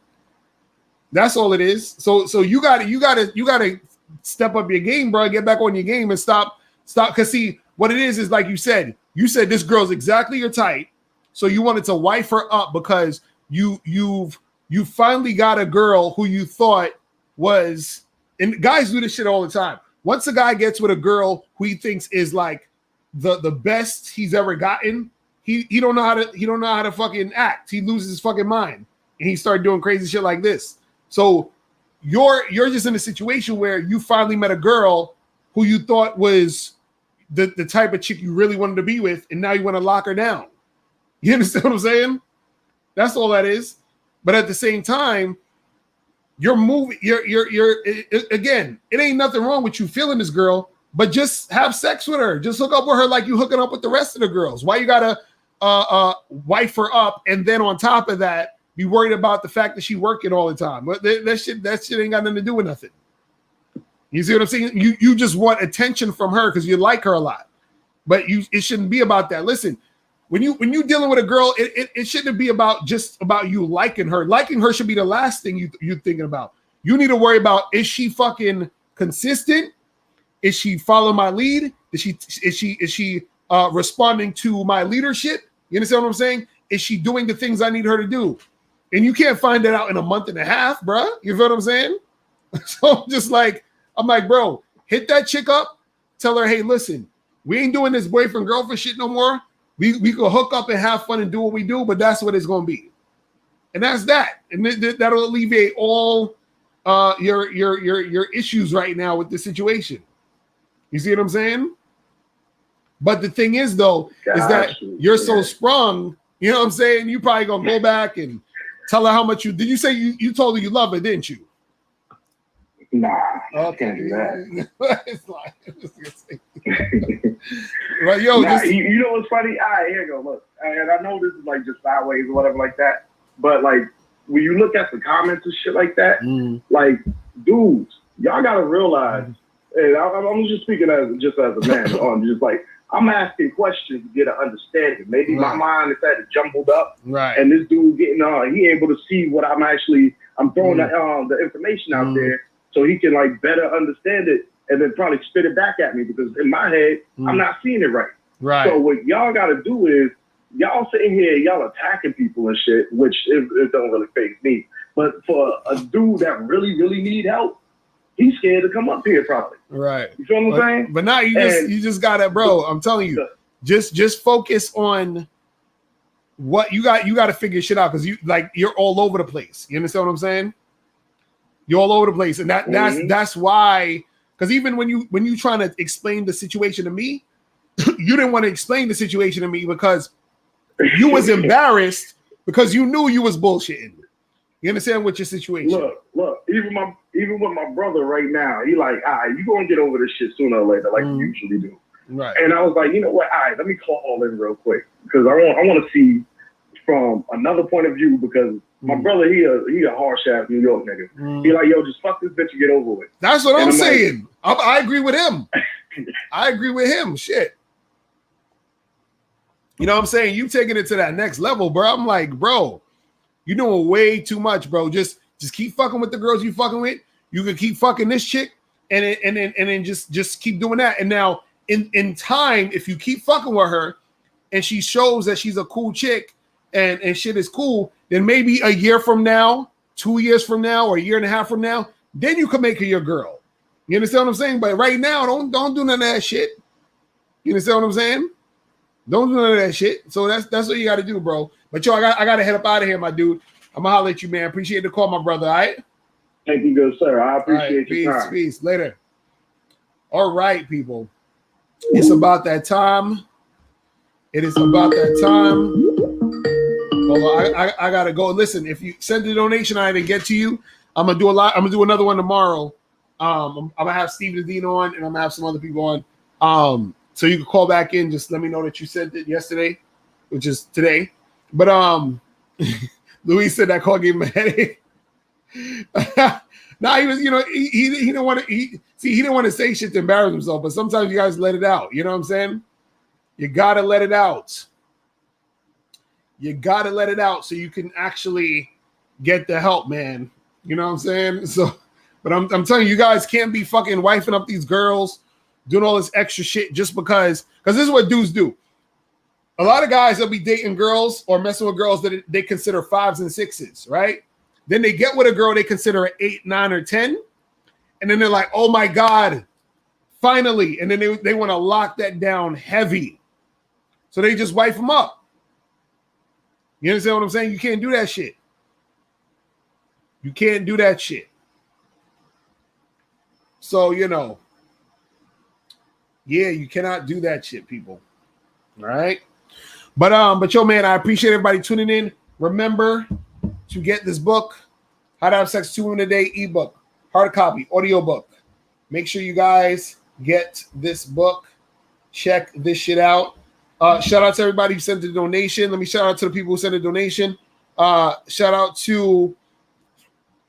[SPEAKER 1] That's all it is. So you gotta step up your game, bro. Get back on your game and stop. Cause see, what it is like you said this girl's exactly your type. So you wanted to wife her up because you finally got a girl who you thought was, and guys do this shit all the time. Once a guy gets with a girl who he thinks is like the best he's ever gotten, he don't know how to fucking act. He loses his fucking mind and he started doing crazy shit like this. So you're just in a situation where you finally met a girl who you thought was the type of chick you really wanted to be with, and now you want to lock her down. You understand what I'm saying? That's all that is. But at the same time, you're moving. Again, it ain't nothing wrong with you feeling this girl, but just have sex with her. Just hook up with her like you hooking up with the rest of the girls. Why you gotta wife her up and then on top of that be worried about the fact that she working all the time? But that shit ain't got nothing to do with nothing. You see what I'm saying? You just want attention from her because you like her a lot, but it shouldn't be about that. Listen. When you dealing with a girl, it shouldn't be about you liking her. Liking her should be the last thing you're thinking about. You need to worry about, is she fucking consistent? Is she following my lead? Is she responding to my leadership? You understand what I'm saying? Is she doing the things I need her to do? And you can't find that out in a month and a half, bro. You feel what I'm saying? So I'm like, bro, hit that chick up. Tell her, hey, listen, we ain't doing this boyfriend girlfriend shit no more. We could hook up and have fun and do what we do, but that's what it's going to be. And that's that. And that'll alleviate all your issues right now with the situation. You see what I'm saying? But the thing is, though, is that you're so sprung, you know what I'm saying? You probably going to go back and tell her how much did you say you told her you love her, didn't you?
[SPEAKER 6] Nah,
[SPEAKER 1] okay.
[SPEAKER 6] I can't do that.
[SPEAKER 1] It's like, right, yo,
[SPEAKER 6] you know what's funny? All right, here you go. Look, and I know this is like just sideways or whatever like that, but like when you look at the comments and shit like that, like dudes, y'all gotta realize. And I'm just speaking as a man. On just like I'm asking questions to get an understanding. Maybe my mind is jumbled up,
[SPEAKER 1] right?
[SPEAKER 6] And this dude getting he able to see what I'm throwing the information out there. So he can like better understand it and then probably spit it back at me because in my head, I'm not seeing it right.
[SPEAKER 1] Right.
[SPEAKER 6] So what y'all got to do is y'all sitting here, y'all attacking people and shit, which it don't really faze me. But for a dude that really, really need help, he's scared to come up here probably.
[SPEAKER 1] Right.
[SPEAKER 6] You feel what I'm saying?
[SPEAKER 1] But now you just got to, bro, I'm telling you, just focus on what you got to figure shit out because you're all over the place. You understand what I'm saying? You're all over the place, and that's why. Because even when you trying to explain the situation to me, you didn't want to explain the situation to me because You was embarrassed because you knew you was bullshitting. You understand what your situation?
[SPEAKER 6] Look. Even with my brother right now, he like, all right, you gonna get over this shit sooner or later, like you usually do.
[SPEAKER 1] Right.
[SPEAKER 6] And I was like, you know what? All right, let me call in real quick because I want to see from another point of view because my brother, he a harsh ass New York nigga. He like, yo, just fuck this bitch and get over with.
[SPEAKER 1] That's what I'm saying. Like, I agree with him. I agree with him. Shit. You know what I'm saying? You taking it to that next level, bro. I'm like, bro, you doing way too much, bro. Just keep fucking with the girls you fucking with. You can keep fucking this chick and then just keep doing that. And now in time, if you keep fucking with her and she shows that she's a cool chick and shit is cool, then maybe a year from now, 2 years from now, or a year and a half from now, then you can make her your girl. You understand what I'm saying? But right now, don't do none of that shit. You understand what I'm saying? Don't do none of that shit. So that's what you got to do, bro. But yo, I got to head up out of here, my dude. I'm gonna holler at you, man. Appreciate the call, my brother. All right.
[SPEAKER 6] Thank you, good sir. I appreciate your time.
[SPEAKER 1] Peace. Later. All right, people. It's about that time. It is about that time. Hold on, I gotta go. Listen, if you send a donation, I didn't get to you. I'm gonna do another one tomorrow. I'm gonna have Steve the Dean on, and I'm gonna have some other people on. So you can call back in. Just let me know that you sent it yesterday, which is today. But Luis said that call gave him a headache. Nah, he was, he didn't want to. He didn't want to say shit to embarrass himself. But sometimes you guys let it out. You know what I'm saying? You gotta let it out. You gotta let it out so you can actually get the help, man. You know what I'm saying? So, but I'm telling you, you guys can't be fucking wifing up these girls, doing all this extra shit just because this is what dudes do. A lot of guys will be dating girls or messing with girls that they consider 5s and 6s, right? Then they get with a girl they consider an 8, 9, or 10, and then they're like, "Oh my god, finally!" And then they want to lock that down heavy, so they just wife them up. You understand what I'm saying? You can't do that shit. You can't do that shit. So yeah, you cannot do that shit, people. All right. But yo, man, I appreciate everybody tuning in. Remember to get this book, How to Have Sex 2 Women a Day ebook, hard copy, audio book. Make sure you guys get this book. Check this shit out. Shout out to everybody who sent a donation. Let me shout out to the people who sent a donation. Shout out to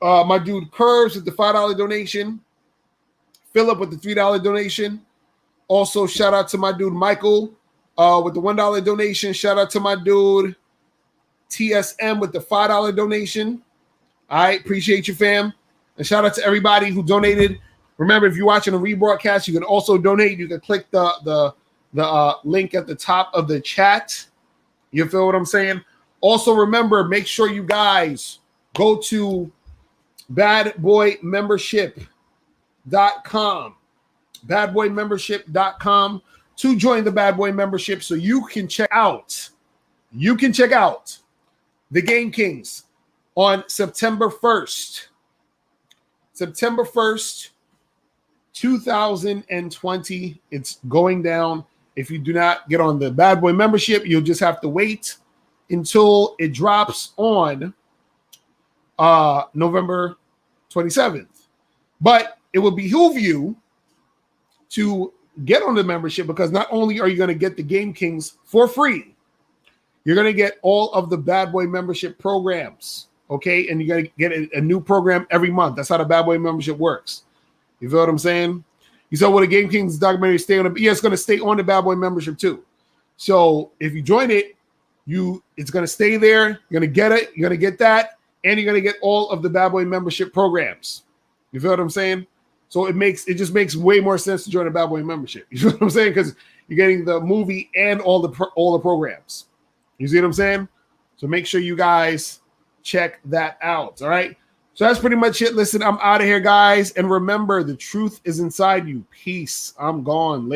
[SPEAKER 1] my dude Curves with the $5 donation. Philip with the $3 donation. Also, shout out to my dude Michael with the $1 donation. Shout out to my dude TSM with the $5 donation. I appreciate you, fam. And shout out to everybody who donated. Remember, if you're watching a rebroadcast, you can also donate. You can click the link at the top of the chat. You feel what I'm saying? Also, remember, make sure you guys go to badboymembership.com. badboymembership.com to join the Bad Boy membership so you can check out the Game Kings on September 1st. September 1st, 2020. It's going down. If you do not get on the Bad Boy membership, you'll just have to wait until it drops on November 27th. But it will behoove you to get on the membership because not only are you going to get the Game Kings for free, you're going to get all of the Bad Boy membership programs, okay? And you're going to get a new program every month. That's how the Bad Boy membership works. You feel what I'm saying? You saw what the Game Kings documentary stay on it's going to stay on the Bad Boy membership too. So if you join it, it's going to stay there. You're going to get it. You're going to get that, and you're going to get all of the Bad Boy membership programs. You feel what I'm saying? So it just makes way more sense to join a Bad Boy membership. You feel what I'm saying? Because you're getting the movie and all the programs. You see what I'm saying? So make sure you guys check that out. All right. So that's pretty much it. Listen, I'm out of here, guys. And remember, the truth is inside you. Peace. I'm gone. Later.